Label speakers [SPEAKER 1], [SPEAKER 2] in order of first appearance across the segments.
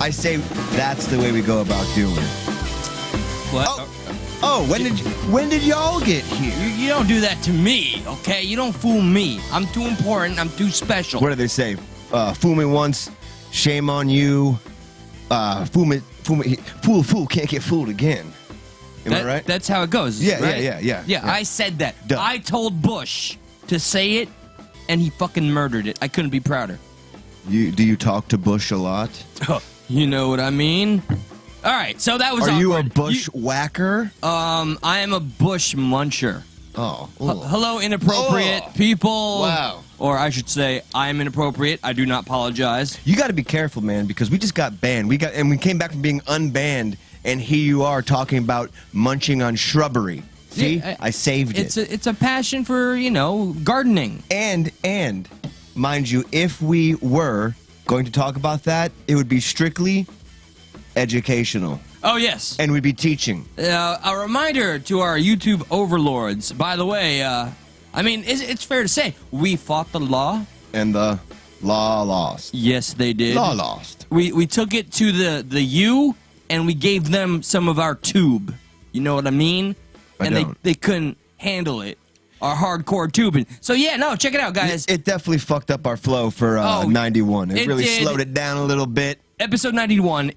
[SPEAKER 1] I say that's the way we go about doing it.
[SPEAKER 2] What?
[SPEAKER 1] When did y'all get here?
[SPEAKER 2] You don't do that to me, okay? You don't fool me. I'm too important. I'm too special.
[SPEAKER 1] What do they say? Fool me once, shame on you. Fool can't get fooled again. Am I right?
[SPEAKER 2] That's how it goes.
[SPEAKER 1] Yeah,
[SPEAKER 2] right?
[SPEAKER 1] yeah.
[SPEAKER 2] I said that.
[SPEAKER 1] Duh.
[SPEAKER 2] I told Bush to say it, and he fucking murdered it. I couldn't be prouder.
[SPEAKER 1] Do you talk to Bush a lot?
[SPEAKER 2] You know what I mean? All right, so that was
[SPEAKER 1] Are
[SPEAKER 2] awkward.
[SPEAKER 1] you a bushwhacker?
[SPEAKER 2] I am a bush muncher.
[SPEAKER 1] Oh.
[SPEAKER 2] Hello, inappropriate people.
[SPEAKER 1] Wow.
[SPEAKER 2] Or I should say, I am inappropriate. I do not apologize.
[SPEAKER 1] You got to be careful, man, because we just got banned. We came back from being unbanned, and here you are talking about munching on shrubbery. See,
[SPEAKER 2] Yeah,
[SPEAKER 1] I saved it.
[SPEAKER 2] It's a passion for, gardening.
[SPEAKER 1] And mind you, if we were going to talk about that, it would be strictly educational.
[SPEAKER 2] Oh, yes.
[SPEAKER 1] And we'd be teaching.
[SPEAKER 2] A reminder to our YouTube overlords. By the way, it's fair to say, we fought the law.
[SPEAKER 1] And the law lost.
[SPEAKER 2] Yes, they did.
[SPEAKER 1] Law lost.
[SPEAKER 2] We took it to the U, and we gave them some of our tube. You know what I mean? They couldn't handle it. Our hardcore tubing. So, yeah, no, check it out, guys.
[SPEAKER 1] It definitely fucked up our flow for 91. It really slowed it down a little bit.
[SPEAKER 2] Episode 91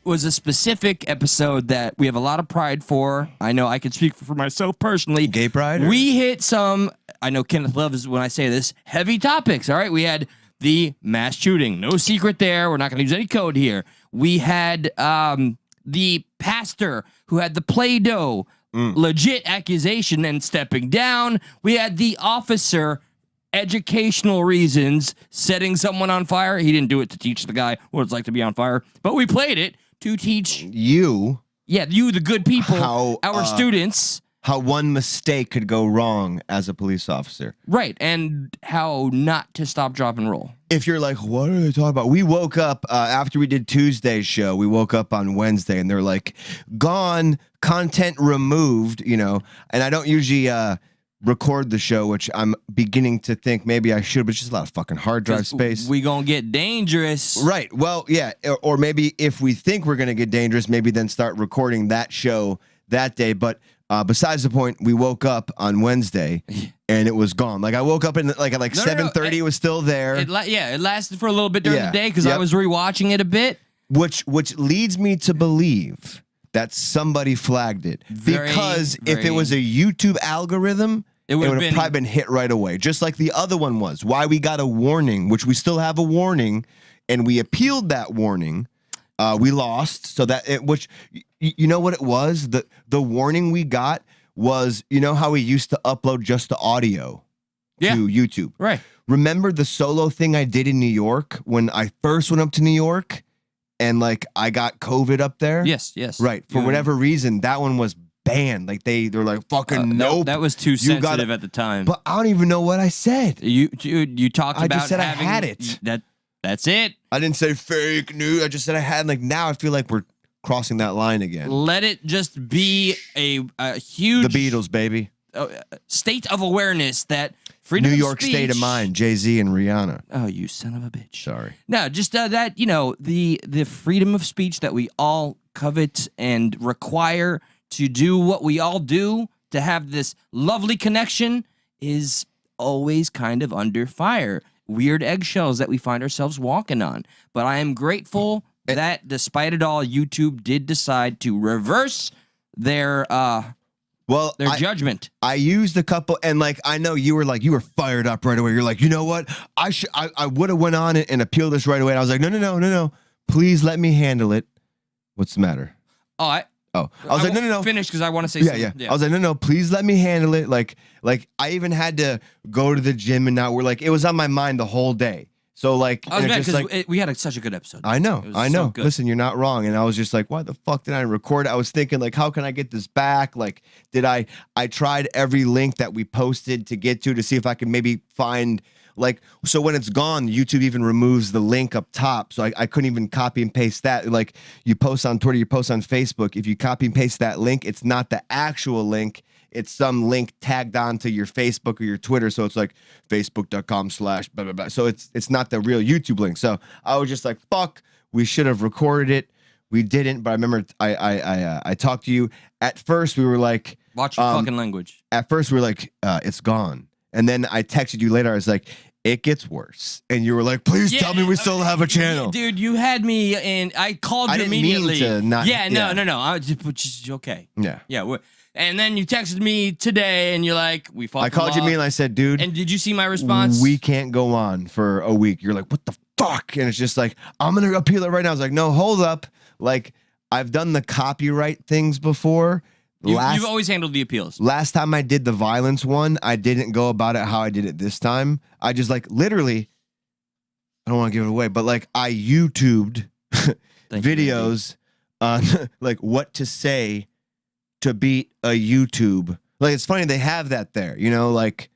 [SPEAKER 2] was a specific episode that we have a lot of pride for. I know I can speak for myself personally.
[SPEAKER 1] Gay pride?
[SPEAKER 2] We hit some, I know Kenneth loves when I say this, heavy topics, all right? We had the mass shooting. No secret there. We're not going to use any code here. We had the pastor who had the Play-Doh legit accusation and stepping down. We had the officer, educational reasons, setting someone on fire. He didn't do it to teach the guy what it's like to be on fire, but we played it to teach
[SPEAKER 1] you.
[SPEAKER 2] Yeah, you, the good people, our students,
[SPEAKER 1] how one mistake could go wrong as a police officer.
[SPEAKER 2] Right, and how not to stop, drop, and roll.
[SPEAKER 1] If you're like, what are they talking about? We woke up after we did Tuesday's show. We woke up on Wednesday, and they're like, gone, content removed, you know. And I don't usually record the show, which I'm beginning to think maybe I should, but it's just a lot of fucking hard drive space.
[SPEAKER 2] We gonna get dangerous.
[SPEAKER 1] Right. Well, yeah. Or maybe if we think we're gonna get dangerous, maybe then start recording that show that day. But besides the point, we woke up on Wednesday and it was gone. Like I woke up and like at 7:30, it was still there.
[SPEAKER 2] It lasted for a little bit during the day because I was rewatching it a bit.
[SPEAKER 1] Which leads me to believe that somebody flagged it. Because if it was a YouTube algorithm, it would have probably been hit right away. Just like the other one was. Why we got a warning, which we still have a warning, and we appealed that warning. We lost, so that which you know what it was? The warning we got was, you know how we used to upload just the audio to YouTube?
[SPEAKER 2] Right.
[SPEAKER 1] Remember the solo thing I did in New York when I first went up to New York and like I got COVID up there?
[SPEAKER 2] Yes.
[SPEAKER 1] Right. For whatever reason, that one was banned. Like they're like, fucking nope.
[SPEAKER 2] That was too sensitive at the time.
[SPEAKER 1] But I don't even know what I said.
[SPEAKER 2] You talked about
[SPEAKER 1] just said I had it.
[SPEAKER 2] That's it.
[SPEAKER 1] I didn't say fake news. I just said I had. Like now, I feel like we're crossing that line again.
[SPEAKER 2] Let it just be a huge
[SPEAKER 1] The Beatles, baby.
[SPEAKER 2] State of awareness that freedom
[SPEAKER 1] New
[SPEAKER 2] of
[SPEAKER 1] York
[SPEAKER 2] speech,
[SPEAKER 1] state of mind. Jay-Z and Rihanna.
[SPEAKER 2] Oh, you son of a bitch!
[SPEAKER 1] Sorry.
[SPEAKER 2] No, just that the freedom of speech that we all covet and require to do what we all do to have this lovely connection is always kind of under fire. Weird eggshells that we find ourselves walking on. But I am grateful that despite it all, YouTube did decide to reverse their judgment. I
[SPEAKER 1] used a couple, and like I know you were fired up right away. You're like, you know what? I would have went on and appealed this right away. And I was like, no. Please let me handle it. What's the matter? I was like, no.
[SPEAKER 2] Finish because I want to say something.
[SPEAKER 1] Yeah. I was like, no. Please let me handle it. Like I even had to go to the gym, and now it was on my mind the whole day. So like,
[SPEAKER 2] I was mad because we had such a good episode.
[SPEAKER 1] I know. So listen, you're not wrong. And I was just like, why the fuck did I record? I was thinking like, how can I get this back? Like, I tried every link that we posted to get to see if I could maybe find. Like, so when it's gone, YouTube even removes the link up top. So I couldn't even copy and paste that. Like, you post on Twitter, you post on Facebook. If you copy and paste that link, it's not the actual link. It's some link tagged onto your Facebook or your Twitter. So it's like facebook.com/blah, blah, blah. So it's not the real YouTube link. So I was just like, fuck, we should have recorded it. We didn't. But I remember I talked to you. At first, we were like,
[SPEAKER 2] watch your fucking language.
[SPEAKER 1] At first, we were like, it's gone. And then I texted you later. I was like, it gets worse. And you were like, please tell me we still have a channel.
[SPEAKER 2] Dude, you had me, and I called you immediately.
[SPEAKER 1] Mean to not,
[SPEAKER 2] no. I was just okay. Yeah. And then you texted me today, and you're like, we fought.
[SPEAKER 1] I called you and I said, dude.
[SPEAKER 2] And did you see my response?
[SPEAKER 1] We can't go on for a week. You're like, what the fuck? And it's just like, I'm going to appeal it right now. I was like, no, hold up. Like, I've done the copyright things before.
[SPEAKER 2] You've always handled the appeals.
[SPEAKER 1] Last time I did the violence one, I didn't go about it how I did it this time. I just like literally, I don't want to give it away, but like I YouTubed videos on like what to say to beat a YouTube. Like it's funny they have that there, you know, like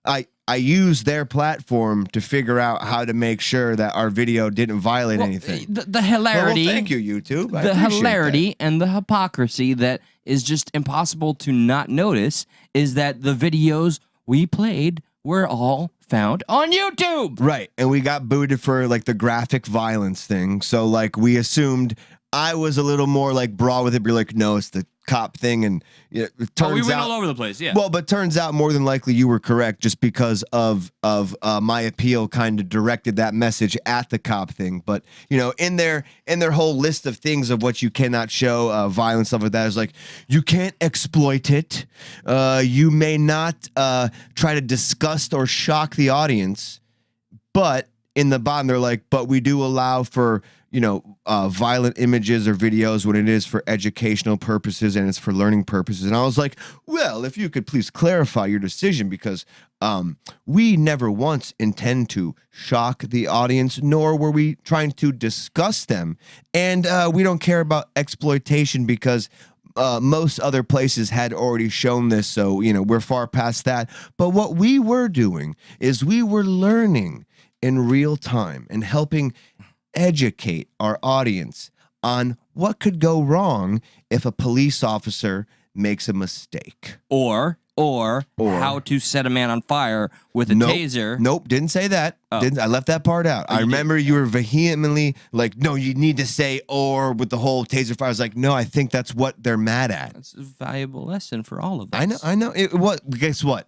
[SPEAKER 1] I used their platform to figure out how to make sure that our video didn't violate anything.
[SPEAKER 2] The hilarity.
[SPEAKER 1] Well, thank you, YouTube.
[SPEAKER 2] The hilarity and the hypocrisy that is just impossible to not notice is that the videos we played were all found on YouTube.
[SPEAKER 1] Right. And we got booted for like the graphic violence thing. So like we assumed I was a little more like broad with it. We're like, no, it's the cop thing. And it turns
[SPEAKER 2] we went
[SPEAKER 1] out
[SPEAKER 2] all over the place. Yeah.
[SPEAKER 1] Well, but turns out more than likely you were correct just because of my appeal kind of directed that message at the cop thing. But, you know, in their whole list of things of what you cannot show, violence, stuff like that is like, you can't exploit it. You may not try to disgust or shock the audience. But in the bottom, they're like, but we do allow for, you know, violent images or videos when it is for educational purposes and it's for learning purposes. And I was like, well, if you could please clarify your decision, because we never once intend to shock the audience, nor were we trying to disgust them. And we don't care about exploitation because most other places had already shown this, so we're far past that. But what we were doing is we were learning in real time and helping educate our audience on what could go wrong if a police officer makes a mistake.
[SPEAKER 2] Or how to set a man on fire with a taser.
[SPEAKER 1] Nope, didn't say that.
[SPEAKER 2] Oh.
[SPEAKER 1] I left that part out. I remember you were vehemently like, no, you need to say or with the whole taser fire. I was like, no, I think that's what they're mad at.
[SPEAKER 2] That's a valuable lesson for all of us.
[SPEAKER 1] I know. Guess what?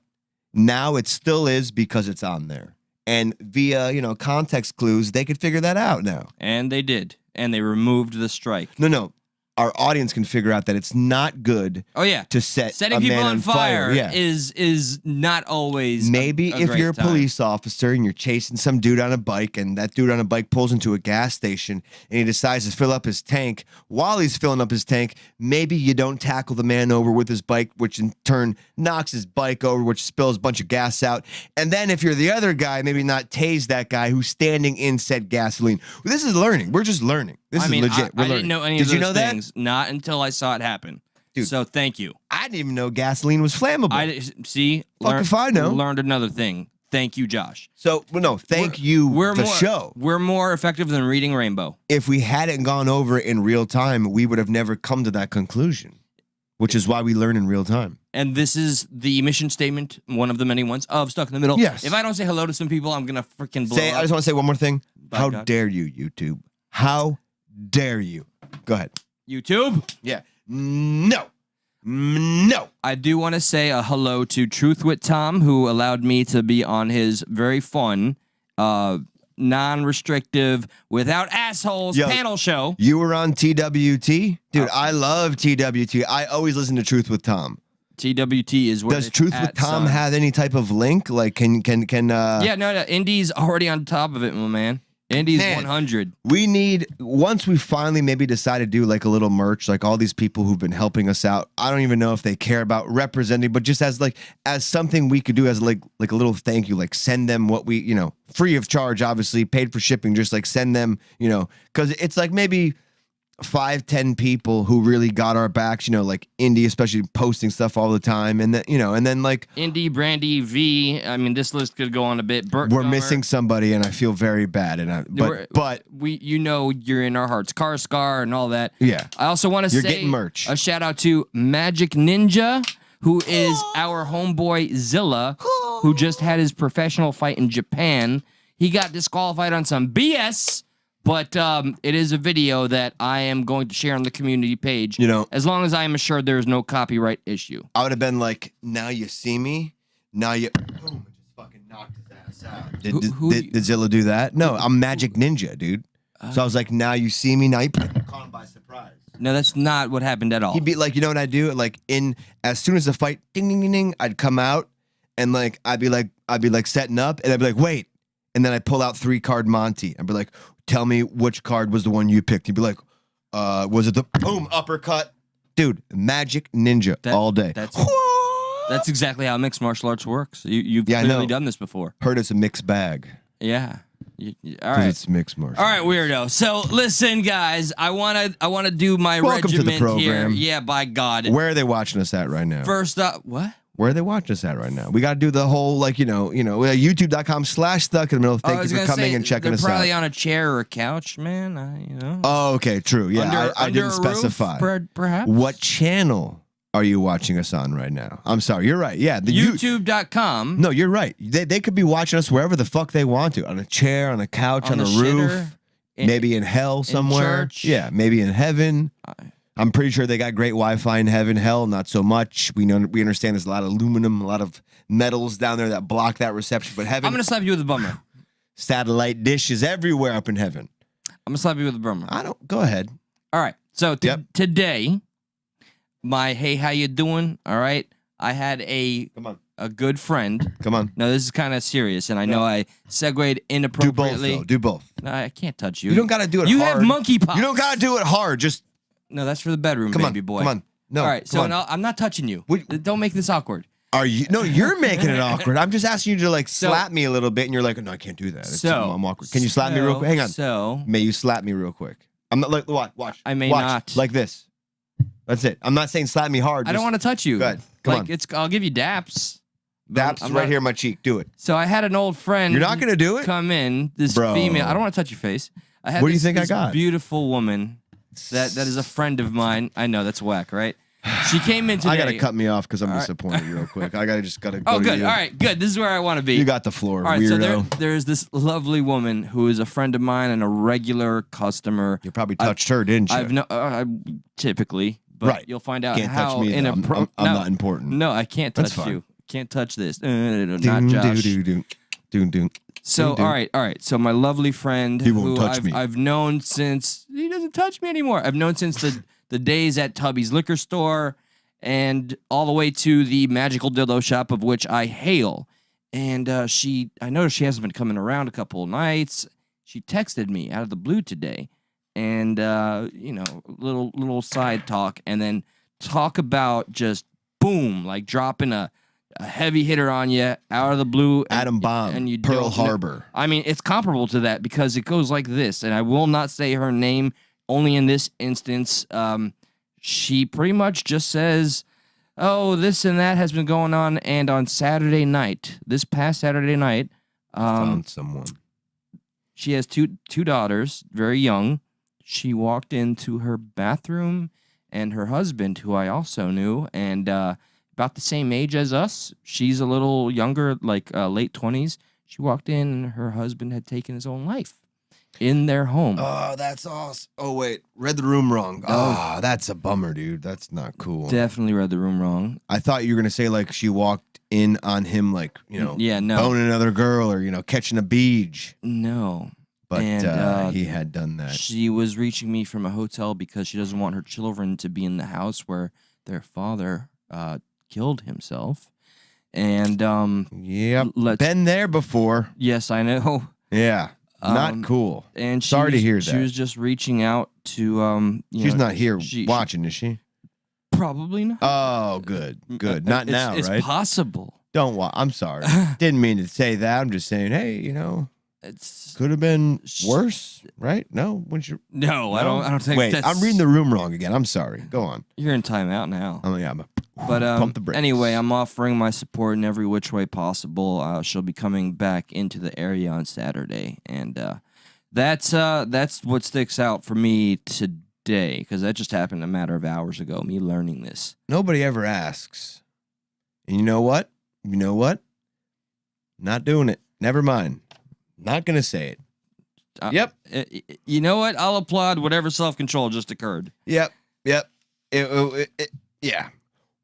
[SPEAKER 1] Now it still is because it's on there. And via, context clues, they could figure that out now.
[SPEAKER 2] And they did. And they removed the strike.
[SPEAKER 1] No. Our audience can figure out that it's not good.
[SPEAKER 2] Oh yeah,
[SPEAKER 1] to setting
[SPEAKER 2] people on fire
[SPEAKER 1] Yeah.
[SPEAKER 2] is not always.
[SPEAKER 1] Maybe if you're a police officer and you're chasing some dude on a bike, and that dude on a bike pulls into a gas station and he decides to fill up his tank. While he's filling up his tank, maybe you don't tackle the man over with his bike, which in turn knocks his bike over, which spills a bunch of gas out. And then if you're the other guy, maybe not tase that guy who's standing in said gasoline. This is learning. We're just learning. This is legit.
[SPEAKER 2] I didn't know any of those
[SPEAKER 1] Did you know
[SPEAKER 2] things.
[SPEAKER 1] that?
[SPEAKER 2] Not until I saw it happen. Dude, so thank you.
[SPEAKER 1] I didn't even know gasoline was flammable.
[SPEAKER 2] If I know. Learned another thing. Thank you, Josh.
[SPEAKER 1] So, thank you, the show.
[SPEAKER 2] We're more effective than reading Rainbow.
[SPEAKER 1] If we hadn't gone over it in real time, we would have never come to that conclusion, which is why we learn in real time.
[SPEAKER 2] And this is the mission statement, one of the many ones, of Stuck in the Middle.
[SPEAKER 1] Yes.
[SPEAKER 2] If I don't say hello to some people, I'm going to freaking blow up.
[SPEAKER 1] I just want to say one more thing. How dare you, YouTube? How dare you? Go ahead.
[SPEAKER 2] YouTube?
[SPEAKER 1] Yeah. No.
[SPEAKER 2] I do want to say a hello to Truth with Tom, who allowed me to be on his very fun, non-restrictive, without assholes panel show.
[SPEAKER 1] You were on TWT? Dude, I love TWT. I always listen to Truth with Tom.
[SPEAKER 2] TWT is where
[SPEAKER 1] Does Truth with Tom have any type of link? Like, can
[SPEAKER 2] Yeah, no, Indy's already on top of it, my man. Indy's 100.
[SPEAKER 1] We need, once we finally maybe decide to do like a little merch, like all these people who've been helping us out. I don't even know if they care about representing, but just as something we could do as like a little thank you, like send them what we, free of charge, obviously paid for shipping, just like send them, because it's like maybe 5-10 people who really got our backs, like Indy, especially posting stuff all the time, and then and then like
[SPEAKER 2] Indy, Brandy, V. I mean, this list could go on a bit. Burt
[SPEAKER 1] we're
[SPEAKER 2] Gummer.
[SPEAKER 1] Missing somebody, and I feel very bad. And but
[SPEAKER 2] we, you're in our hearts, Car Scar, and all that.
[SPEAKER 1] Yeah.
[SPEAKER 2] I also want to say
[SPEAKER 1] getting merch.
[SPEAKER 2] A shout out to Magic Ninja, who is our homeboy Zilla, who just had his professional fight in Japan. He got disqualified on some BS. But it is a video that I am going to share on the community page. As long as I am assured there is no copyright issue. I
[SPEAKER 1] would have been like, now you see me, now you boom, just fucking knocked his ass out. Did Zilla do that? No, I'm Magic Ninja, dude. So I was like, now you see me, now you caught him by surprise.
[SPEAKER 2] No, that's not what happened at all.
[SPEAKER 1] He'd be like, what I do? Like as soon as the fight, ding ding ding ding, I'd come out and like I'd be like setting up, and I'd be like, wait, and then I'd pull out 3-card Monty. I'd be like, tell me which card was the one you picked. He'd be like, was it the boom uppercut? Dude, Magic Ninja all day.
[SPEAKER 2] That's exactly how mixed martial arts works. You've clearly done this before.
[SPEAKER 1] Heard it's a mixed bag.
[SPEAKER 2] Yeah. All right.
[SPEAKER 1] It's mixed martial.
[SPEAKER 2] All right, weirdo. So listen, guys, I wanna do my
[SPEAKER 1] Welcome
[SPEAKER 2] regiment
[SPEAKER 1] to the program.
[SPEAKER 2] here. Yeah, by God.
[SPEAKER 1] Where are they watching us at right now?
[SPEAKER 2] First up, what?
[SPEAKER 1] Where are they watching us at right now? We got to do the whole, youtube.com/stuck in the middle. Thank you for coming and checking us out.
[SPEAKER 2] They're probably on a chair or a couch, man.
[SPEAKER 1] Oh, okay, true. Yeah, I didn't specify.
[SPEAKER 2] Perhaps.
[SPEAKER 1] What channel are you watching us on right now? I'm sorry, you're right. Yeah, the
[SPEAKER 2] YouTube.com.
[SPEAKER 1] No, you're right. They could be watching us wherever the fuck they want to. On a chair, on a couch, on a roof. Maybe in hell somewhere.
[SPEAKER 2] In church.
[SPEAKER 1] Yeah, maybe in heaven. I'm pretty sure they got great Wi-Fi in heaven. Hell, not so much. We understand there's a lot of aluminum, a lot of metals down there that block that reception. But heaven,
[SPEAKER 2] I'm gonna slap you with a bummer.
[SPEAKER 1] Satellite dishes everywhere up in heaven.
[SPEAKER 2] I'm gonna slap you with a bummer.
[SPEAKER 1] Go ahead.
[SPEAKER 2] All right. So today, my hey, how you doing? All right. I had a good friend.
[SPEAKER 1] Come on.
[SPEAKER 2] No, this is kind of serious, and I know I segued inappropriately.
[SPEAKER 1] Do both.
[SPEAKER 2] No, I can't touch you.
[SPEAKER 1] You don't gotta do it.
[SPEAKER 2] You
[SPEAKER 1] hard.
[SPEAKER 2] have monkeypox.
[SPEAKER 1] You don't gotta do it hard. Just.
[SPEAKER 2] No, that's for the bedroom, baby boy.
[SPEAKER 1] Come on. No.
[SPEAKER 2] All right, so I'm not touching you. Don't make this awkward.
[SPEAKER 1] Are you? No, you're making it awkward. I'm just asking you to slap me a little bit, and you're like, no, I can't do that. I'm awkward. Can you slap me real quick? Hang on.
[SPEAKER 2] So
[SPEAKER 1] may you slap me real quick? I'm not like watch.
[SPEAKER 2] I may not.
[SPEAKER 1] Like this. That's it. I'm not saying slap me hard.
[SPEAKER 2] I don't want to touch you.
[SPEAKER 1] Go ahead. Come on.
[SPEAKER 2] I'll give you daps.
[SPEAKER 1] Daps right here in my cheek. Do it.
[SPEAKER 2] So I had an old friend.
[SPEAKER 1] You're not gonna do it?
[SPEAKER 2] Come in. This
[SPEAKER 1] Bro.
[SPEAKER 2] female. I don't want to touch your face. I had
[SPEAKER 1] What do you think I
[SPEAKER 2] this
[SPEAKER 1] got?
[SPEAKER 2] beautiful woman that is a friend of mine. I know that's whack, right? She came in today.
[SPEAKER 1] I gotta cut me off because I'm disappointed real quick. I gotta go
[SPEAKER 2] Oh,
[SPEAKER 1] to
[SPEAKER 2] good.
[SPEAKER 1] you.
[SPEAKER 2] All right, good. This is where I want to be.
[SPEAKER 1] You got the floor,
[SPEAKER 2] All right,
[SPEAKER 1] weirdo.
[SPEAKER 2] so there's this lovely woman who is a friend of mine and a regular customer.
[SPEAKER 1] You probably touched her, didn't you?
[SPEAKER 2] Typically, but
[SPEAKER 1] Right.
[SPEAKER 2] you'll find out
[SPEAKER 1] Can't
[SPEAKER 2] how
[SPEAKER 1] touch me. Though. I'm not important.
[SPEAKER 2] No, I can't
[SPEAKER 1] That's
[SPEAKER 2] touch
[SPEAKER 1] fine.
[SPEAKER 2] you. Can't touch this. Not Josh. So all right. So my lovely friend,
[SPEAKER 1] He won't
[SPEAKER 2] who
[SPEAKER 1] touch me.
[SPEAKER 2] I've known since he doesn't touch me anymore. I've known since the days at Tubby's liquor store, and all the way to the magical dildo shop of which I hail. And I noticed she hasn't been coming around a couple of nights. She texted me out of the blue today, and little side talk, and then talk about just boom, like dropping a heavy hitter on you out of the blue.
[SPEAKER 1] Atom bomb.
[SPEAKER 2] And you
[SPEAKER 1] Pearl
[SPEAKER 2] don't know-
[SPEAKER 1] Harbor.
[SPEAKER 2] I mean, it's comparable to that because it goes like this, and I will not say her name. Only in this instance, she pretty much just says, "Oh, this and that has been going on." And on Saturday night, this past Saturday night,
[SPEAKER 1] Found someone.
[SPEAKER 2] she has two daughters, very young. She walked into her bathroom, and her husband, who I also knew, and about the same age as us. She's a little younger, like late 20s. She walked in, and her husband had taken his own life in their home.
[SPEAKER 1] Oh, that's awesome. Oh, wait. Read the room wrong. Oh, that's a bummer, dude. That's not cool.
[SPEAKER 2] Definitely read the room wrong.
[SPEAKER 1] I thought you were going to say, like, she walked in on him, like,
[SPEAKER 2] Yeah, no.
[SPEAKER 1] boning another girl or, catching a beach.
[SPEAKER 2] No.
[SPEAKER 1] But
[SPEAKER 2] And,
[SPEAKER 1] he had done that.
[SPEAKER 2] She was reaching me from a hotel because she doesn't want her children to be in the house where their father killed himself. And
[SPEAKER 1] Yep.
[SPEAKER 2] let's-
[SPEAKER 1] Been there before.
[SPEAKER 2] yes, I know.
[SPEAKER 1] Yeah. Not cool.
[SPEAKER 2] And
[SPEAKER 1] Sorry to hear
[SPEAKER 2] She
[SPEAKER 1] that.
[SPEAKER 2] was just reaching out to
[SPEAKER 1] She's not here
[SPEAKER 2] she-
[SPEAKER 1] watching, is she?
[SPEAKER 2] Probably not.
[SPEAKER 1] Oh, good. Good. Not now,
[SPEAKER 2] it's
[SPEAKER 1] right?
[SPEAKER 2] possible.
[SPEAKER 1] Don't watch. I'm sorry. Didn't mean to say that. I'm just saying, hey,
[SPEAKER 2] It's
[SPEAKER 1] could have been worse, right? No? Wouldn't you?
[SPEAKER 2] no, I don't think.
[SPEAKER 1] Wait,
[SPEAKER 2] that's,
[SPEAKER 1] I'm reading the room wrong again. I'm sorry. Go on.
[SPEAKER 2] You're in timeout now.
[SPEAKER 1] I'm
[SPEAKER 2] But
[SPEAKER 1] pump the brakes.
[SPEAKER 2] anyway, I'm offering my support in every which way possible. She'll be coming back into the area on Saturday, and that's what sticks out for me today because that just happened a matter of hours ago. Me learning this.
[SPEAKER 1] Nobody ever asks. And you know what? Not doing it. Never mind. Not gonna say it. Yep.
[SPEAKER 2] You know what? I'll applaud whatever self-control just occurred.
[SPEAKER 1] Yep. Yeah.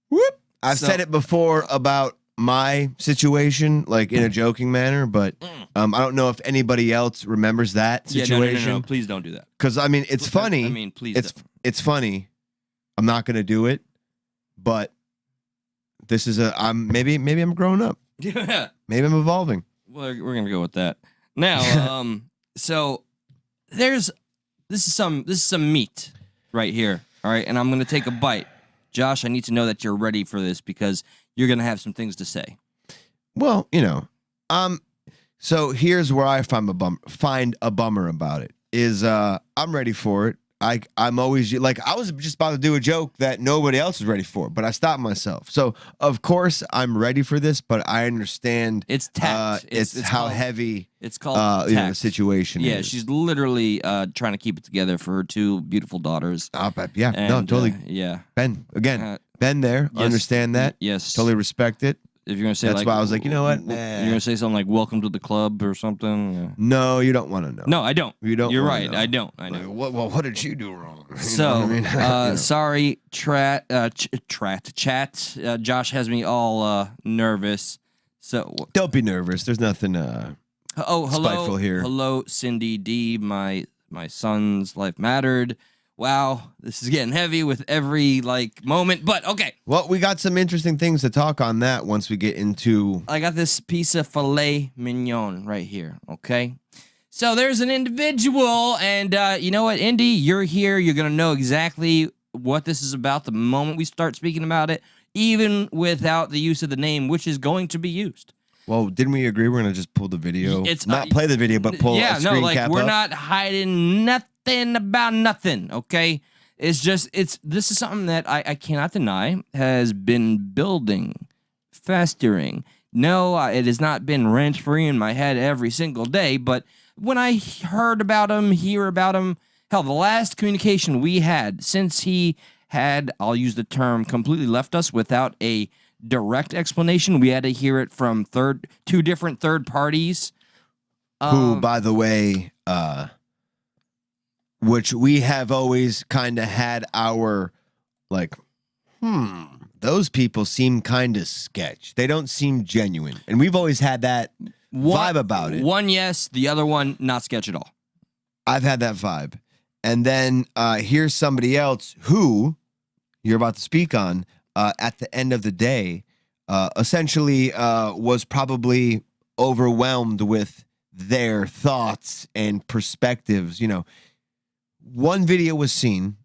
[SPEAKER 1] Whoop. I've said it before about my situation, like in a joking manner, but I don't know if anybody else remembers that situation.
[SPEAKER 2] No. Please don't do that.
[SPEAKER 1] Because I mean, it's funny.
[SPEAKER 2] I mean, please.
[SPEAKER 1] It's funny. I'm not gonna do it, but this is maybe I'm growing up.
[SPEAKER 2] Yeah.
[SPEAKER 1] Maybe I'm evolving.
[SPEAKER 2] Well, we're gonna go with that. Now, so this is some meat right here. All right, and I'm gonna take a bite. Josh, I need to know that you're ready for this because you're gonna have some things to say.
[SPEAKER 1] Well, so here's where I find a bummer about it is I'm ready for it. I'm always like I was just about to do a joke that nobody else is ready for, but I stopped myself. So of course I'm ready for this, but I understand
[SPEAKER 2] It's tact.
[SPEAKER 1] It's how
[SPEAKER 2] called,
[SPEAKER 1] heavy
[SPEAKER 2] it's called tact.
[SPEAKER 1] the situation
[SPEAKER 2] Yeah,
[SPEAKER 1] is.
[SPEAKER 2] she's literally trying to keep it together for her two beautiful daughters.
[SPEAKER 1] Yeah,
[SPEAKER 2] And,
[SPEAKER 1] no, totally.
[SPEAKER 2] Yeah.
[SPEAKER 1] Been there,
[SPEAKER 2] yes,
[SPEAKER 1] understand that,
[SPEAKER 2] Yes.
[SPEAKER 1] totally respect it.
[SPEAKER 2] If you're gonna say
[SPEAKER 1] That's
[SPEAKER 2] like,
[SPEAKER 1] why I was like, you know what?
[SPEAKER 2] you're gonna say something like "Welcome to the club" or something.
[SPEAKER 1] No, you don't want to know.
[SPEAKER 2] No, I don't.
[SPEAKER 1] You don't
[SPEAKER 2] You're
[SPEAKER 1] wanna
[SPEAKER 2] right.
[SPEAKER 1] know.
[SPEAKER 2] I don't. I know.
[SPEAKER 1] Like, what did you do wrong? You know
[SPEAKER 2] So,
[SPEAKER 1] what I mean?
[SPEAKER 2] sorry, chat. Josh has me all nervous. So,
[SPEAKER 1] Don't be nervous. There's nothing
[SPEAKER 2] hello,
[SPEAKER 1] spiteful here.
[SPEAKER 2] Hello, Cindy D. My son's life mattered. Wow, this is getting heavy with every moment. But okay,
[SPEAKER 1] Well, we got some interesting things to talk on that once we get into.
[SPEAKER 2] I got this piece of filet mignon right here. Okay. So there's an individual, and you know what, Indy, you're here. You're going to know exactly what this is about the moment we start speaking about it, even without the use of the name, which is going to be used.
[SPEAKER 1] Well, didn't we agree we're gonna just pull the video?
[SPEAKER 2] It's
[SPEAKER 1] not play the video, but pull a screen cap
[SPEAKER 2] we're
[SPEAKER 1] up?
[SPEAKER 2] not hiding nothing about nothing, okay? It's just this is something that I cannot deny has been building, festering. No, it has not been rent-free in my head every single day, but when I heard about him, hear about him, hell, the last communication we had since he had, I'll use the term, completely left us without a direct explanation. We had to hear it from two different third parties.
[SPEAKER 1] Who, by the way, which we have always kind of had our, like, those people seem kind of sketch. They don't seem genuine. And we've always had that vibe about it.
[SPEAKER 2] One, yes. The other one, not sketch at all.
[SPEAKER 1] I've had that vibe. And then here's somebody else who you're about to speak on at the end of the day essentially was probably overwhelmed with their thoughts and perspectives. You know, one video was seen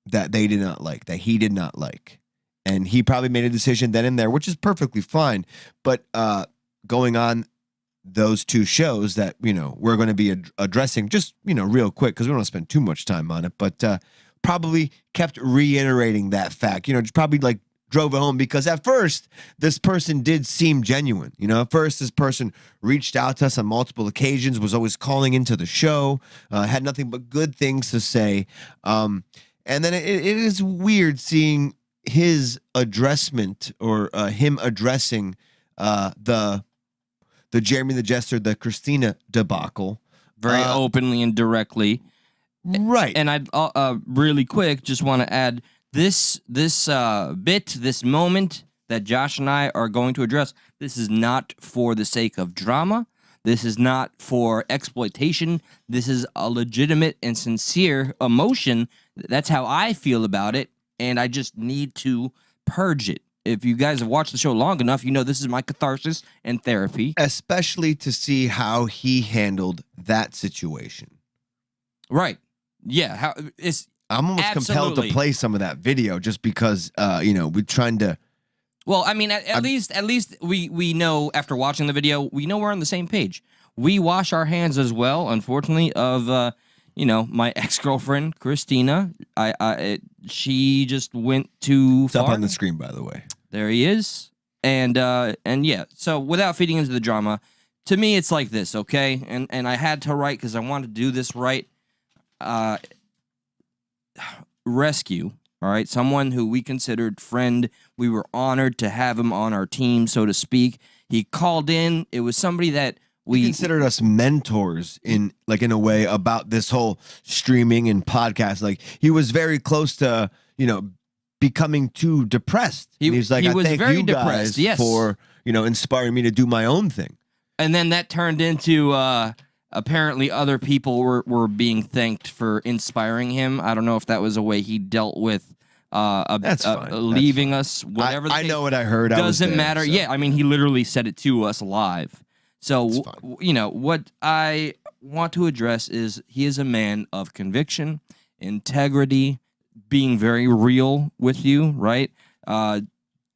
[SPEAKER 1] that they did not like, that he did not like. And he probably made a decision then and there, which is perfectly fine. But going on those two shows that, you know, we're going to be addressing just, you know, real quick, because we don't want to spend too much time on it, but probably kept reiterating that fact, you know, just probably like drove it home, because at first this person did seem genuine. You know, at first this person reached out to us on multiple occasions, was always calling into the show, had nothing but good things to say. And then it is weird seeing his addressment, or him addressing the Jeremy the Jester, the Christina debacle,
[SPEAKER 2] very openly and directly.
[SPEAKER 1] Right.
[SPEAKER 2] And I'd really quick just want to add this moment that Josh and I are going to address. This is not for the sake of drama. This is not for exploitation. This is a legitimate and sincere emotion. That's how I feel about it, and I just need to purge it. If you guys have watched the show long enough, you know this is my catharsis and therapy.
[SPEAKER 1] Especially to see how he handled that situation.
[SPEAKER 2] Right. Yeah.
[SPEAKER 1] I'm almost compelled to play some of that video just because, you know, we're trying to.
[SPEAKER 2] Well, I mean, at least we know after watching the video, we know we're on the same page. We wash our hands as well, unfortunately, of, you know, my ex-girlfriend, Christina. She just went too far.
[SPEAKER 1] It's up on the screen, by the way.
[SPEAKER 2] There he is. And yeah, so without feeding into the drama, to me, it's like this, okay? And I had to write because I wanted to do this right. Rescue, all right? Someone who we considered friend. We were honored to have him on our team, so to speak. He called in. It was somebody that we
[SPEAKER 1] considered us mentors in a way about this whole streaming and podcast. Like, he was very close to, you know, becoming too depressed. He was like, I thank you guys for, you know, inspiring me to do my own thing.
[SPEAKER 2] And then that turned into apparently other people were being thanked for inspiring him. I don't know if that was a way he dealt with leaving us. Whatever.
[SPEAKER 1] I know what I heard.
[SPEAKER 2] Doesn't matter. So. Yeah, I mean, he literally said it to us live. So, you know, what I want to address is he is a man of conviction, integrity, being very real with you, right?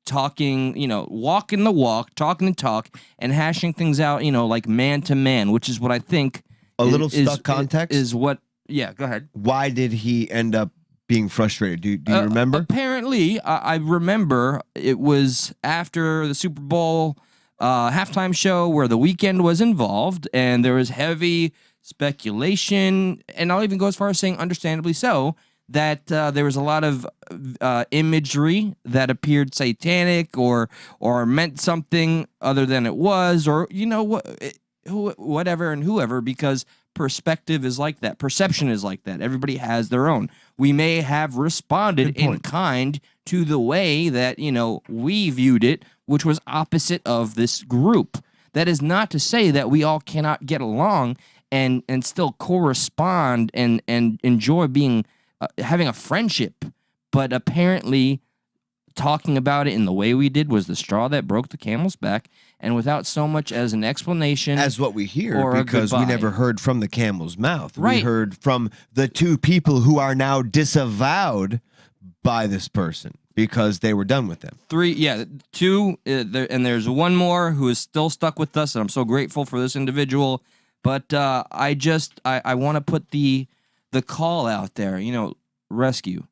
[SPEAKER 2] Talking, you know, walking the walk, talking the talk, and hashing things out, you know, like man to man, which is what I think
[SPEAKER 1] stuck context
[SPEAKER 2] is what. Yeah, go ahead.
[SPEAKER 1] Why did he end up being frustrated? Do you remember?
[SPEAKER 2] Apparently, I remember it was after the Super Bowl halftime show where The Weeknd was involved, and there was heavy speculation, and I'll even go as far as saying, understandably so, that there was a lot of imagery that appeared satanic or meant something other than it was, or, you know, whatever and whoever, because perspective is like that. Perception is like that. Everybody has their own. We may have responded in kind to the way that, you know, we viewed it, which was opposite of this group. That is not to say that we all cannot get along and still correspond and enjoy being having a friendship. But apparently talking about it in the way we did was the straw that broke the camel's back, and without so much as an explanation.
[SPEAKER 1] As what we hear, because we never heard from the camel's mouth.
[SPEAKER 2] Right.
[SPEAKER 1] We heard from the two people who are now disavowed by this person because they were done with them.
[SPEAKER 2] Two, and there's one more who is still stuck with us, and I'm so grateful for this individual. But I want to put the call out there, you know, rescue.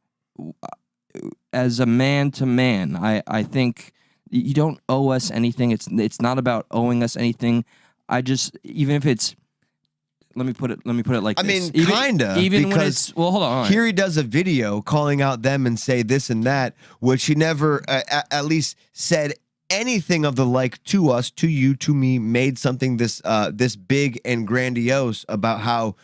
[SPEAKER 2] as a man to man, I think you don't owe us anything. It's not about owing us anything. I just, even if it's, let me put it like
[SPEAKER 1] I
[SPEAKER 2] this.
[SPEAKER 1] mean, kinda,
[SPEAKER 2] Even when
[SPEAKER 1] because
[SPEAKER 2] it's, well, hold on.
[SPEAKER 1] here he does a video calling out them and say this and that, which he never at least said anything of the like to us, to you, to me, made something this big and grandiose about how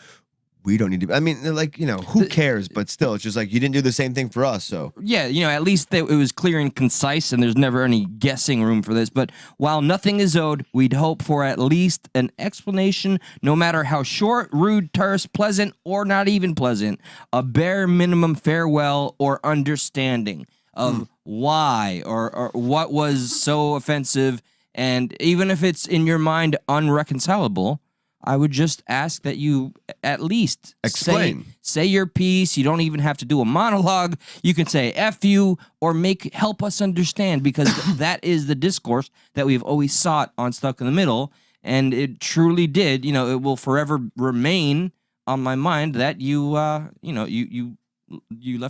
[SPEAKER 1] we don't need to. I mean, like, who cares? But still, it's just like you didn't do the same thing for us. So
[SPEAKER 2] Yeah, at least it was clear and concise, and there's never any guessing room for this. But while nothing is owed, we'd hope for at least an explanation, no matter how short, rude, terse, pleasant, or not even pleasant, a bare minimum farewell or understanding of why or what was so offensive. And even if it's in your mind unreconcilable, I would just ask that you at least
[SPEAKER 1] explain.
[SPEAKER 2] Say your piece. You don't even have to do a monologue. You can say F you or help us understand, because that is the discourse that we've always sought on Stuck in the Middle. And it truly did. It will forever remain on my mind that you left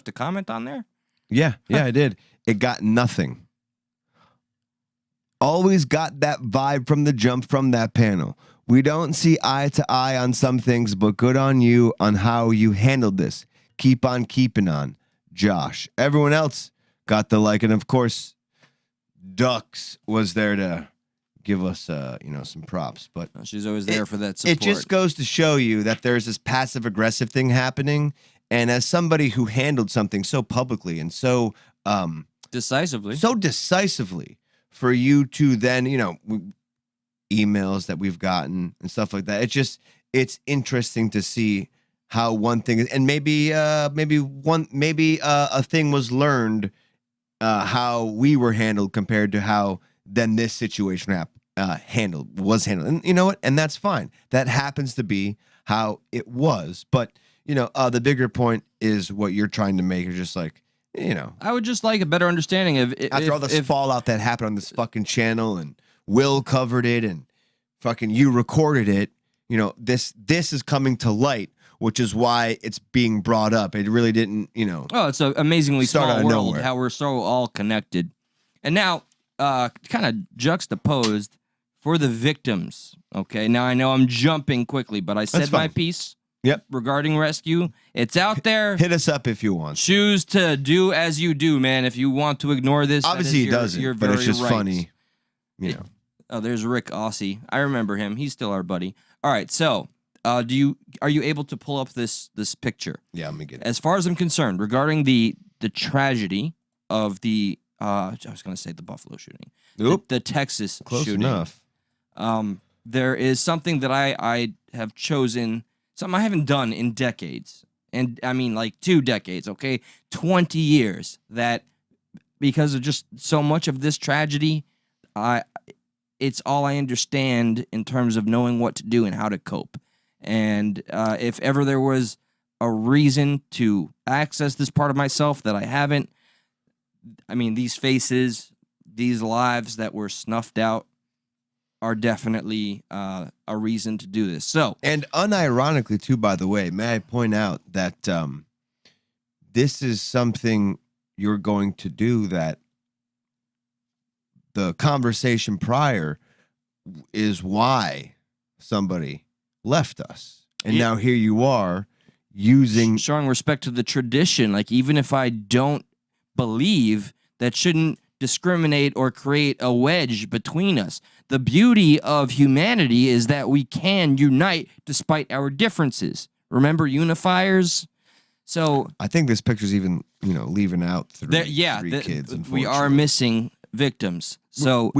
[SPEAKER 2] a comment on there.
[SPEAKER 1] Yeah, I did. It got nothing. Always got that vibe from the jump from that panel. We don't see eye to eye on some things, but good on you on how you handled this. Keep on keeping on, Josh. Everyone else got the like, and of course, Ducks was there to give us, some props. But
[SPEAKER 2] she's always there for that support.
[SPEAKER 1] It just goes to show you that there's this passive aggressive thing happening, and as somebody who handled something so publicly and so
[SPEAKER 2] decisively,
[SPEAKER 1] for you to then, emails that we've gotten and stuff like that. It's interesting to see how one thing is, and maybe a thing was learned, how we were handled compared to how then this situation was handled. And you know what? And that's fine. That happens to be how it was. But the bigger point is what you're trying to make is just like,
[SPEAKER 2] I would just like a better understanding of
[SPEAKER 1] after all this fallout that happened on this fucking channel, and Will covered it, and fucking you recorded it. This is coming to light, which is why it's being brought up. It really didn't,
[SPEAKER 2] Oh, it's an amazingly small world.
[SPEAKER 1] Nowhere.
[SPEAKER 2] How we're so all connected. And now, kind of juxtaposed for the victims. Okay, now I know I'm jumping quickly, but I said my piece.
[SPEAKER 1] Yep.
[SPEAKER 2] Regarding rescue, it's out there.
[SPEAKER 1] Hit us up if you want.
[SPEAKER 2] Choose to do as you do, man. If you want to ignore this,
[SPEAKER 1] obviously he doesn't.
[SPEAKER 2] You're
[SPEAKER 1] but it's just
[SPEAKER 2] right.
[SPEAKER 1] funny,
[SPEAKER 2] Oh, there's Rick Aussie. I remember him. He's still our buddy. All right, so are you able to pull up this picture?
[SPEAKER 1] Yeah, let me get it.
[SPEAKER 2] As far as I'm concerned, regarding the tragedy of the I was going to say the Buffalo shooting, the Texas
[SPEAKER 1] Close
[SPEAKER 2] shooting.
[SPEAKER 1] enough.
[SPEAKER 2] There is something that I have chosen. Something I haven't done in decades. And I mean, like 2 decades, okay? 20 years, that because of just so much of this tragedy, it's all I understand in terms of knowing what to do and how to cope. And if ever there was a reason to access this part of myself that I haven't, I mean, these faces, these lives that were snuffed out, are definitely a reason to do this. So,
[SPEAKER 1] and unironically too, by the way, may I point out that this is something you're going to do that the conversation prior is why somebody left us, and now here you are showing
[SPEAKER 2] respect to the tradition. Like, even if I don't believe, that shouldn't discriminate or create a wedge between us. The beauty of humanity is that we can unite despite our differences. Remember unifiers? So
[SPEAKER 1] I think this picture's even, leaving out three kids.
[SPEAKER 2] We are missing victims. So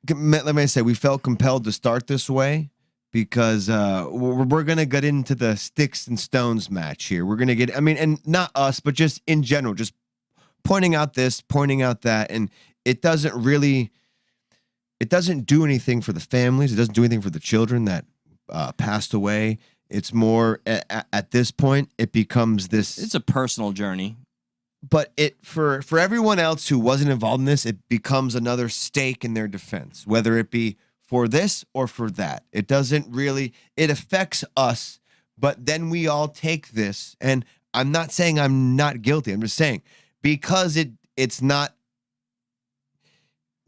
[SPEAKER 1] let me say, we felt compelled to start this way because we're going to get into the sticks and stones match here. We're going to get, and not us, but just in general, just pointing out this, pointing out that, and it doesn't do anything for the families. It doesn't do anything for the children that passed away. It's more at this point, it becomes this.
[SPEAKER 2] It's a personal journey.
[SPEAKER 1] But for everyone else who wasn't involved in this, it becomes another stake in their defense, whether it be for this or for that. It doesn't really, it affects us, but then we all take this. And I'm not saying I'm not guilty. I'm just saying, because it's not.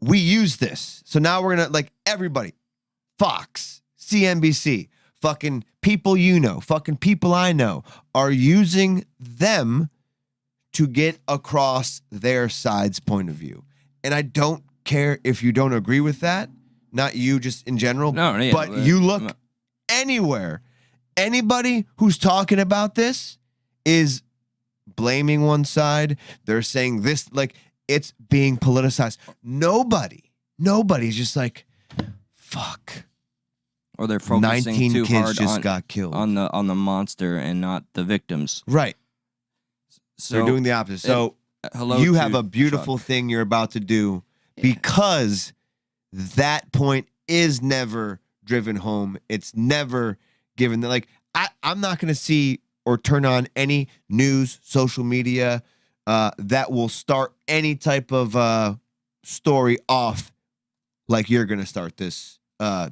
[SPEAKER 1] We use this, so now we're gonna like everybody, Fox, CNBC, fucking people you know, fucking people I know are using them to get across their side's point of view, and I don't care if you don't agree with that. Not you, just in general.
[SPEAKER 2] No, yeah,
[SPEAKER 1] but you look anywhere, anybody who's talking about this is blaming one side. They're saying this, like, it's being politicized. Nobody's just like, fuck.
[SPEAKER 2] Or they're focusing
[SPEAKER 1] 19
[SPEAKER 2] too
[SPEAKER 1] kids
[SPEAKER 2] hard
[SPEAKER 1] just got killed
[SPEAKER 2] on the monster and not the victims.
[SPEAKER 1] Right.
[SPEAKER 2] So
[SPEAKER 1] They're doing the opposite. So
[SPEAKER 2] hello
[SPEAKER 1] you
[SPEAKER 2] to
[SPEAKER 1] have a beautiful
[SPEAKER 2] Chuck.
[SPEAKER 1] thing you're about to do because that point is never driven home. It's never given. Like, I'm not going to see or turn on any news, social media that will start any type of story off like you're going to start this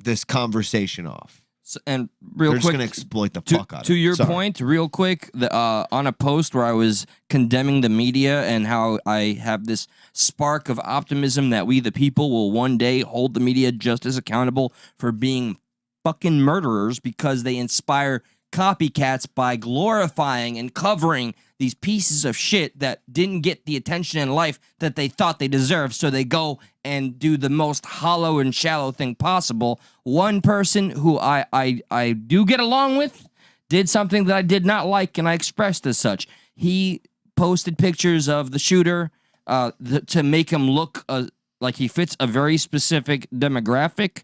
[SPEAKER 1] this conversation off.
[SPEAKER 2] So, and real
[SPEAKER 1] They're
[SPEAKER 2] quick,
[SPEAKER 1] just going to exploit the fuck out of it.
[SPEAKER 2] To your
[SPEAKER 1] Sorry.
[SPEAKER 2] point, real quick, on a post where I was condemning the media and how I have this spark of optimism that we, the people, will one day hold the media just as accountable for being fucking murderers because they inspire copycats by glorifying and covering these pieces of shit that didn't get the attention in life that they thought they deserved, so they go and do the most hollow and shallow thing possible. One person who I do get along with did something that I did not like, and I expressed as such. He posted pictures of the shooter to make him look like he fits a very specific demographic,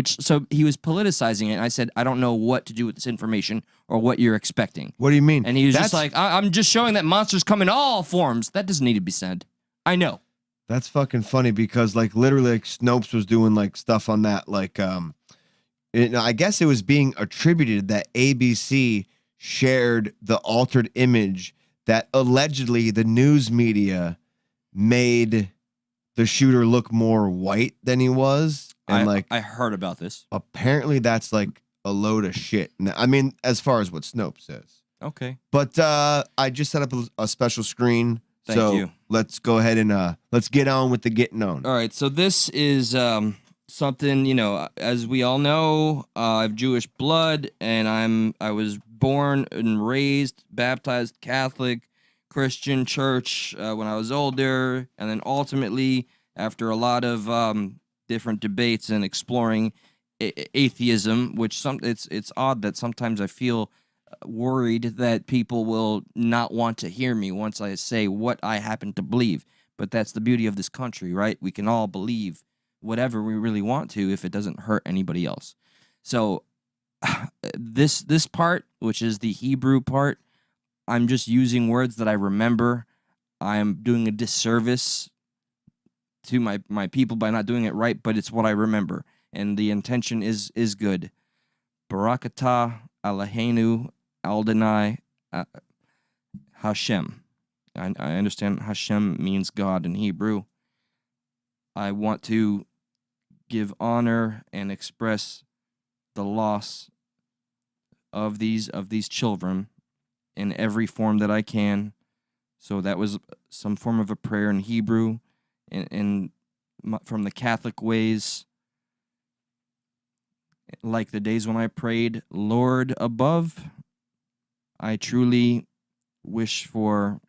[SPEAKER 2] so he was politicizing it. And I said, I don't know what to do with this information or what you're expecting.
[SPEAKER 1] What do you mean?
[SPEAKER 2] And he was just like, I'm just showing that monsters come in all forms. That doesn't need to be said. I know.
[SPEAKER 1] That's fucking funny because, like, literally, like, Snopes was doing, like, stuff on that. Like, I guess it was being attributed that ABC shared the altered image that allegedly the news media made the shooter look more white than he was. And
[SPEAKER 2] I heard about this.
[SPEAKER 1] Apparently that's like a load of shit. I mean, as far as what Snopes says.
[SPEAKER 2] Okay.
[SPEAKER 1] But I just set up a special screen.
[SPEAKER 2] Thank you.
[SPEAKER 1] Let's go ahead and let's get on with the getting on.
[SPEAKER 2] All right. So this is something, you know, as we all know, I have Jewish blood, and I was born and raised, baptized Catholic, Christian church when I was older, and then ultimately, after a lot of different debates and exploring atheism, which it's odd that sometimes I feel worried that people will not want to hear me once I say what I happen to believe. But that's the beauty of this country, right? We can all believe whatever we really want to if it doesn't hurt anybody else. So this part, which is the Hebrew part, I'm just using words that I remember. I'm doing a disservice to my people by not doing it right, but it's what I remember, and the intention is good. Barakatah Eloheinu Adonai Hashem. I understand Hashem means God in Hebrew. I want to give honor and express the loss of these children in every form that I can. So that was some form of a prayer in Hebrew, from the Catholic ways, like the days when I prayed, Lord above. I truly wish for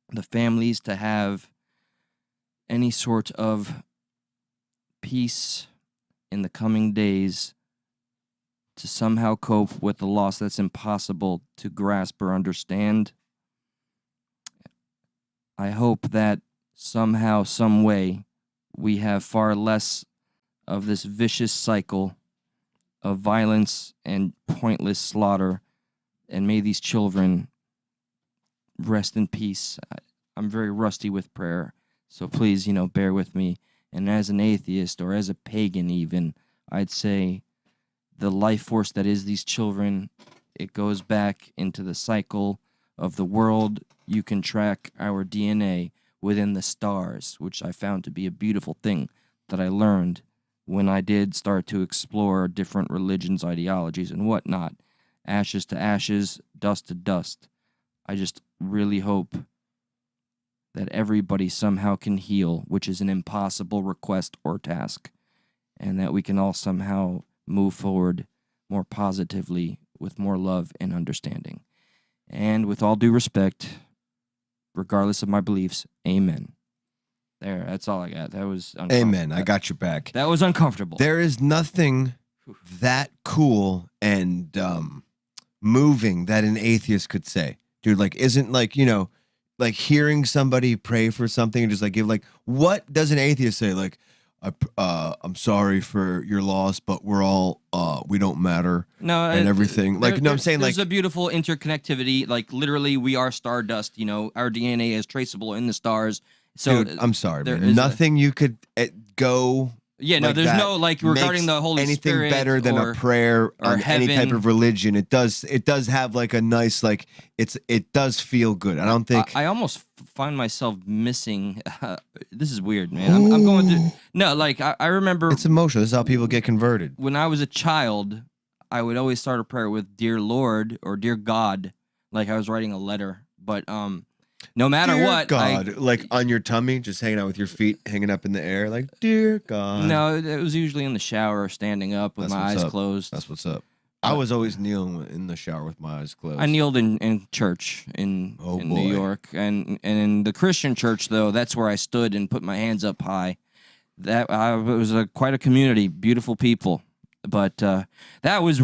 [SPEAKER 2] the families to have any sort of peace in the coming days to somehow cope with the loss that's impossible to grasp or understand. I hope that somehow, some way, we have far less of this vicious cycle of violence and pointless slaughter, and may these children rest in peace. I'm very rusty with prayer, so please, bear with me. And as an atheist, or as a pagan even, I'd say the life force that is these children, it goes back into the cycle of the world. You can track our DNA within the stars, which I found to be a beautiful thing that I learned when I did start to explore different religions, ideologies, and whatnot. Ashes to ashes, dust to dust. I just really hope that everybody somehow can heal, which is an impossible request or task, and that we can all somehow move forward more positively with more love and understanding. And with all due respect, regardless of my beliefs, amen. There, that's all I got. That was
[SPEAKER 1] Amen. I got your back.
[SPEAKER 2] That was uncomfortable.
[SPEAKER 1] There is nothing that cool and moving that an atheist could say. Dude, like, isn't like, like hearing somebody pray for something and just like give like, what does an atheist say? Like, I'm sorry for your loss, but we're all we don't matter.
[SPEAKER 2] No,
[SPEAKER 1] and everything. Like, I'm saying
[SPEAKER 2] there's
[SPEAKER 1] like
[SPEAKER 2] a beautiful interconnectivity. Like literally, we are stardust. Our DNA is traceable in the stars. So
[SPEAKER 1] dude, I'm sorry, man. Nothing you could go.
[SPEAKER 2] Yeah, no,
[SPEAKER 1] like
[SPEAKER 2] there's
[SPEAKER 1] that
[SPEAKER 2] no like regarding the Holy
[SPEAKER 1] anything
[SPEAKER 2] Spirit
[SPEAKER 1] better than a prayer or any type
[SPEAKER 2] heaven.
[SPEAKER 1] of religion. It does have like a nice like it does feel good. I don't think
[SPEAKER 2] I almost find myself missing. This is weird, man. I'm going through. No, like I remember
[SPEAKER 1] it's emotional. This is how people get converted.
[SPEAKER 2] When I was a child, I would always start a prayer with "Dear Lord" or "Dear God," like I was writing a letter. But no matter
[SPEAKER 1] dear
[SPEAKER 2] what,
[SPEAKER 1] God, like on your tummy, just hanging out with your feet hanging up in the air, like dear God.
[SPEAKER 2] No, it was usually in the shower, or standing up with my eyes closed.
[SPEAKER 1] That's what's up. I was always kneeling in the shower with my eyes closed.
[SPEAKER 2] I kneeled in church in New York, and in the Christian church though, that's where I stood and put my hands up high. It was quite a community, beautiful people. But that was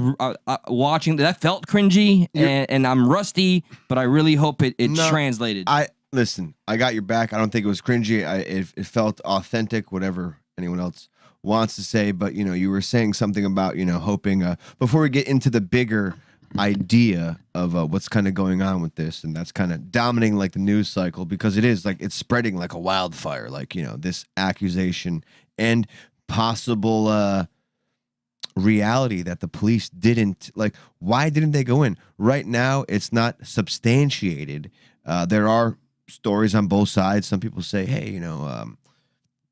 [SPEAKER 2] watching. That felt cringy, and I'm rusty. But I really hope it translated.
[SPEAKER 1] Listen. I got your back. I don't think it was cringy. It felt authentic. Whatever anyone else wants to say. But you were saying something about hoping. Before we get into the bigger idea of what's kind of going on with this, and that's kind of dominating like the news cycle, because it is like it's spreading like a wildfire. Like this accusation and possible. Reality that the police didn't like. Why didn't they go in? Right now it's not substantiated. There are stories on both sides. Some people say, hey,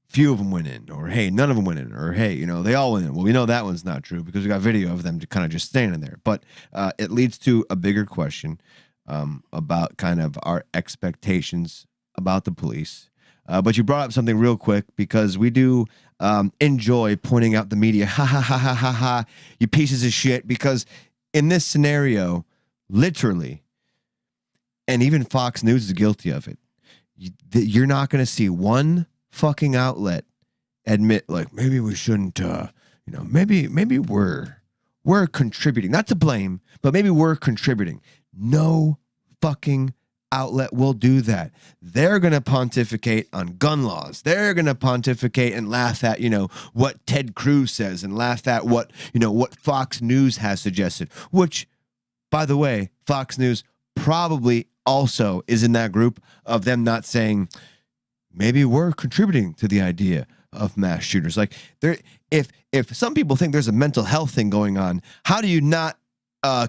[SPEAKER 1] few of them went in, or hey, none of them went in, or hey, they all went in. Well, we know that one's not true because we got video of them kind of just standing there. But it leads to a bigger question about kind of our expectations about the police. But you brought up something real quick, because we do enjoy pointing out the media. Ha ha ha ha ha ha, you pieces of shit. Because in this scenario, literally, and even Fox News is guilty of it, you're not going to see one fucking outlet admit like, maybe we shouldn't, maybe we're contributing. Not to blame, but maybe we're contributing. No fucking outlet will do that. They're going to pontificate on gun laws. They're going to pontificate and laugh at, what Ted Cruz says, and laugh at what Fox News has suggested, which, by the way, Fox News probably also is in that group of them not saying, maybe we're contributing to the idea of mass shooters. Like, if some people think there's a mental health thing going on, how do you not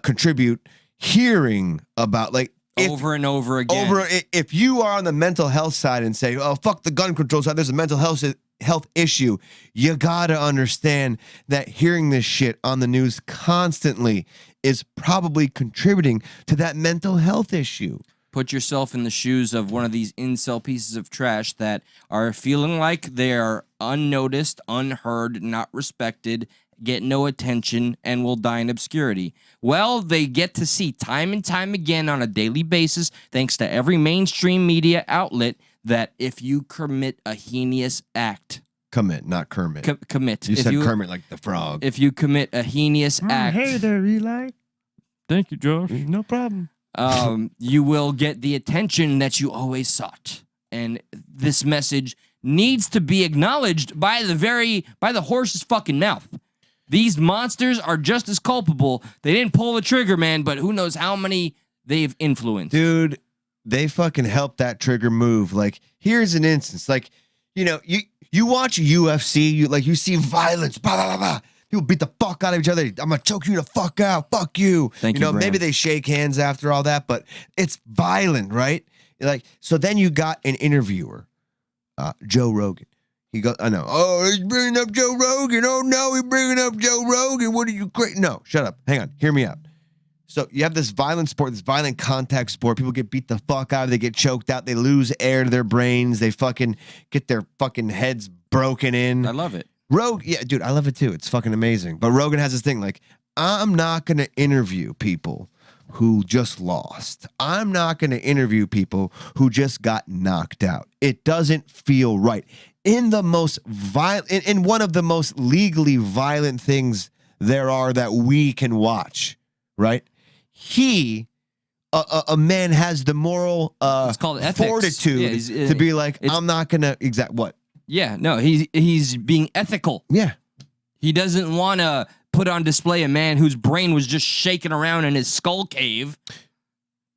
[SPEAKER 1] contribute hearing about like,
[SPEAKER 2] over and over again.
[SPEAKER 1] If you are on the mental health side and say, oh, fuck the gun control side, there's a mental health issue, you gotta understand that hearing this shit on the news constantly is probably contributing to that mental health issue.
[SPEAKER 2] Put yourself in the shoes of one of these incel pieces of trash that are feeling like they're unnoticed, unheard, not respected, get no attention, and will die in obscurity. Well, they get to see time and time again on a daily basis, thanks to every mainstream media outlet, that if you commit a heinous act...
[SPEAKER 1] Commit, not Kermit.
[SPEAKER 2] Commit.
[SPEAKER 1] You said Kermit like the frog.
[SPEAKER 2] If you commit a heinous act...
[SPEAKER 1] Hey there, Eli.
[SPEAKER 2] Thank you, Josh.
[SPEAKER 1] No problem.
[SPEAKER 2] You will get the attention that you always sought. And this message needs to be acknowledged by the horse's fucking mouth. These monsters are just as culpable. They didn't pull the trigger, man, but who knows how many they've influenced.
[SPEAKER 1] Dude, they fucking helped that trigger move. Like, here's an instance. Like, you watch UFC, you see violence, blah, blah, blah, blah. People beat the fuck out of each other. I'm gonna choke you the fuck out. Fuck you.
[SPEAKER 2] Thank you,
[SPEAKER 1] maybe they shake hands after all that, but it's violent, right? Like, so then you got an interviewer, Joe Rogan. He goes, I know. Oh, he's bringing up Joe Rogan. Oh, no, he's bringing up Joe Rogan. What are you crazy? No, shut up. Hang on. Hear me out. So you have this violent sport, this violent contact sport. People get beat the fuck out. They get choked out. They lose air to their brains. They fucking get their fucking heads broken in.
[SPEAKER 2] I love it.
[SPEAKER 1] Yeah, dude, I love it too. It's fucking amazing. But Rogan has this thing like, I'm not going to interview people who just lost. I'm not going to interview people who just got knocked out. It doesn't feel right. In the most violent, in one of the most legally violent things there are that we can watch, right? A man has the moral
[SPEAKER 2] it's called ethics.
[SPEAKER 1] fortitude to be like, I'm not going to, what?
[SPEAKER 2] Yeah, no, he's being ethical.
[SPEAKER 1] Yeah.
[SPEAKER 2] He doesn't want to put on display a man whose brain was just shaking around in his skull cave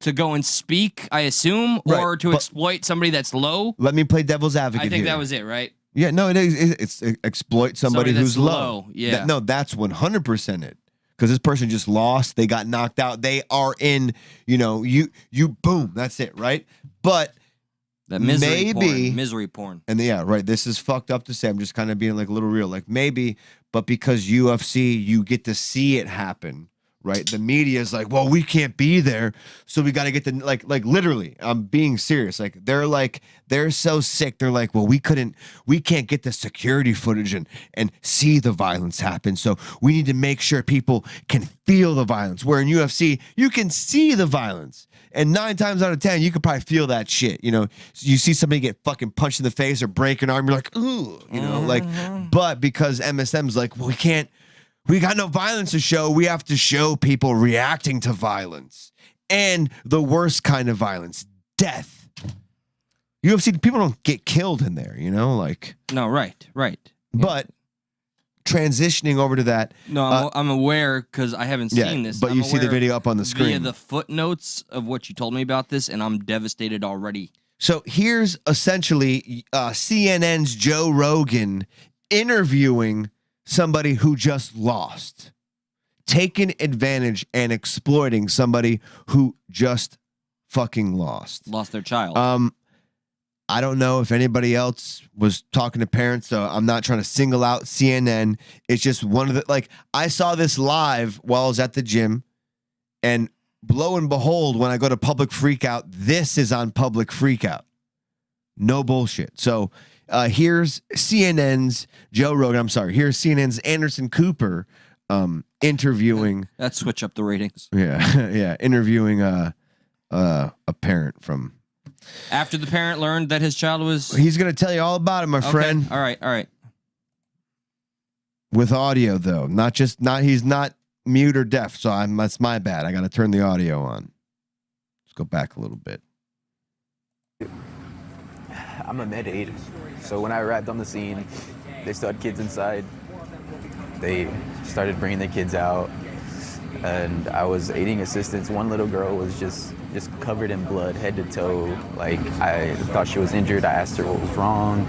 [SPEAKER 2] to go and speak, I assume, or to exploit somebody that's low.
[SPEAKER 1] Let me play devil's advocate
[SPEAKER 2] I think
[SPEAKER 1] here.
[SPEAKER 2] that was it, right?
[SPEAKER 1] Yeah, no, it is. It's exploit somebody who's low.
[SPEAKER 2] Yeah.
[SPEAKER 1] No, that's 100% it. Because this person just lost. They got knocked out. They are in, you boom. That's it, right? But
[SPEAKER 2] that misery porn.
[SPEAKER 1] And yeah, right. This is fucked up to say. I'm just kind of being like a little real. Like maybe, but because UFC, you get to see it happen, right? The media is like, well, we can't be there, so we got to get the like literally. I'm being serious. Like they're so sick. They're like, well, we can't get the security footage and see the violence happen. So we need to make sure people can feel the violence. Where in UFC, you can see the violence. And 9 times out of 10, you could probably feel that shit. You see somebody get fucking punched in the face or break an arm, you're like, ooh, but because MSM's like, well, we got no violence to show. We have to show people reacting to violence and the worst kind of violence, death. UFC, people don't get killed in there,
[SPEAKER 2] No, right.
[SPEAKER 1] But transitioning over to that.
[SPEAKER 2] No, I'm aware because I haven't seen this.
[SPEAKER 1] But you see the video up on the screen.
[SPEAKER 2] Via the footnotes of what you told me about this, and I'm devastated already.
[SPEAKER 1] So here's essentially CNN's Joe Rogan interviewing somebody who just lost, taking advantage and exploiting somebody who just fucking lost
[SPEAKER 2] their child.
[SPEAKER 1] I don't know if anybody else was talking to parents, so I'm not trying to single out CNN. It's just one of the, I saw this live while I was at the gym, and lo and behold, when I go to Public Freakout, this is on Public Freakout. No bullshit. So here's CNN's Joe Rogan. I'm sorry. Here's CNN's Anderson Cooper interviewing.
[SPEAKER 2] Let's switch up the ratings.
[SPEAKER 1] Yeah, yeah, interviewing a parent from.
[SPEAKER 2] After the parent learned that his child was...
[SPEAKER 1] He's going to tell you all about it, my friend.
[SPEAKER 2] All right.
[SPEAKER 1] With audio, though. He's not mute or deaf, so that's my bad. I got to turn the audio on. Let's go back a little bit.
[SPEAKER 3] I'm a med aide, so when I arrived on the scene, they still had kids inside. They started bringing the kids out, and I was aiding assistants. One little girl was just covered in blood, head to toe. Like, I thought she was injured. I asked her what was wrong,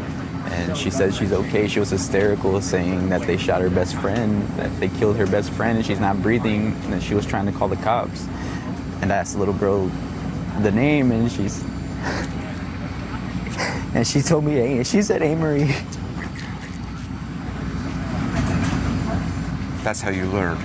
[SPEAKER 3] and she said she's okay. She was hysterical, saying that they shot her best friend, that they killed her best friend, and she's not breathing, and that she was trying to call the cops. And I asked the little girl the name, and and she told me, she said Amory.
[SPEAKER 4] That's how you learn.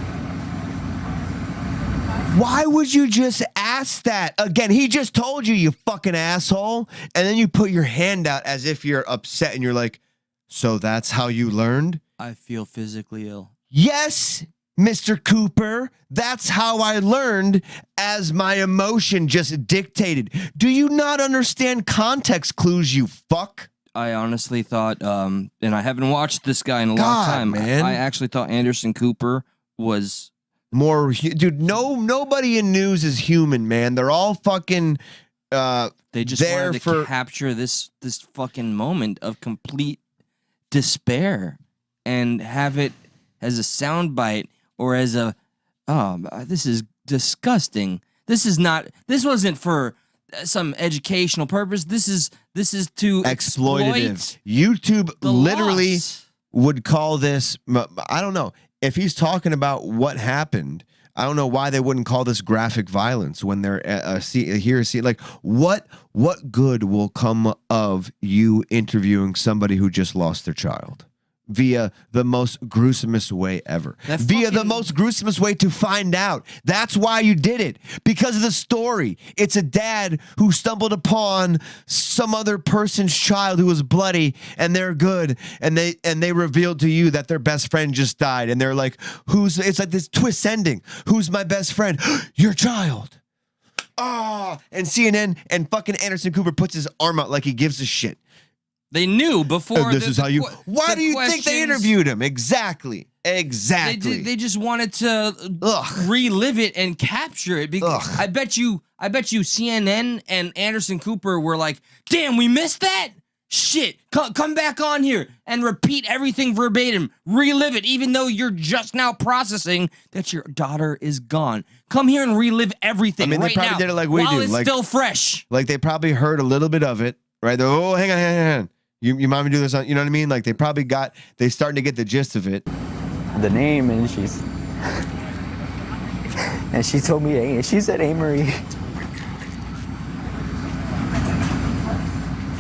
[SPEAKER 1] Why would you just ask that? Again, he just told you, you fucking asshole. And then you put your hand out as if you're upset and you're like, so that's how you learned?
[SPEAKER 2] I feel physically ill.
[SPEAKER 1] Yes, Mr. Cooper. That's how I learned, as my emotion just dictated. Do you not understand context clues, you fuck?
[SPEAKER 2] I honestly thought, and I haven't watched this guy in a long time.
[SPEAKER 1] Man.
[SPEAKER 2] I actually thought Anderson Cooper was...
[SPEAKER 1] more, dude. Nobody in news is human, man. They're all fucking.
[SPEAKER 2] They just wanted to capture this fucking moment of complete despair and have it as a soundbite or as a. This is disgusting. This wasn't for some educational purpose. This is to
[SPEAKER 1] exploitative. YouTube literally would call this. I don't know. If he's talking about what happened, I don't know why they wouldn't call this graphic violence when they're like what good will come of you interviewing somebody who just lost their child? via the most gruesomest way ever. Via the most gruesomest way to find out. That's why you did it. Because of the story. It's a dad who stumbled upon some other person's child who was bloody and they're good. And they revealed to you that their best friend just died. And they're like, it's like this twist ending. Who's my best friend? Your child. Ah, and CNN and fucking Anderson Cooper puts his arm out like he gives a shit.
[SPEAKER 2] They knew before.
[SPEAKER 1] This is how you. Why do you think they interviewed him? Exactly. They
[SPEAKER 2] just wanted to relive it and capture it. Because I bet you, CNN and Anderson Cooper were like, "Damn, we missed that. Shit, come back on here and repeat everything verbatim. Relive it, even though you're just now processing that your daughter is gone. Come here and relive everything
[SPEAKER 1] they
[SPEAKER 2] right
[SPEAKER 1] probably
[SPEAKER 2] now
[SPEAKER 1] did it like we
[SPEAKER 2] while
[SPEAKER 1] do,
[SPEAKER 2] it's still fresh.
[SPEAKER 1] Like they probably heard a little bit of it, right? They're, oh, hang on. You mind me do this? You know what I mean? Like they probably they starting to get the gist of it.
[SPEAKER 3] The name, and she told me, she said Amory.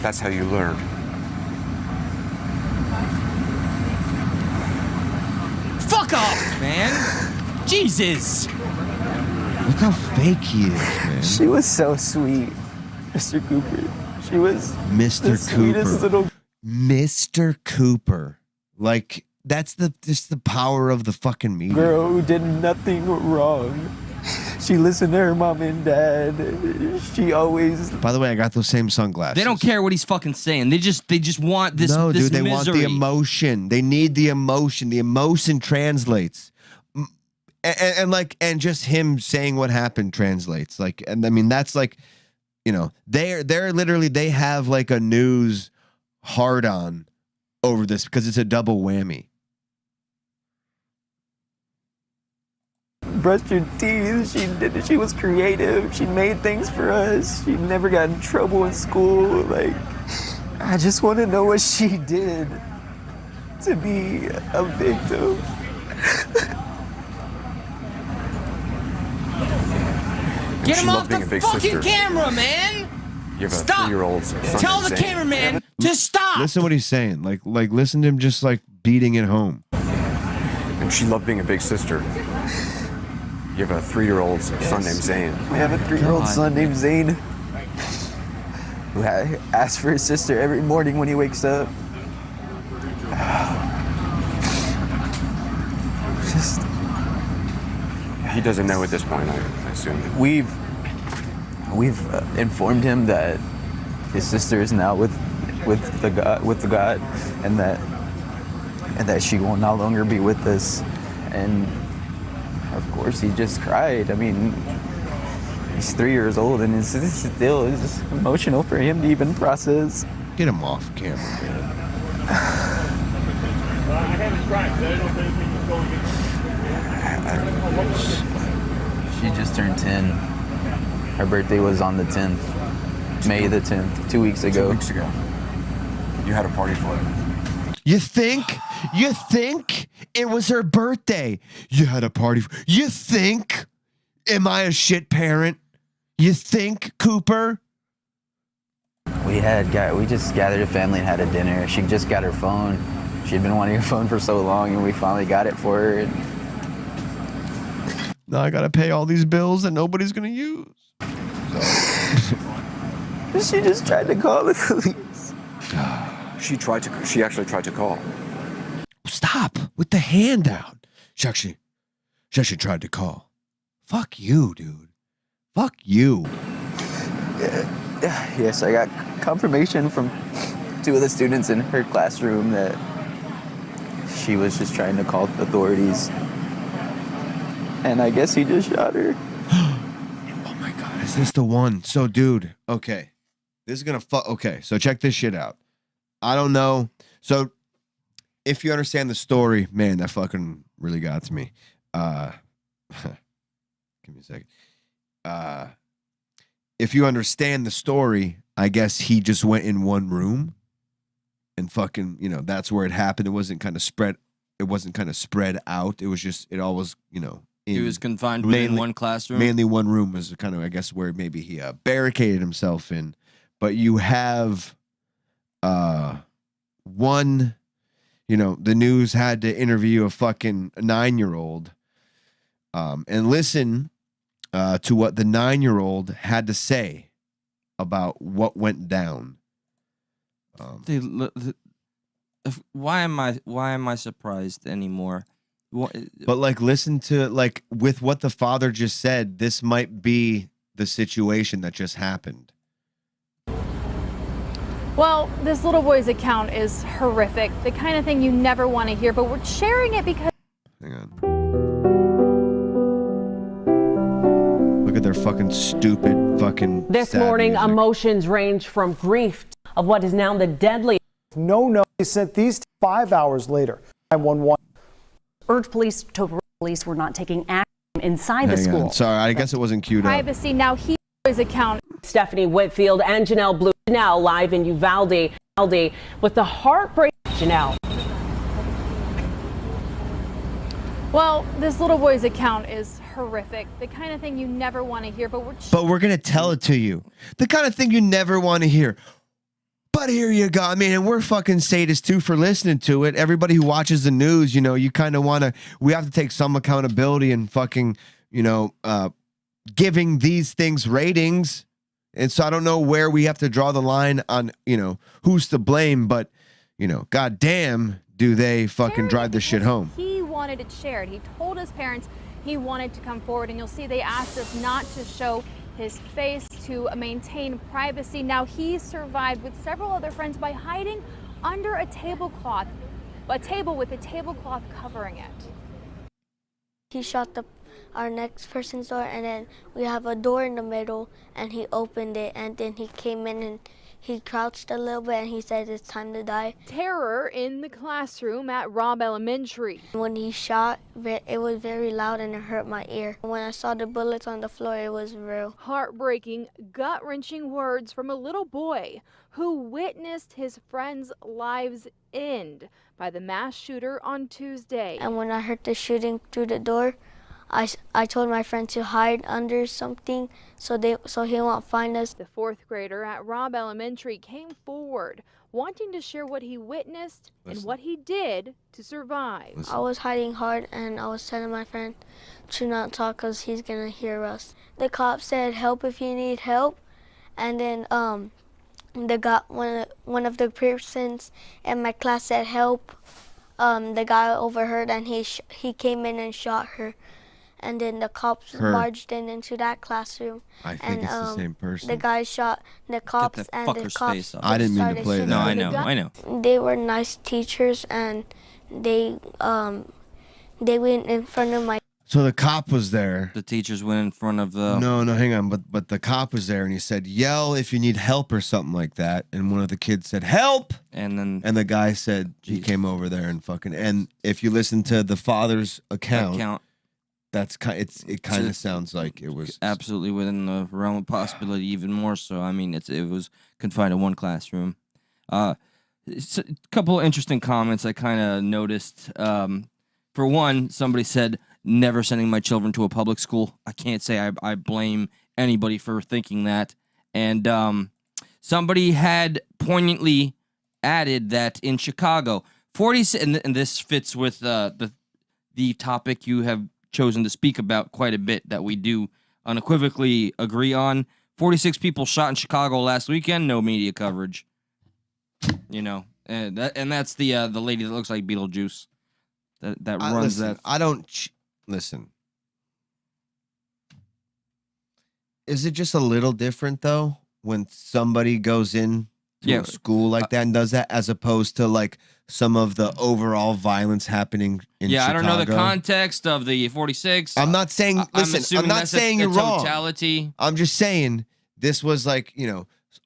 [SPEAKER 4] That's how you learn.
[SPEAKER 2] Fuck off, man. Jesus.
[SPEAKER 1] Look how fake he is, man.
[SPEAKER 3] She was so sweet, Mr. Cooper. She was
[SPEAKER 1] Mr.
[SPEAKER 3] Cooper.
[SPEAKER 1] Mr. Cooper. Like, that's just the power of the fucking media.
[SPEAKER 3] Girl who did nothing wrong. She listened to her mom and dad. She always.
[SPEAKER 1] By the way, I got those same sunglasses.
[SPEAKER 2] They don't care what he's fucking saying. They just want this.
[SPEAKER 1] No,
[SPEAKER 2] this
[SPEAKER 1] dude, they
[SPEAKER 2] misery.
[SPEAKER 1] want the emotion. They need the emotion. The emotion translates. And just him saying what happened translates. Like, and I mean, that's like, they're literally, they have like a news hard on over this because it's a double whammy.
[SPEAKER 3] Brushed your teeth. She was creative. She made things for us. She never got in trouble in school. Like, I just want to know what she did to be a victim.
[SPEAKER 2] Get him off the fucking camera, man!
[SPEAKER 4] You have a
[SPEAKER 2] Stop.
[SPEAKER 4] 3-year-old son.
[SPEAKER 2] Tell the cameraman to stop.
[SPEAKER 1] Listen to what he's saying. Like listen to him just like beating it home.
[SPEAKER 4] And she loved being a big sister. You have a 3-year-old son named Zane.
[SPEAKER 3] We have a 3-year-old son named Zane who asks for his sister every morning when he wakes up.
[SPEAKER 4] He doesn't know at this point, I assume.
[SPEAKER 3] We've informed him that his sister is now with the God, and that she will no longer be with us. And of course, he just cried. I mean, he's 3 years old, and it's still just emotional for him to even process.
[SPEAKER 1] Get him off camera, man.
[SPEAKER 5] I haven't tried, so I don't think he's going to
[SPEAKER 3] She just turned 10. Her birthday was on the 10th, May the 10th, 2 weeks ago.
[SPEAKER 4] 2 weeks ago. You had a party for it.
[SPEAKER 1] You think it was her birthday? You had a party. You think? Am I a shit parent? You think, Cooper?
[SPEAKER 3] We just gathered a family and had a dinner. She just got her phone. She'd been wanting her phone for so long, and we finally got it for her.
[SPEAKER 1] Now I gotta pay all these bills that nobody's gonna use.
[SPEAKER 3] She just tried to call the police.
[SPEAKER 4] She actually tried to call.
[SPEAKER 1] Stop with the hand out. She actually tried to call. Fuck you, dude. Fuck you.
[SPEAKER 3] Yes, I got confirmation from 2 of the students in her classroom that she was just trying to call the authorities. And I guess he just shot her.
[SPEAKER 1] Oh my God, is this the one? So, dude, okay. This is gonna okay, so check this shit out. I don't know. So, if you understand the story, man, that fucking really got to me. Give me a second. If you understand the story, I guess he just went in one room and fucking, that's where it happened. It wasn't kind of spread. It wasn't kind of spread out. It was just, it all was,
[SPEAKER 2] He was confined within one classroom.
[SPEAKER 1] Mainly one room was kind of, I guess, where maybe he barricaded himself in. But you have one the news had to interview a fucking 9-year-old and listen to what the 9-year-old had to say about what went down.
[SPEAKER 2] Why am I surprised anymore?
[SPEAKER 1] But like, listen to like with what the father just said. This might be the situation that just happened.
[SPEAKER 6] Well, this little boy's account is horrific, the kind of thing you never want to hear, but we're sharing it because.
[SPEAKER 1] Hang on. Look at their fucking stupid fucking.
[SPEAKER 7] This morning,
[SPEAKER 1] music.
[SPEAKER 7] emotions range from grief of what is now the deadly.
[SPEAKER 8] No, they sent these 5 hours later. 911.
[SPEAKER 9] Urged police were not taking action inside the school.
[SPEAKER 1] Sorry, I guess it wasn't queued up.
[SPEAKER 6] Privacy. Now his account.
[SPEAKER 7] Stephanie Whitfield and Janelle Blue. Now live in Uvalde with the heartbreak. Janelle.
[SPEAKER 6] Well, this little boy's account is horrific, the kind of thing you never want to hear, but
[SPEAKER 1] we're gonna tell it to you. The kind of thing you never want to hear. But here you go. I mean, and we're fucking sadists too for listening to it. Everybody who watches the news, you kind of want to. We have to take some accountability and fucking, giving these things ratings. And so I don't know where we have to draw the line on, who's to blame. But, goddamn, do they fucking drive this shit home?
[SPEAKER 6] He wanted it shared. He told his parents he wanted to come forward, and you'll see they asked us not to show his face to maintain privacy. Now he survived with several other friends by hiding under a table with a tablecloth covering it.
[SPEAKER 10] He shot our next person's door, and then we have a door in the middle, and he opened it, and then he came in and he crouched a little bit and he said it's time to die.
[SPEAKER 6] Terror in the classroom at Robb Elementary.
[SPEAKER 10] When he shot, it was very loud and it hurt my ear. When I saw the bullets on the floor, it was real.
[SPEAKER 6] Heartbreaking, gut-wrenching words from a little boy who witnessed his friends' lives end by the mass shooter on Tuesday.
[SPEAKER 10] And when I heard the shooting through the door, I told my friend to hide under something so he won't find us.
[SPEAKER 6] The fourth grader at Robb Elementary came forward, wanting to share what he witnessed and what he did to survive.
[SPEAKER 10] I was hiding hard, and I was telling my friend to not talk because he's gonna hear us. The cop said, "Help if you need help," and then one of the persons in my class said, "Help." The guy overheard, and he came in and shot her. And then the cops barged into that classroom.
[SPEAKER 1] I think it's the same person.
[SPEAKER 10] The guy shot the cops, and the cops.
[SPEAKER 1] I didn't mean to play that.
[SPEAKER 2] No, I know.
[SPEAKER 10] They were nice teachers, and they went in front of my.
[SPEAKER 1] So the cop was there.
[SPEAKER 2] The teachers went in front of the.
[SPEAKER 1] No, hang on. But the cop was there, and he said, "Yell if you need help" or something like that. And one of the kids said, "Help!" And the guy said he came over there and fucking. And if you listen to the father's account. That's it. Kind of sounds like it was
[SPEAKER 2] absolutely within the realm of possibility, even more so. I mean, it was confined to one classroom. A couple of interesting comments I kind of noticed. For one, somebody said, "Never sending my children to a public school." I can't say I blame anybody for thinking that. And somebody had poignantly added that in Chicago, 40, and this fits with the topic you have chosen to speak about quite a bit that we do unequivocally agree on. 46 people shot in Chicago last weekend, no media coverage. And that's the lady that looks like Beetlejuice that runs that.
[SPEAKER 1] I don't listen. Is it just a little different though when somebody goes in to a school like that and does that, as opposed to like some of the overall violence happening in Chicago?
[SPEAKER 2] I don't know the context of the 46.
[SPEAKER 1] I'm not saying, listen, I'm not saying you're wrong.
[SPEAKER 2] Totality.
[SPEAKER 1] I'm just saying this was like,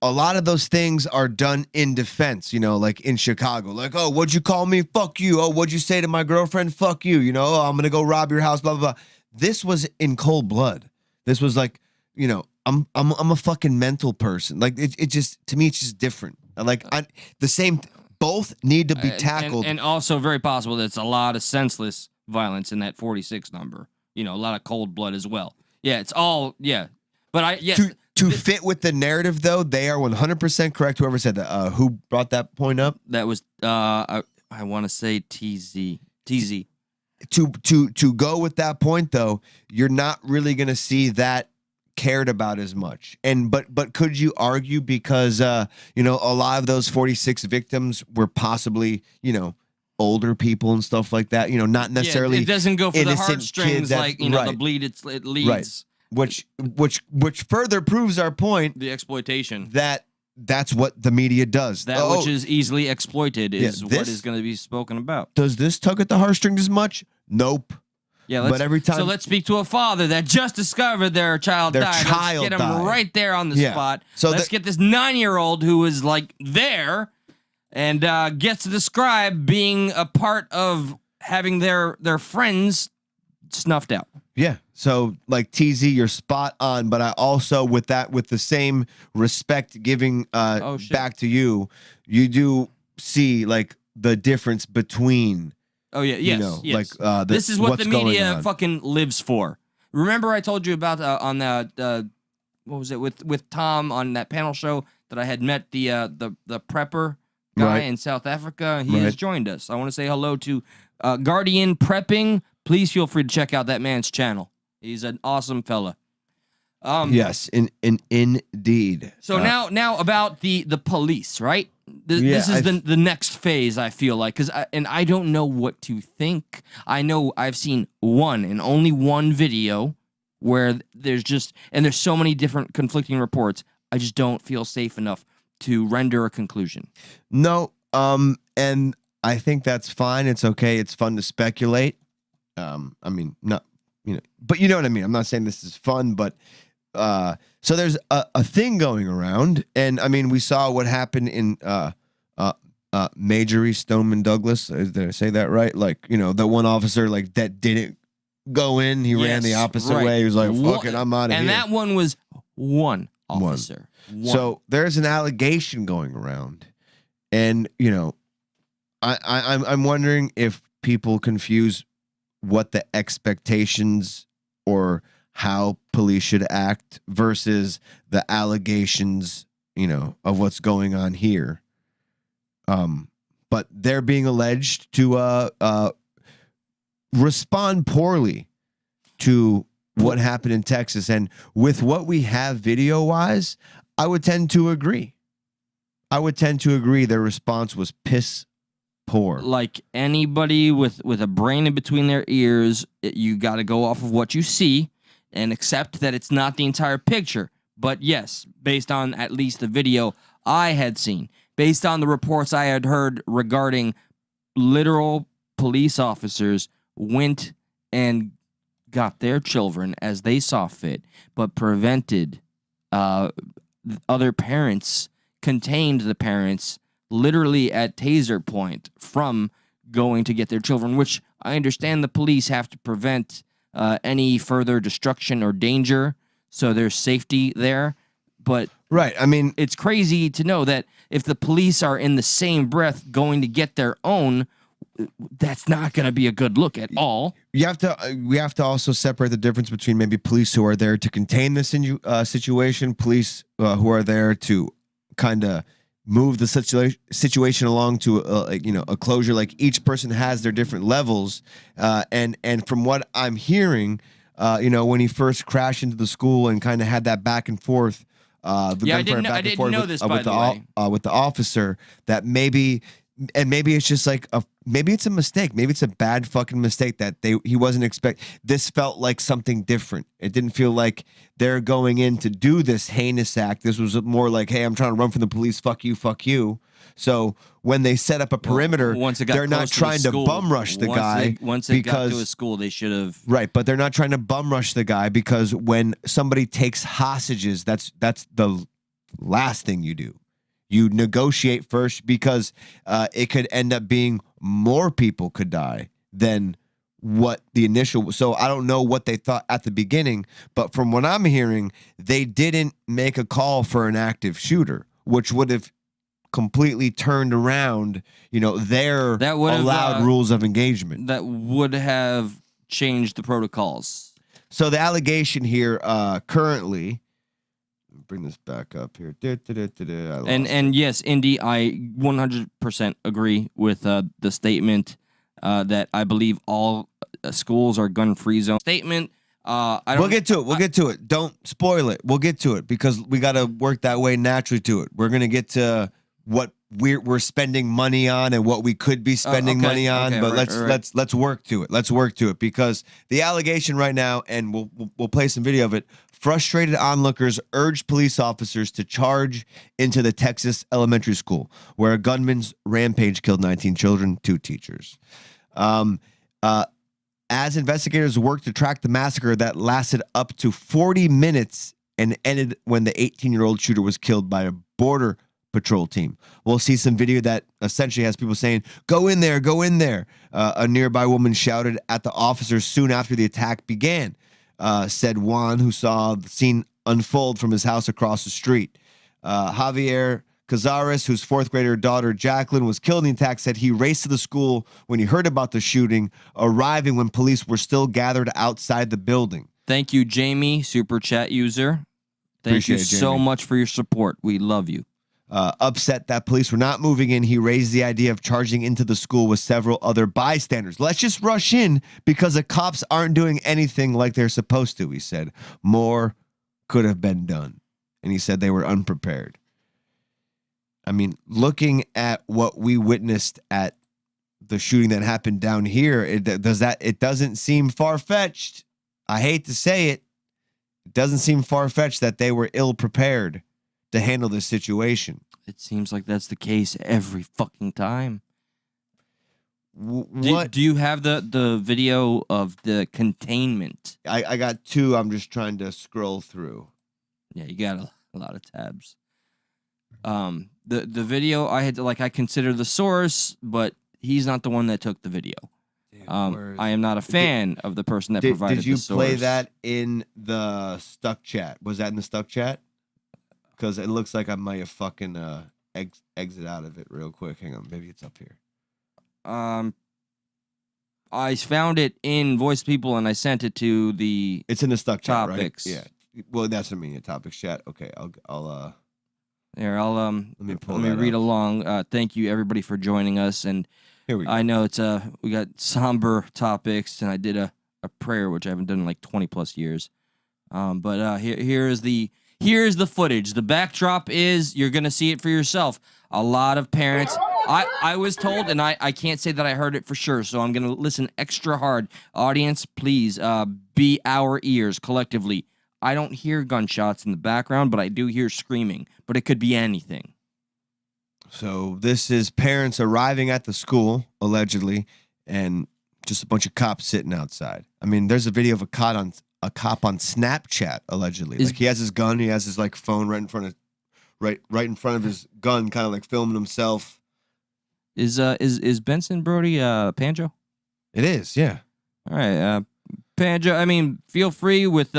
[SPEAKER 1] a lot of those things are done in defense, like in Chicago. Like, oh, what'd you call me? Fuck you. Oh, what'd you say to my girlfriend? Fuck you. Oh, I'm going to go rob your house, blah, blah, blah. This was in cold blood. This was like, I'm a fucking mental person. Like it just, to me, it's just different. Like the same, both need to be tackled.
[SPEAKER 2] And also very possible that it's a lot of senseless violence in that 46 number. A lot of cold blood as well. Yeah, it's all, yeah. But
[SPEAKER 1] to fit with the narrative though, they are 100% correct. Whoever said that, who brought that point up?
[SPEAKER 2] That was, I want to say TZ.
[SPEAKER 1] To go with that point though, you're not really going to see that cared about as much. And but could you argue because you know, a lot of those 46 victims were possibly, you know, older people and stuff like that, you know, not necessarily
[SPEAKER 2] it doesn't go for the
[SPEAKER 1] innocent
[SPEAKER 2] heartstrings
[SPEAKER 1] kids that-
[SPEAKER 2] like, you know,
[SPEAKER 1] right.
[SPEAKER 2] the bleed it leads.
[SPEAKER 1] Right. Which further proves our point
[SPEAKER 2] The exploitation.
[SPEAKER 1] that's what the media does.
[SPEAKER 2] That which is easily exploited is what is going to be spoken about.
[SPEAKER 1] Does this tug at the heartstrings as much? Nope.
[SPEAKER 2] Yeah,
[SPEAKER 1] but every time.
[SPEAKER 2] So let's speak to a father that just discovered their child died. Let's get him right there on the spot.
[SPEAKER 1] So
[SPEAKER 2] let's get this 9-year-old who is like there and gets to describe being a part of having their friends snuffed out.
[SPEAKER 1] Yeah. So like TZ, you're spot on, but I also with the same respect giving back to you, you do see like the difference between.
[SPEAKER 2] Oh yeah, yes,
[SPEAKER 1] you know,
[SPEAKER 2] yes.
[SPEAKER 1] like
[SPEAKER 2] this is what
[SPEAKER 1] what's
[SPEAKER 2] the media
[SPEAKER 1] going on.
[SPEAKER 2] fucking lives for. Remember I told you about on the what was it with Tom on that panel show that I had met the prepper guy
[SPEAKER 1] Right.
[SPEAKER 2] in South Africa. He has joined us. I want to say hello to Guardian Prepping. Please feel free to check out that man's channel. He's an awesome fella.
[SPEAKER 1] Yes, indeed.
[SPEAKER 2] So now about the police, right? This is the next phase, I feel like, because I don't know what to think. I know I've seen one and only one video where there's so many different conflicting reports. I just don't feel safe enough to render a conclusion.
[SPEAKER 1] No, and I think that's fine. It's okay. It's fun to speculate. I mean, not, you know, but you know what I mean. I'm not saying this is fun, but so there's a thing going around, and I mean, we saw what happened in Majorie Stoneman Douglas. Did I say that right? Like, you know, the one officer like that didn't go in. He ran the opposite way. He was like, "Fuck it, I'm out of here."
[SPEAKER 2] And that one was one officer. One.
[SPEAKER 1] So there's an allegation going around, and you know, I'm wondering if people confuse what the expectations or how police should act versus the allegations, you know, of what's going on here. But they're being alleged to respond poorly to what happened in Texas. And with what we have video-wise, I would tend to agree. Their response was piss poor.
[SPEAKER 2] Like anybody with a brain in between their ears, you got to go off of what you see and accept that it's not the entire picture. But yes, based on at least the video I had seen, based on the reports I had heard regarding literal police officers went and got their children as they saw fit, but prevented other parents, contained the parents literally at taser point from going to get their children, which I understand the police have to prevent any further destruction or danger, so there's safety there. But
[SPEAKER 1] right, I mean,
[SPEAKER 2] it's crazy to know that if the police are in the same breath going to get their own, that's not going to be a good look at all.
[SPEAKER 1] We have to also separate the difference between maybe police who are there to contain this situation, police who are there to kind of move the situation along to a closure. Like each person has their different levels, and from what I'm hearing, when he first crashed into the school and kind of had that back and forth,
[SPEAKER 2] I didn't know this, by the way.
[SPEAKER 1] With the officer, that maybe it's just like maybe it's a mistake, maybe it's a bad fucking mistake that he wasn't expect. This felt like something different. It didn't feel like they're going in to do this heinous act. This was more like, hey, I'm trying to run from the police. Fuck you. So when they set up a perimeter, they're not trying to bum rush the guy.
[SPEAKER 2] Once it got to a school, they should have.
[SPEAKER 1] Right, but they're not trying to bum rush the guy, because when somebody takes hostages, that's the last thing you do. You negotiate first, because it could end up being more people could die than what the initial. So I don't know what they thought at the beginning, but from what I'm hearing, they didn't make a call for an active shooter, which would have completely turned around, their allowed rules of engagement.
[SPEAKER 2] That would have changed the protocols.
[SPEAKER 1] So the allegation here currently, Bring this back up here. I lost
[SPEAKER 2] And yes, Indy, I 100% agree with the statement that I believe all schools are gun-free zone. Statement.
[SPEAKER 1] We'll get to it. We'll get to it. Don't spoil it. We'll get to it because we got to work that way naturally to it. We're gonna get to what we're spending money on and what we could be spending money on. But let's work to it. Let's work to it because the allegation right now, and we'll play some video of it. Frustrated onlookers urged police officers to charge into the Texas elementary school where a gunman's rampage killed 19 children, 2 teachers. As investigators worked to track the massacre that lasted up to 40 minutes and ended when the 18-year-old shooter was killed by a border patrol team. We'll see some video that essentially has people saying, "Go in there, go in there." A nearby woman shouted at the officers soon after the attack began, said Juan, who saw the scene unfold from his house across the street. Javier Cazares, whose 4th grader daughter Jacqueline was killed in the attack, said he raced to the school when he heard about the shooting, arriving when police were still gathered outside the building.
[SPEAKER 2] Thank you, Jamie, super chat user. Thank you so much for your support. We love you.
[SPEAKER 1] Upset that police were not moving in, he raised the idea of charging into the school with several other bystanders. Let's just rush in because the cops aren't doing anything like they're supposed to, he said. More could have been done. And he said they were unprepared. I mean, looking at what we witnessed at the shooting that happened down here, it doesn't seem far-fetched. I hate to say it. It doesn't seem far-fetched that they were ill-prepared to handle this situation.
[SPEAKER 2] It seems like that's the case every fucking time.
[SPEAKER 1] What?
[SPEAKER 2] Do you have the video of the containment?
[SPEAKER 1] I got 2. I'm just trying to scroll through.
[SPEAKER 2] Yeah, you got a lot of tabs. The video I had to, I consider the source, but he's not the one that took the video. I am not a fan of the person that provided the source.
[SPEAKER 1] Did you play that in the stuck chat? Was that in the stuck chat? Because it looks like I might have fucking exit out of it real quick. Hang on, maybe it's up here.
[SPEAKER 2] I found it in Voice People and I sent it to the.
[SPEAKER 1] It's in the stuck chat,
[SPEAKER 2] topics.
[SPEAKER 1] Right? Yeah. Well, that's what I mean. Topics chat. Okay, I'll
[SPEAKER 2] Here, I'll
[SPEAKER 1] let me
[SPEAKER 2] read along. Thank you everybody for joining us, and
[SPEAKER 1] here we go.
[SPEAKER 2] I know it's we got somber topics, and I did a prayer which I haven't done in like 20+ years. But here's the footage. The backdrop is you're gonna see it for yourself. A lot of parents. I was told, and I can't say that I heard it for sure, so I'm gonna listen extra hard. Audience, please be our ears collectively. I don't hear gunshots in the background, but I do hear screaming. But it could be anything.
[SPEAKER 1] So this is parents arriving at the school, allegedly, and just a bunch of cops sitting outside. I mean, there's a video of a cop on Snapchat, allegedly. Like he has his gun, he has his phone right in front of his gun, kind of like filming himself.
[SPEAKER 2] Is Benson Brody Panjo?
[SPEAKER 1] It is, yeah.
[SPEAKER 2] All right, Panjo. I mean, feel free with.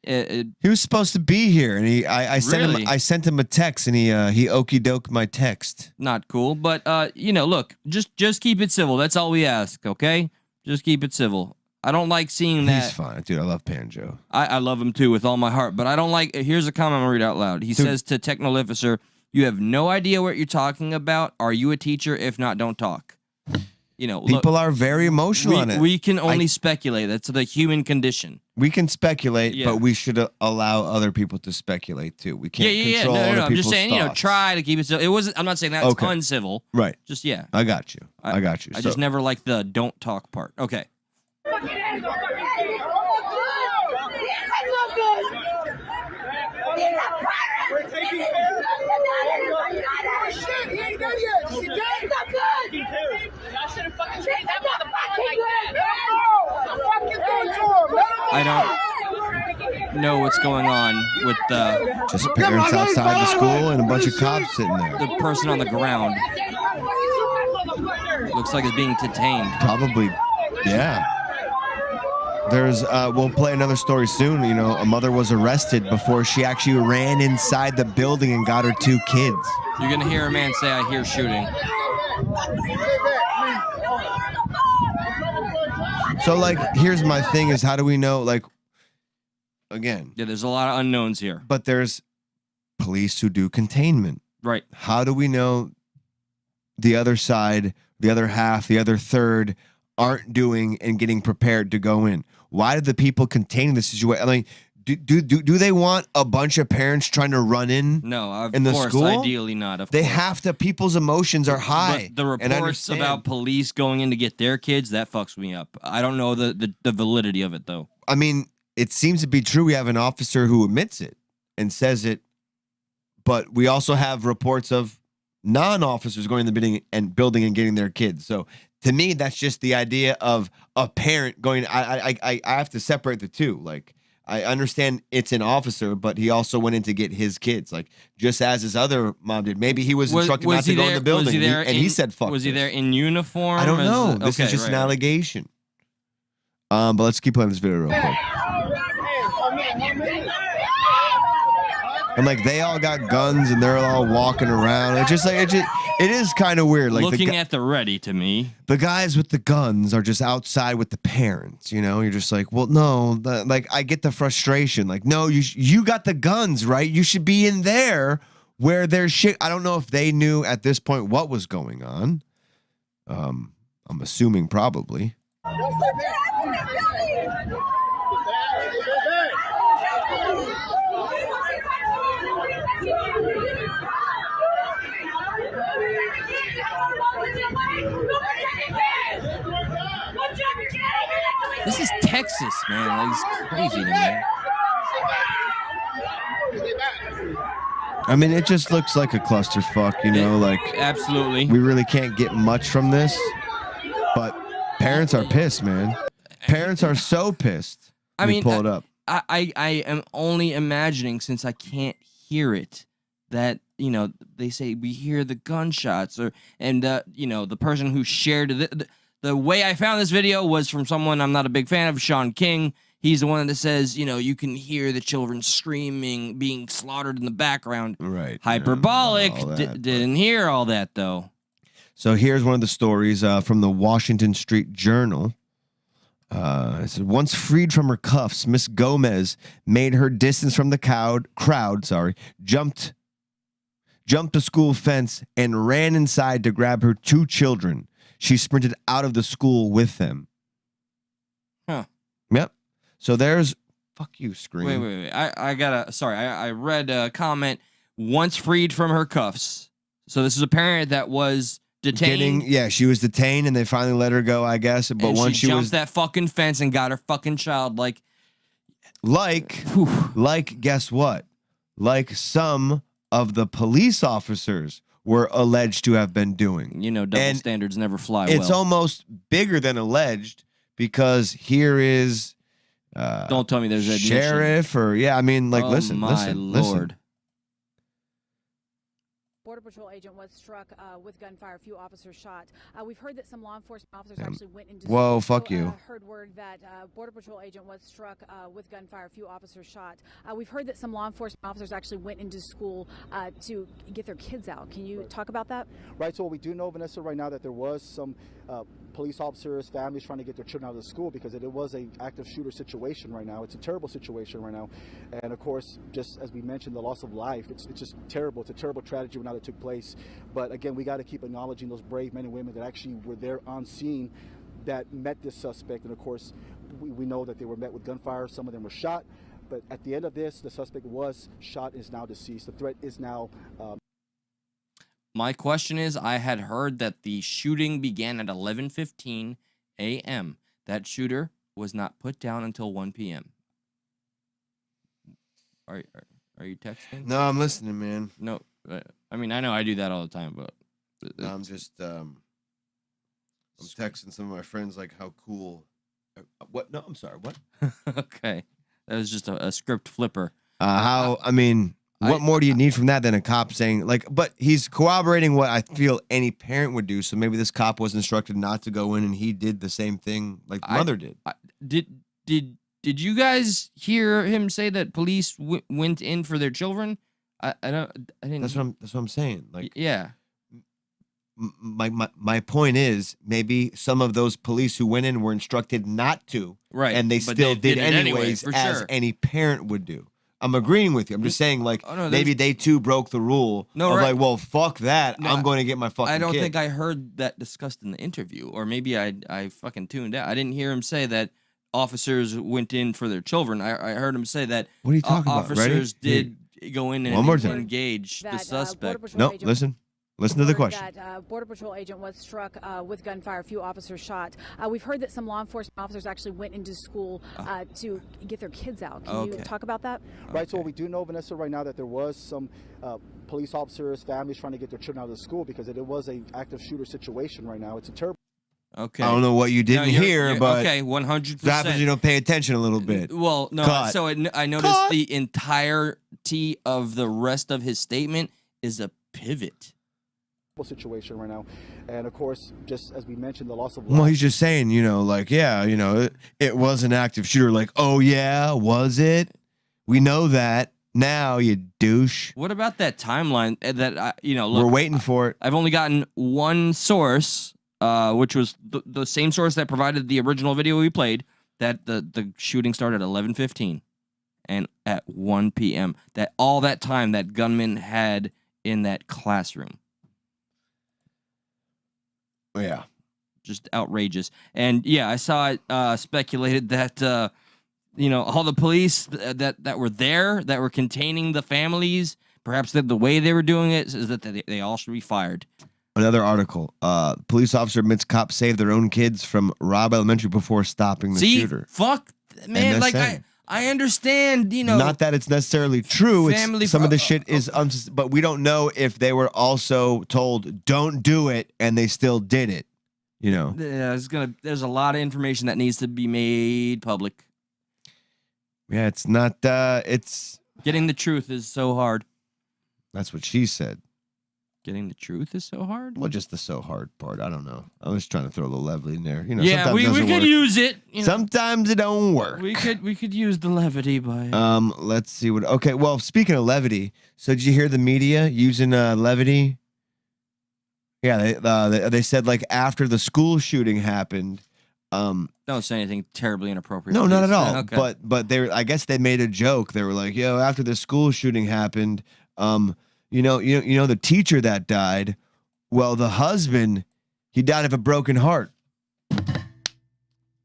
[SPEAKER 1] He was supposed to be here, and I sent him a text, and he okey doke my text.
[SPEAKER 2] Not cool, but look, just keep it civil. That's all we ask, okay? Just keep it civil. I don't like seeing that.
[SPEAKER 1] He's fine, dude. I love Panjo.
[SPEAKER 2] I love him too with all my heart, but I don't like. Here's a comment I'm gonna read out loud. He says to Technolificer, "You have no idea what you're talking about. Are you a teacher? If not, don't talk."
[SPEAKER 1] People are very emotional on it.
[SPEAKER 2] We can only speculate. That's the human condition.
[SPEAKER 1] We can speculate, but we should allow other people to speculate too. We can't control other
[SPEAKER 2] I'm just saying,
[SPEAKER 1] thoughts.
[SPEAKER 2] try to keep it civil. It wasn't. I'm not saying that's uncivil.
[SPEAKER 1] Right.
[SPEAKER 2] Just yeah.
[SPEAKER 1] I got you. I got you.
[SPEAKER 2] I just never like the don't talk part. Okay. I don't know what's going on with the
[SPEAKER 1] just parents outside the school and a bunch of cops sitting there.
[SPEAKER 2] The person on the ground looks like it's being detained.
[SPEAKER 1] Probably, yeah. There's we'll play another story soon. A mother was arrested before she actually ran inside the building and got her 2 kids.
[SPEAKER 2] You're gonna hear a man say, "I hear shooting."
[SPEAKER 1] So here's my thing is how do we know again?
[SPEAKER 2] Yeah, there's a lot of unknowns here.
[SPEAKER 1] But there's police who do containment.
[SPEAKER 2] Right.
[SPEAKER 1] How do we know the other side, the other half, the other third aren't doing and getting prepared to go in? Why do the people containing the situation? I mean, do they want a bunch of parents trying to run in?
[SPEAKER 2] No, of
[SPEAKER 1] in the
[SPEAKER 2] course,
[SPEAKER 1] school?
[SPEAKER 2] ideally not. Of
[SPEAKER 1] they
[SPEAKER 2] course.
[SPEAKER 1] have to. People's emotions are high.
[SPEAKER 2] But the reports about police going in to get their kids, that fucks me up. I don't know the validity of it though.
[SPEAKER 1] I mean, it seems to be true. We have an officer who admits it and says it, but we also have reports of non-officers going in the building and getting their kids. So to me, that's just the idea of a parent going. I have to separate the two. Like, I understand it's an officer, but he also went in to get his kids, like just as his other mom did. Maybe he was instructed not to go in the building, he said, "Fuck."
[SPEAKER 2] Was he there in uniform?
[SPEAKER 1] I don't know. This is just an allegation. But let's keep playing this video real quick. And like they all got guns and they're all walking around. It is kind of weird. Like
[SPEAKER 2] looking at the ready to me.
[SPEAKER 1] The guys with the guns are just outside with the parents. You know, you're just like, well, no. Like I get the frustration. Like, no, you got the guns, right? You should be in there where there's shit. I don't know if they knew at this point what was going on. I'm assuming probably.
[SPEAKER 2] This is Texas, man. Like, it's crazy to me.
[SPEAKER 1] I mean, it just looks like a clusterfuck, you know, like
[SPEAKER 2] absolutely.
[SPEAKER 1] We really can't get much from this, but parents are pissed, man. Parents are so pissed.
[SPEAKER 2] I mean,
[SPEAKER 1] pull it up.
[SPEAKER 2] I am only imagining, since I can't hear it, that, you know, they say we hear the gunshots, and you know, the person who shared the way I found this video was from someone I'm not a big fan of, Sean King. He's the one that says, you know, you can hear the children screaming, being slaughtered in the background.
[SPEAKER 1] Right.
[SPEAKER 2] Hyperbolic. Didn't hear all that, though.
[SPEAKER 1] So here's one of the stories from the Washington Street Journal. It said, once freed from her cuffs, Miss Gomez made her distance from the crowd, jumped the school fence and ran inside to grab her 2 children. She sprinted out of the school with them.
[SPEAKER 2] Huh.
[SPEAKER 1] Yep. So there's... Fuck you, screen.
[SPEAKER 2] Wait. I gotta... Sorry, I read a comment. Once freed from her cuffs. So this is a parent that was detained.
[SPEAKER 1] She was detained and they finally let her go, I guess. But
[SPEAKER 2] and
[SPEAKER 1] once
[SPEAKER 2] she jumped that fucking fence and got her fucking child, like,
[SPEAKER 1] guess what? Like some of the police officers were alleged to have been doing.
[SPEAKER 2] You know, double standards never fly well.
[SPEAKER 1] It's almost bigger than alleged, because here is
[SPEAKER 2] don't tell me there's a
[SPEAKER 1] sheriff listen.
[SPEAKER 2] My Lord.
[SPEAKER 11] Border Patrol agent was struck with gunfire. A few officers shot. We've heard that some law enforcement officers actually went into.
[SPEAKER 1] Whoa, fuck you.
[SPEAKER 11] Heard word that Border Patrol agent was struck with gunfire. A few officers shot. We've heard that some law enforcement officers actually went into school to get their kids out. Can you talk about that?
[SPEAKER 12] Right. So what we do know, Vanessa, right now, that there was some police officers, families trying to get their children out of the school, because it was an active shooter situation right now. It's a terrible situation right now. And of course, just as we mentioned, the loss of life, it's just terrible. It's a terrible tragedy now that took place. But again, we got to keep acknowledging those brave men and women that actually were there on scene, that met this suspect. And of course, we know that they were met with gunfire. Some of them were shot. But at the end of this, the suspect was shot and is now deceased. The threat is now...
[SPEAKER 2] My question is, I had heard that the shooting began at 11:15 a.m. That shooter was not put down until 1 p.m. Are you texting?
[SPEAKER 1] No, I'm listening, man.
[SPEAKER 2] No, I mean, I know I do that all the time, but
[SPEAKER 1] no, I'm just I'm texting some of my friends like how cool. What? No, I'm sorry. What?
[SPEAKER 2] Okay, that was just a script flipper.
[SPEAKER 1] What more do you need from that than a cop saying, like, but he's corroborating what I feel any parent would do. So maybe this cop was instructed not to go in and he did the same thing like the mother did.
[SPEAKER 2] Did you guys hear him say that police went in for their children? I didn't.
[SPEAKER 1] That's what I'm saying. Like,
[SPEAKER 2] yeah.
[SPEAKER 1] My point is, maybe some of those police who went in were instructed not to.
[SPEAKER 2] Right.
[SPEAKER 1] And they
[SPEAKER 2] but
[SPEAKER 1] still
[SPEAKER 2] they
[SPEAKER 1] did anyways,
[SPEAKER 2] for
[SPEAKER 1] as
[SPEAKER 2] sure.
[SPEAKER 1] any parent would do. I'm agreeing with you. I'm just saying, like, maybe they too broke the rule of like, well, fuck that. I'm going to get my fucking
[SPEAKER 2] I don't
[SPEAKER 1] kid.
[SPEAKER 2] think I heard that discussed in the interview, or maybe I fucking tuned out. I didn't hear him say that officers went in for their children. I heard him say that
[SPEAKER 1] what are you talking about?
[SPEAKER 2] Officers did go in and engage the suspect.
[SPEAKER 1] No, listen to the question.
[SPEAKER 11] That Border Patrol agent was struck with gunfire. A few officers shot. We've heard that some law enforcement officers actually went into school to get their kids out. Can you talk about that?
[SPEAKER 12] Right. So we do know, Vanessa, right now that there was some police officers, families trying to get their children out of the school because it was a active shooter situation right now. It's a terrible.
[SPEAKER 2] Okay.
[SPEAKER 1] I don't know what you didn't hear, but
[SPEAKER 2] okay, 100%.
[SPEAKER 1] That happens. You don't pay attention a little bit.
[SPEAKER 2] Well, no.
[SPEAKER 1] Cut.
[SPEAKER 2] So I noticed the entirety of the rest of his statement is a pivot.
[SPEAKER 12] Situation right now, and of course, just as we mentioned, the loss of
[SPEAKER 1] life. Well, he's just saying, like, yeah, it was an active shooter. Like, oh yeah, was it? We know that now, you douche.
[SPEAKER 2] What about that timeline that look,
[SPEAKER 1] we're waiting for it?
[SPEAKER 2] I've only gotten one source, which was the same source that provided the original video we played. That the shooting started at 11:15, and at 1 p.m. That all that time that gunman had in that classroom.
[SPEAKER 1] Yeah,
[SPEAKER 2] just outrageous. And yeah, I saw it speculated that all the police that were there, that were containing the families, perhaps the way they were doing it is that they all should be fired.
[SPEAKER 1] Another article: police officer admits cops saved their own kids from Robb Elementary before stopping the shooter.
[SPEAKER 2] Fuck, man. Like I understand,
[SPEAKER 1] Not that it's necessarily true. It's some of the shit is, but we don't know if they were also told don't do it and they still did it.
[SPEAKER 2] Yeah, there's a lot of information that needs to be made public.
[SPEAKER 1] Yeah, it's not. It's
[SPEAKER 2] getting the truth is so hard.
[SPEAKER 1] That's what she said.
[SPEAKER 2] Getting the truth is so hard?
[SPEAKER 1] Well, just the so hard part. I don't know. I was trying to throw a little levity in there.
[SPEAKER 2] Yeah, we could use it.
[SPEAKER 1] Sometimes it don't work.
[SPEAKER 2] We could use the levity by.
[SPEAKER 1] Let's see what. Okay, well, speaking of levity, so did you hear the media using levity? Yeah, they said like after the school shooting happened.
[SPEAKER 2] Don't say anything terribly inappropriate.
[SPEAKER 1] No, not at all.
[SPEAKER 2] Okay.
[SPEAKER 1] But I guess they made a joke. They were like, "Yo, after the school shooting happened, you know the teacher that died. Well, the husband, he died of a broken heart."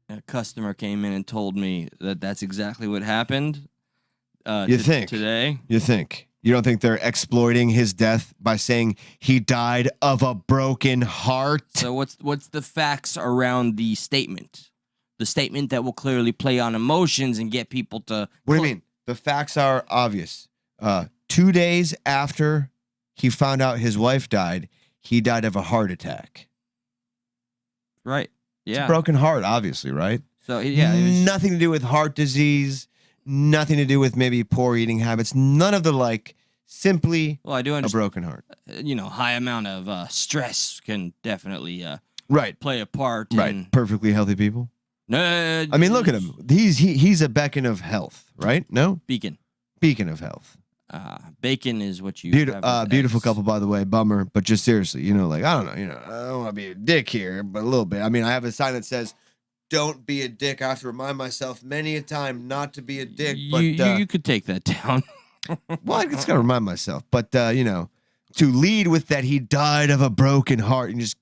[SPEAKER 2] A customer came in and told me that that's exactly what happened.
[SPEAKER 1] You think
[SPEAKER 2] today?
[SPEAKER 1] You think? You don't think they're exploiting his death by saying he died of a broken heart?
[SPEAKER 2] So what's the facts around the statement? The statement that will clearly play on emotions and get people to.
[SPEAKER 1] What do you mean? The facts are obvious. 2 days after he found out his wife died, he died of a heart attack.
[SPEAKER 2] Right. Yeah.
[SPEAKER 1] It's a broken heart, obviously, right?
[SPEAKER 2] So yeah,
[SPEAKER 1] nothing to do with heart disease. Nothing to do with maybe poor eating habits. None of the like. Simply,
[SPEAKER 2] well, I do
[SPEAKER 1] understand. A broken heart.
[SPEAKER 2] High amount of stress can definitely play a part.
[SPEAKER 1] Right. Perfectly healthy people.
[SPEAKER 2] No,
[SPEAKER 1] I mean, look at him. He's a beacon of health, right? No,
[SPEAKER 2] beacon
[SPEAKER 1] of health.
[SPEAKER 2] Bacon is what you.
[SPEAKER 1] Beautiful couple, by the way. Bummer, but just seriously, like I don't know. I don't want to be a dick here, but a little bit. I mean, I have a sign that says, "Don't be a dick." I have to remind myself many a time not to be a dick. But
[SPEAKER 2] you could take that down.
[SPEAKER 1] Well, I just gotta remind myself. But to lead with that he died of a broken heart and just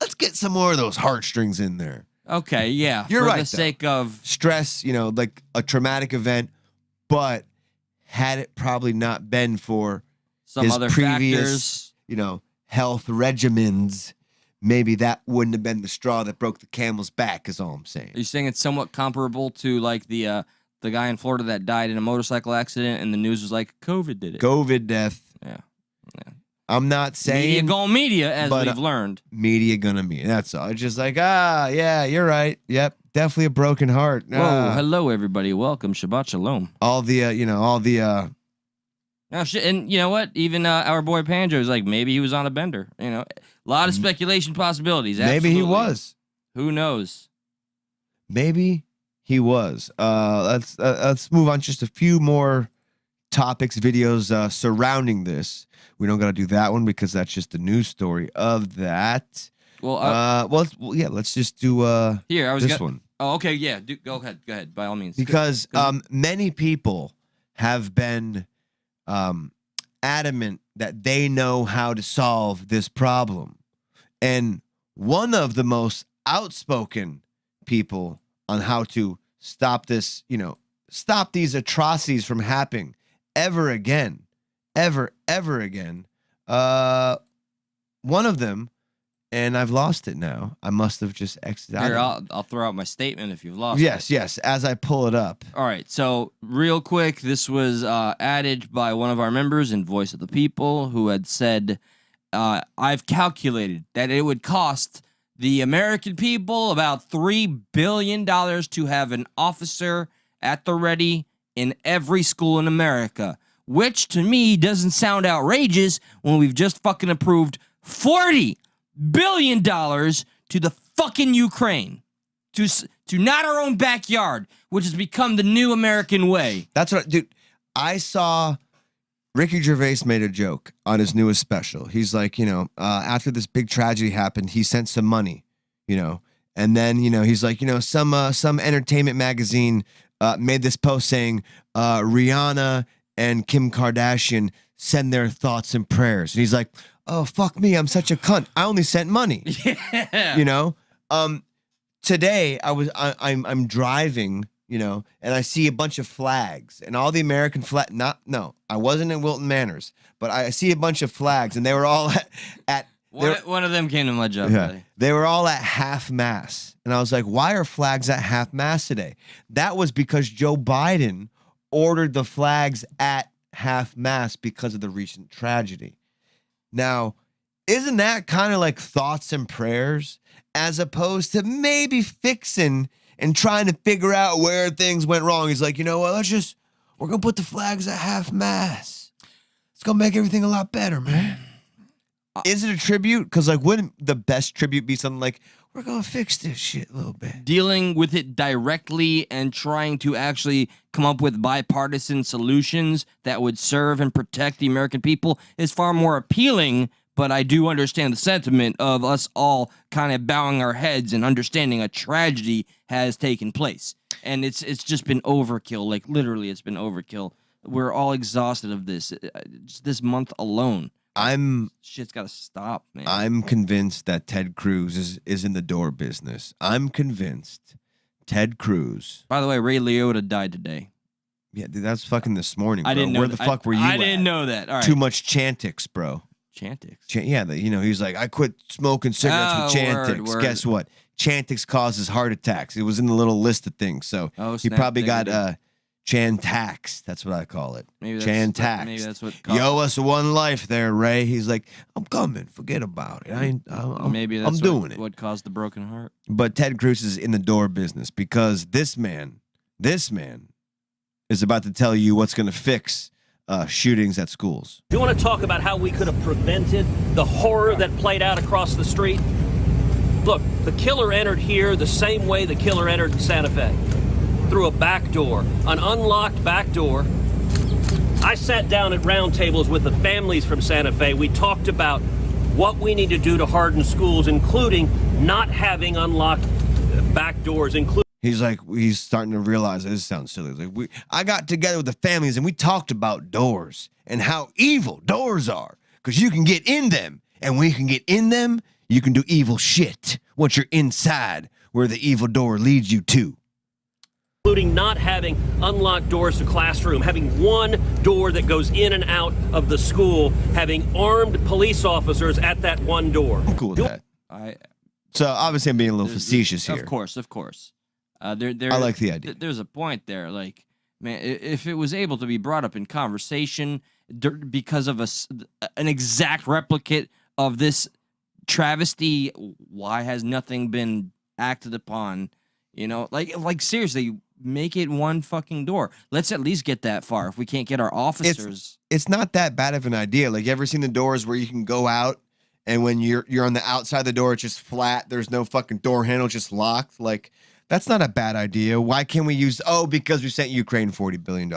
[SPEAKER 1] let's get some more of those heartstrings in there.
[SPEAKER 2] Okay, yeah.
[SPEAKER 1] You're right.
[SPEAKER 2] For the sake of
[SPEAKER 1] stress, like a traumatic event, but had it probably not been for
[SPEAKER 2] some
[SPEAKER 1] his
[SPEAKER 2] other
[SPEAKER 1] previous,
[SPEAKER 2] factors,
[SPEAKER 1] health regimens, maybe that wouldn't have been the straw that broke the camel's back. Is all I'm saying.
[SPEAKER 2] Are you saying it's somewhat comparable to like the guy in Florida that died in a motorcycle accident, and the news was like COVID did it.
[SPEAKER 1] COVID death.
[SPEAKER 2] Yeah.
[SPEAKER 1] I'm not saying
[SPEAKER 2] media going media, as we've learned.
[SPEAKER 1] Media gonna media. That's all. It's just like, yeah, you're right. Yep, definitely a broken heart.
[SPEAKER 2] Whoa, hello everybody. Welcome, Shabbat Shalom.
[SPEAKER 1] All the.
[SPEAKER 2] Oh, shit. And you know what? Even our boy Panjo is like, maybe he was on a bender. A lot of speculation possibilities. Absolutely.
[SPEAKER 1] Maybe he was.
[SPEAKER 2] Who knows?
[SPEAKER 1] Maybe he was. Let's move on. Just a few more topics, videos surrounding this. We don't got to do that one because that's just the news story of that.
[SPEAKER 2] Well,
[SPEAKER 1] let's just do
[SPEAKER 2] here.
[SPEAKER 1] this one.
[SPEAKER 2] Oh, okay, yeah. Go ahead. By all means.
[SPEAKER 1] Because many people have been adamant that they know how to solve this problem. And one of the most outspoken people on how to stop this, stop these atrocities from happening ever again, ever again. One of them, and I've lost it now. I must have just exited.
[SPEAKER 2] Here, I'll throw out my statement if you've lost it.
[SPEAKER 1] Yes, as I pull it up.
[SPEAKER 2] All right, so real quick, this was added by one of our members in Voice of the People who had said, I've calculated that it would cost the American people about $3 billion to have an officer at the ready in every school in America, which to me doesn't sound outrageous when we've just fucking approved $40 billion to the fucking Ukraine, to not our own backyard, which has become the new American way.
[SPEAKER 1] That's what, dude. I saw Ricky Gervais made a joke on his newest special. He's like, after this big tragedy happened, he sent some money, and then, he's like, some entertainment magazine made this post saying Rihanna and Kim Kardashian send their thoughts and prayers. And he's like, oh, fuck me, I'm such a cunt. I only sent money.
[SPEAKER 2] Yeah.
[SPEAKER 1] Today I'm driving, and I see a bunch of flags and all the American flag. I wasn't in Wilton Manors, but I see a bunch of flags and they were all at
[SPEAKER 2] one of them came to my job.
[SPEAKER 1] Yeah, they were all at half mast. And I was like, why are flags at half mast today? That was because Joe Biden ordered the flags at half mast because of the recent tragedy. Now, isn't that kind of like thoughts and prayers as opposed to maybe fixing and trying to figure out where things went wrong? He's like, you know what? We're going to put the flags at half mast. It's going to make everything a lot better, man. Is it a tribute? Because, wouldn't the best tribute be something like, we're going to fix this shit a little bit?
[SPEAKER 2] Dealing with it directly and trying to actually come up with bipartisan solutions that would serve and protect the American people is far more appealing, but I do understand the sentiment of us all kind of bowing our heads and understanding a tragedy has taken place. And it's just been overkill. Literally, it's been overkill. We're all exhausted of this. Just this month alone. Shit's got to stop, man.
[SPEAKER 1] I'm convinced that Ted Cruz is in the door business. I'm convinced Ted Cruz.
[SPEAKER 2] By the way, Ray Liotta died today.
[SPEAKER 1] Yeah, dude, that's fucking this morning, bro.
[SPEAKER 2] I didn't know.
[SPEAKER 1] Where the fuck were you
[SPEAKER 2] I
[SPEAKER 1] at?
[SPEAKER 2] didn't know that. All right.
[SPEAKER 1] Too much Chantix, bro.
[SPEAKER 2] Chantix?
[SPEAKER 1] Yeah, he's like, I quit smoking cigarettes with Chantix.
[SPEAKER 2] Word.
[SPEAKER 1] Guess what? Chantix causes heart attacks. It was in the little list of things. So he probably got Chantax. That's what I call it. Chantax.
[SPEAKER 2] Maybe that's what.
[SPEAKER 1] Yo, us one life there, Ray. He's like, I'm coming. Forget about it. I'm doing it.
[SPEAKER 2] What caused the broken heart?
[SPEAKER 1] But Ted Cruz is in the door business because this man is about to tell you what's going to fix shootings at schools.
[SPEAKER 13] Do you want to talk about how we could have prevented the horror that played out across the street? Look, the killer entered here the same way the killer entered Santa Fe. Through a back door, an unlocked back door. I sat down at round tables with the families from Santa Fe. We talked about what we need to do to harden schools, including not having unlocked back doors,
[SPEAKER 1] He's starting to realize this sounds silly. I got together with the families and we talked about doors and how evil doors are because you can get in them, and when you can get in them, you can do evil shit once you're inside where the evil door leads you to.
[SPEAKER 13] Including not having unlocked doors to classroom, having one door that goes in and out of the school, having armed police officers at that one door.
[SPEAKER 1] I'm cool with that. So obviously I'm being a little facetious here.
[SPEAKER 2] Of course.
[SPEAKER 1] I like the idea.
[SPEAKER 2] There's a point there. Man, if it was able to be brought up in conversation because of an exact replicate of this travesty, why has nothing been acted upon? Seriously, make it one fucking door. Let's at least get that far. If we can't get our officers,
[SPEAKER 1] it's not that bad of an idea. You ever seen the doors where you can go out, and when you're on the outside of the door, it's just flat. There's no fucking door handle, just locked. That's not a bad idea. Why can't we use? Oh, because we sent Ukraine $40 billion.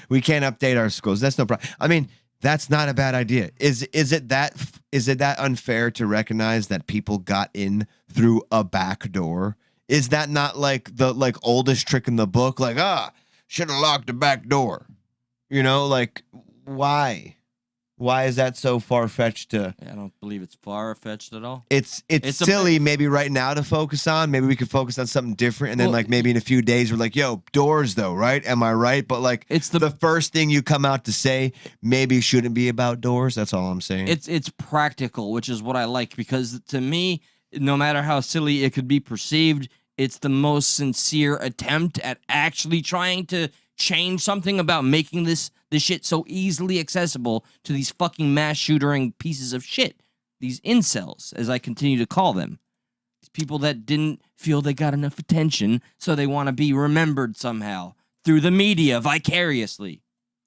[SPEAKER 1] We can't update our schools. That's no problem. I mean, that's not a bad idea. Is it that unfair to recognize that people got in through a back door? Is that not the oldest trick in the book? should have locked the back door. You know, like, why? Why is that so far-fetched to...
[SPEAKER 2] I don't believe it's far-fetched at all.
[SPEAKER 1] It's silly maybe right now to focus on. Maybe we could focus on something different. And then, like, maybe in a few days, we're like, yo, doors, though, right? Am I right? But, like, it's the first thing you come out to say maybe shouldn't be about doors. That's all I'm saying.
[SPEAKER 2] It's practical, which is what I like. Because to me, no matter how silly it could be perceived, it's the most sincere attempt at actually trying to change something about making this shit so easily accessible to these fucking mass shootering pieces of shit. These incels, as I continue to call them. These people that didn't feel they got enough attention, so they want to be remembered somehow through the media vicariously.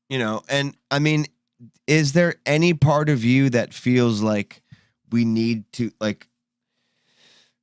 [SPEAKER 1] You know, and I mean, is there any part of you that feels like we need to, like,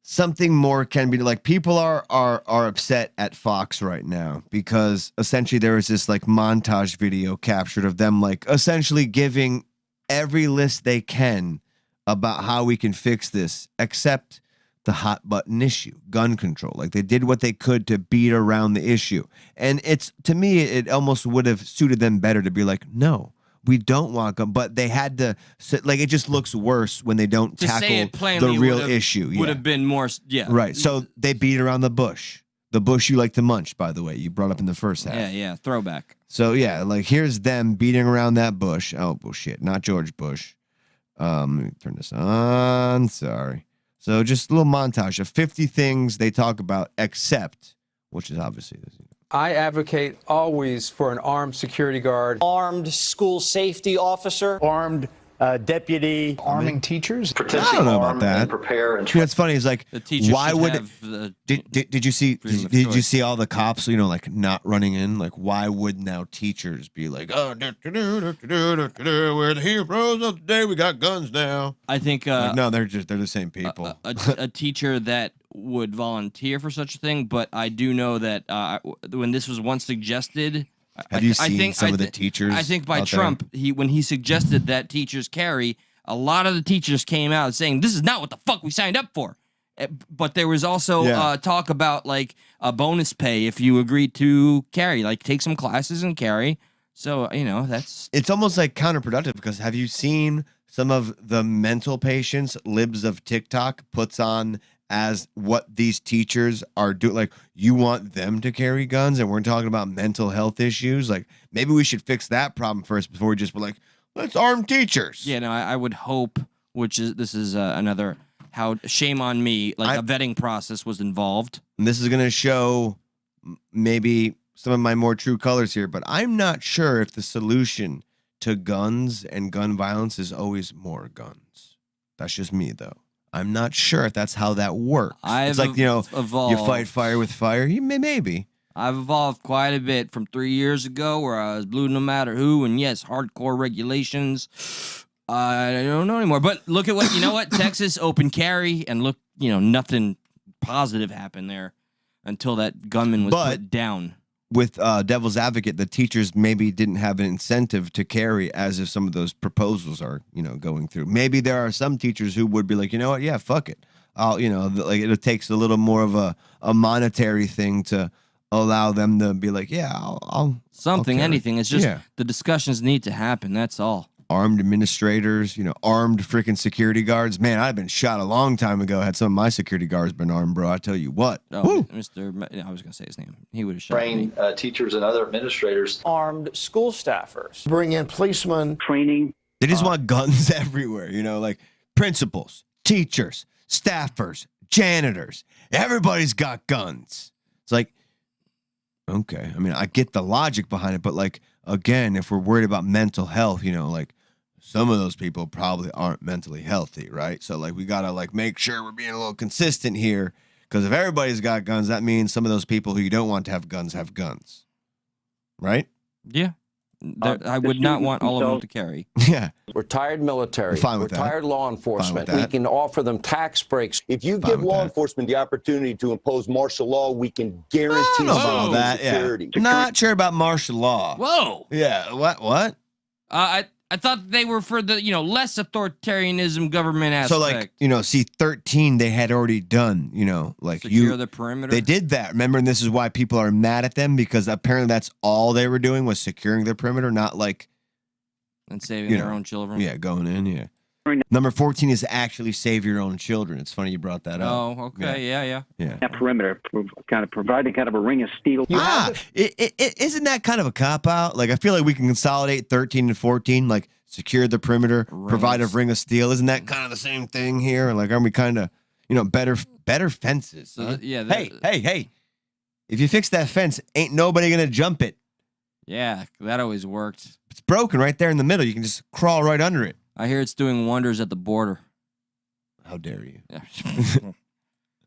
[SPEAKER 1] something more can be, like, people are upset at Fox right now because essentially there was this like montage video captured of them like essentially giving every list they can about how we can fix this except the hot button issue, gun control. Like, they did what they could to beat around the issue. And it's, to me, it almost would have suited them better to be like, no, we don't want them, but they had to, like, it just looks worse when they don't
[SPEAKER 2] To say
[SPEAKER 1] tackle
[SPEAKER 2] it plainly
[SPEAKER 1] the real
[SPEAKER 2] would have-
[SPEAKER 1] issue.
[SPEAKER 2] Would have been more, yeah.
[SPEAKER 1] Right. So they beat around the bush. The bush you like to munch, by the way. You brought up in the first half.
[SPEAKER 2] Yeah, throwback.
[SPEAKER 1] So, yeah, like, here's them beating around that bush. Oh, bullshit. Not George Bush. Let me turn this on. Sorry. So just a little montage of 50 things they talk about, except, which is obviously this.
[SPEAKER 14] I advocate always for an armed security guard.
[SPEAKER 15] Armed school safety officer.
[SPEAKER 16] Armed deputy.
[SPEAKER 17] Arming teachers.
[SPEAKER 1] I don't know about that.
[SPEAKER 15] Prepare and
[SPEAKER 1] You know, what's funny is like,
[SPEAKER 2] The teachers
[SPEAKER 1] why
[SPEAKER 2] should
[SPEAKER 1] would
[SPEAKER 2] have the
[SPEAKER 1] did you see
[SPEAKER 2] freedom of
[SPEAKER 1] did you
[SPEAKER 2] choice.
[SPEAKER 1] see all the cops, you know, like not running in? Like, why would now teachers be like, oh, we're the heroes of the day, we got guns now?
[SPEAKER 2] I think
[SPEAKER 1] Like, no, they're the same people.
[SPEAKER 2] a teacher that would volunteer for such a thing, but I do know that when this was once suggested,
[SPEAKER 1] Have you seen some of the teachers
[SPEAKER 2] I think by
[SPEAKER 1] out there?
[SPEAKER 2] Trump, when he suggested that teachers carry, a lot of the teachers came out saying this is not what the fuck we signed up for. But there was also talk about like a bonus pay if you agree to carry, like take some classes and carry. So, you know,
[SPEAKER 1] it's almost like counterproductive because have you seen some of the mental patients libs of TikTok puts on as what these teachers are doing? Like, you want them to carry guns and we're talking about mental health issues. Like, maybe we should fix that problem first before we just be like, let's arm teachers.
[SPEAKER 2] Yeah, no, I would hope, this is another, how shame on me, like a vetting process was involved.
[SPEAKER 1] And this is going to show maybe some of my more true colors here, but I'm not sure if the solution to guns and gun violence is always more guns. That's just me, though. I'm not sure if that's how that works. It's like, you know,
[SPEAKER 2] evolved.
[SPEAKER 1] you fight fire with fire. Maybe.
[SPEAKER 2] I've evolved quite a bit from 3 years ago where I was blue no matter who, and yes, hardcore regulations. I don't know anymore. But look at what, you know what? Texas open carry, and look, you know, nothing positive happened there until that gunman was put down.
[SPEAKER 1] With Devil's Advocate, the teachers maybe didn't have an incentive to carry as if some of those proposals are, you know, going through. Maybe there are some teachers who would be like, you know what? Yeah, fuck it. I'll, you know, like it takes a little more of a monetary thing to allow them to be like, yeah, I'll carry.
[SPEAKER 2] Anything. It's just the discussions need to happen. That's all.
[SPEAKER 1] Armed administrators, you know, armed freaking security guards. Man, I'd been shot a long time ago. Had some of my security guards been armed, bro. I tell you what.
[SPEAKER 2] Oh, Mr. I was going to say his name. He would have shot me.
[SPEAKER 15] train teachers and other administrators.
[SPEAKER 14] Armed school staffers.
[SPEAKER 16] Bring in policemen.
[SPEAKER 17] Training.
[SPEAKER 1] They just want guns everywhere, you know, like principals, teachers, staffers, janitors. Everybody's got guns. It's like, okay. I mean, I get the logic behind it, but like, again, if we're worried about mental health, you know, like some of those people probably aren't mentally healthy, right? So like we got to like make sure we're being a little consistent here, because if everybody's got guns, that means some of those people who you don't want to have guns, right?
[SPEAKER 2] Yeah. I would not want all of them to carry.
[SPEAKER 1] Yeah.
[SPEAKER 14] Retired military,
[SPEAKER 1] Fine with that.
[SPEAKER 14] retired law enforcement.
[SPEAKER 1] Fine with
[SPEAKER 14] We
[SPEAKER 1] that.
[SPEAKER 14] can offer them tax breaks.
[SPEAKER 18] If you
[SPEAKER 1] Fine
[SPEAKER 18] give
[SPEAKER 1] with
[SPEAKER 18] law
[SPEAKER 1] that.
[SPEAKER 18] enforcement the opportunity to impose martial law, we can
[SPEAKER 1] I
[SPEAKER 18] guarantee
[SPEAKER 1] don't know about
[SPEAKER 18] social
[SPEAKER 1] that.
[SPEAKER 18] security.
[SPEAKER 1] Yeah. Not sure about martial law.
[SPEAKER 2] Whoa.
[SPEAKER 1] Yeah. What?
[SPEAKER 2] I I thought they were for the, less authoritarianism government aspect.
[SPEAKER 1] So like, see, 13 they had already done, like
[SPEAKER 2] secure the perimeter.
[SPEAKER 1] They did that. Remember, and this is why people are mad at them, because apparently that's all they were doing was securing the perimeter, not like
[SPEAKER 2] and saving their own children.
[SPEAKER 1] Yeah, going in, yeah. Number 14 is actually save your own children. It's funny you brought that up.
[SPEAKER 2] Oh, okay. Yeah.
[SPEAKER 17] That perimeter, kind of providing kind of a ring of steel.
[SPEAKER 1] Isn't that kind of a cop-out? Like, I feel like we can consolidate 13 and 14, like secure the perimeter, provide a ring of steel. Isn't that kind of the same thing here? Like, aren't we kind of, better fences?
[SPEAKER 2] So, yeah.
[SPEAKER 1] Hey. If you fix that fence, ain't nobody going to jump it.
[SPEAKER 2] Yeah, that always worked.
[SPEAKER 1] It's broken right there in the middle. You can just crawl right under it.
[SPEAKER 2] I hear it's doing wonders at the border.
[SPEAKER 1] How dare you?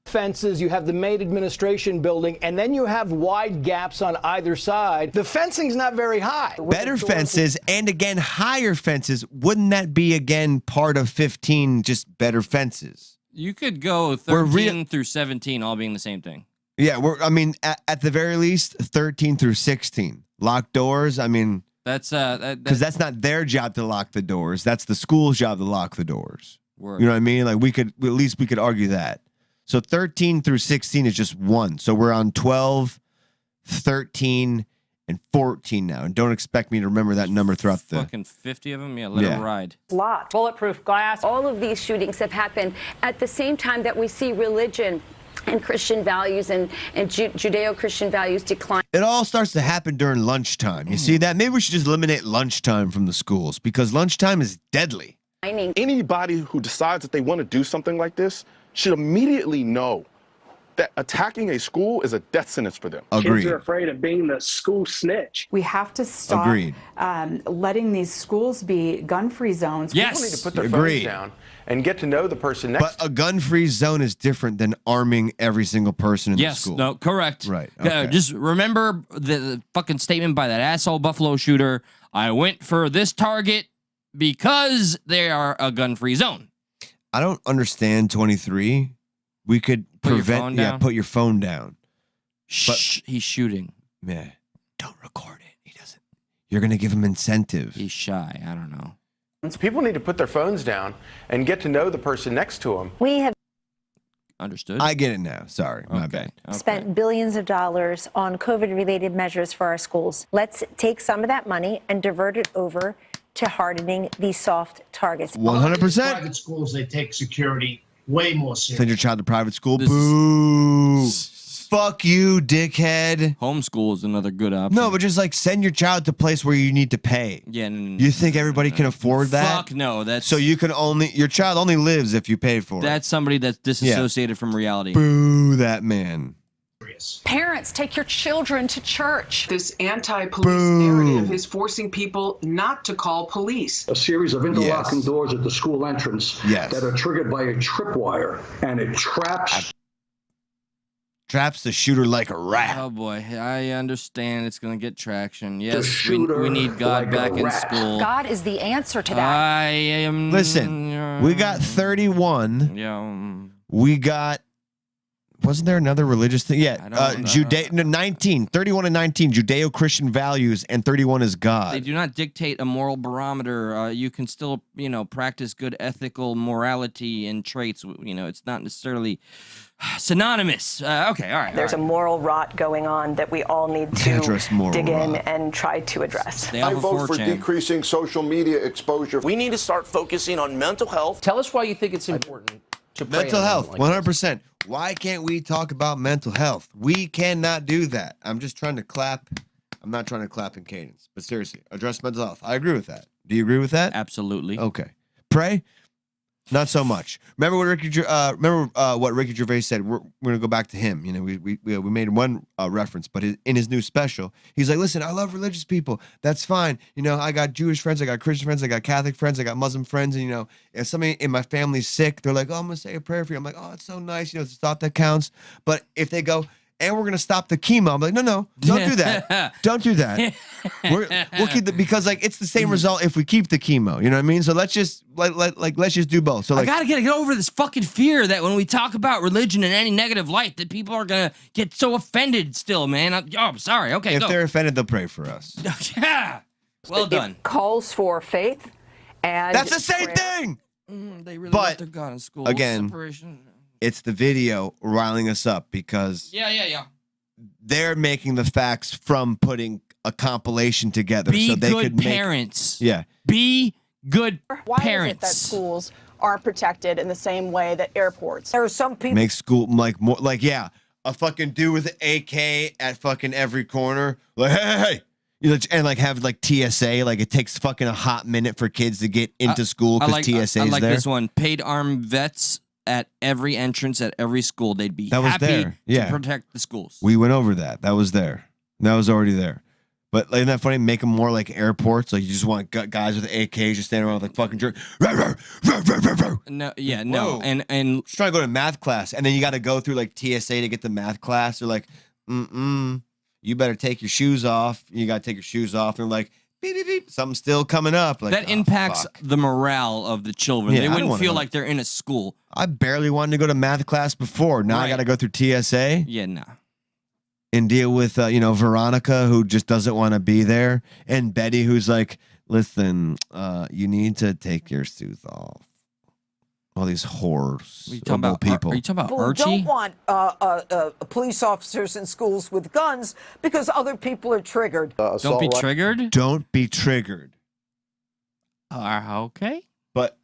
[SPEAKER 19] Fences, you have the Maid administration building, and then you have wide gaps on either side. The fencing's not very high.
[SPEAKER 1] Better fences, and again, higher fences. Wouldn't that be, again, part of 15, just better fences?
[SPEAKER 2] You could go 13 through 17 all being the same thing.
[SPEAKER 1] Yeah, at the very least, 13 through 16. Locked doors,
[SPEAKER 2] That's
[SPEAKER 1] because that's not their job to lock the doors. That's the school's job to lock the doors.
[SPEAKER 2] Word.
[SPEAKER 1] You know what I mean? Like at least we could argue that. So 13 through 16 is just one. So we're on 12, 13, and 14 now. And don't expect me to remember that number throughout the
[SPEAKER 2] fucking 50 of them. Yeah, let it ride.
[SPEAKER 20] Locked, bulletproof glass. All of these shootings have happened at the same time that we see religion and Christian values and Judeo-Christian values decline.
[SPEAKER 1] It all starts to happen during lunchtime. You see that? Maybe we should just eliminate lunchtime from the schools, because lunchtime is deadly.
[SPEAKER 21] Anybody who decides that they want to do something like this should immediately know that attacking a school is a death sentence for them.
[SPEAKER 1] Agreed.
[SPEAKER 22] Kids are afraid of being the school snitch.
[SPEAKER 23] We have to stop letting these schools be gun-free zones.
[SPEAKER 4] People need to put their phones down and get to know the person next.
[SPEAKER 1] But a gun-free zone is different than arming every single person in the school.
[SPEAKER 2] Yes, no, correct.
[SPEAKER 1] Right.
[SPEAKER 2] Okay. Just remember the fucking statement by that asshole Buffalo shooter. I went for this target because they are a gun-free zone.
[SPEAKER 1] I don't understand 23. We could put your phone down.
[SPEAKER 2] Shh, he's shooting.
[SPEAKER 1] Yeah. Don't record it. He doesn't. You're going to give him incentive.
[SPEAKER 2] He's shy. I don't know.
[SPEAKER 4] People need to put their phones down and get to know the person next to them.
[SPEAKER 20] We have
[SPEAKER 2] understood.
[SPEAKER 1] I get it now. Sorry, my bad.
[SPEAKER 24] Spent billions of dollars on COVID-related measures for our schools. Let's take some of that money and divert it over to hardening these soft targets.
[SPEAKER 1] 100%.
[SPEAKER 25] Private schools, they take security way more seriously.
[SPEAKER 1] Send your child to private school. Boo. Fuck you, dickhead.
[SPEAKER 2] Homeschool is another good option.
[SPEAKER 1] No, but just like send your child to a place where you need to pay.
[SPEAKER 2] Yeah.
[SPEAKER 1] You think everybody can afford that?
[SPEAKER 2] Fuck no. That's
[SPEAKER 1] so you can your child only lives if you pay for it.
[SPEAKER 2] That's somebody that's disassociated from reality.
[SPEAKER 1] Boo that man.
[SPEAKER 26] Parents, take your children to church. This anti-police narrative is forcing people not to call police.
[SPEAKER 22] A series of interlocking doors at the school entrance that are triggered by a tripwire, and it traps
[SPEAKER 1] the shooter like a rat.
[SPEAKER 2] Oh boy, I understand it's going to get traction. Yes, we need God back in school.
[SPEAKER 20] God is the answer to that.
[SPEAKER 2] I am.
[SPEAKER 1] Listen, we got 31.
[SPEAKER 2] Yeah.
[SPEAKER 1] We got. Wasn't there another religious thing? Yeah, 19, 31 and 19, Judeo-Christian values, and 31 is God.
[SPEAKER 2] They do not dictate a moral barometer. You can still, practice good ethical morality and traits. It's not necessarily synonymous. Okay, all right.
[SPEAKER 24] There's a moral rot going on that we all need to dig in and try to address.
[SPEAKER 18] I vote for decreasing social media exposure. We need to start focusing on mental health.
[SPEAKER 27] Tell us why you think it's important to pray
[SPEAKER 1] mental health, 100%. Why can't we talk about mental health? We cannot do that. I'm just trying to clap. I'm not trying to clap in cadence, but seriously, address mental health. I agree with that. Do you agree with that?
[SPEAKER 2] Absolutely.
[SPEAKER 1] Okay. Pray? Not so much. Remember what Ricky Gervais said. We're gonna go back to him. We made one reference, but in his new special, he's like, "Listen, I love religious people. That's fine. I got Jewish friends, I got Christian friends, I got Catholic friends, I got Muslim friends, and if somebody in my family's sick, they're like, oh, I'm gonna say a prayer for you. I'm like, oh, it's so nice. It's a thought that counts. But if they go, and we're gonna stop the chemo, I'm like, no, don't do that. Don't do that. We'll keep because it's the same result if we keep the chemo. You know what I mean? So let's just let's just do both. So
[SPEAKER 2] I gotta get over this fucking fear that when we talk about religion in any negative light, that people are gonna get so offended. Still, man. I'm sorry. Okay,
[SPEAKER 1] if they're offended, they'll pray for us.
[SPEAKER 2] Yeah. Well done.
[SPEAKER 20] It calls for faith,
[SPEAKER 24] And
[SPEAKER 1] That's the same thing.
[SPEAKER 2] They really
[SPEAKER 1] But,
[SPEAKER 2] let their gun in school.
[SPEAKER 1] again,
[SPEAKER 2] Separation.
[SPEAKER 1] It's the video riling us up because
[SPEAKER 2] Yeah.
[SPEAKER 1] they're making the facts from putting a compilation together
[SPEAKER 2] Be
[SPEAKER 1] so they
[SPEAKER 2] good
[SPEAKER 1] could make
[SPEAKER 2] parents.
[SPEAKER 1] Yeah.
[SPEAKER 2] Be good
[SPEAKER 3] Why
[SPEAKER 2] parents.
[SPEAKER 3] is it that schools aren't protected in the same way that airports? There are some people.
[SPEAKER 1] Make school more like a fucking dude with an AK at fucking every corner. Like, hey. And like have like TSA, like it takes fucking a hot minute for kids to get into school because TSA is
[SPEAKER 2] I like
[SPEAKER 1] there.
[SPEAKER 2] this one. Paid armed vets at every entrance at every school. They'd be
[SPEAKER 1] That was
[SPEAKER 2] happy
[SPEAKER 1] there. Yeah.
[SPEAKER 2] to protect the schools.
[SPEAKER 1] We went over that. That was there. That was already there. But isn't that funny? Make them more like airports. Like you just want guys with AKs just standing around with like fucking jerk.
[SPEAKER 2] No, yeah, no, and
[SPEAKER 1] just trying to go to math class, and then you got to go through like TSA to get the math class. They're like, you better take your shoes off. You got to take your shoes off, and like, beep beep beep, something's still coming up. Like
[SPEAKER 2] that impacts the morale of the children.
[SPEAKER 1] Yeah,
[SPEAKER 2] They
[SPEAKER 1] I don't
[SPEAKER 2] wouldn't
[SPEAKER 1] wanna
[SPEAKER 2] feel
[SPEAKER 1] go.
[SPEAKER 2] like they're in a school.
[SPEAKER 1] I barely wanted to go to math class before. Now I got to go through TSA.
[SPEAKER 2] Yeah, no.
[SPEAKER 1] And deal with Veronica, who just doesn't want to be there, and Betty, who's like, listen, you need to take your shoes off. All these whores,
[SPEAKER 2] you talking about
[SPEAKER 1] people.
[SPEAKER 2] Are you talking about
[SPEAKER 5] People
[SPEAKER 2] Archie?
[SPEAKER 5] don't want police officers in schools with guns because other people are triggered.
[SPEAKER 2] Don't be triggered.
[SPEAKER 1] Don't be triggered.
[SPEAKER 2] Okay.
[SPEAKER 1] But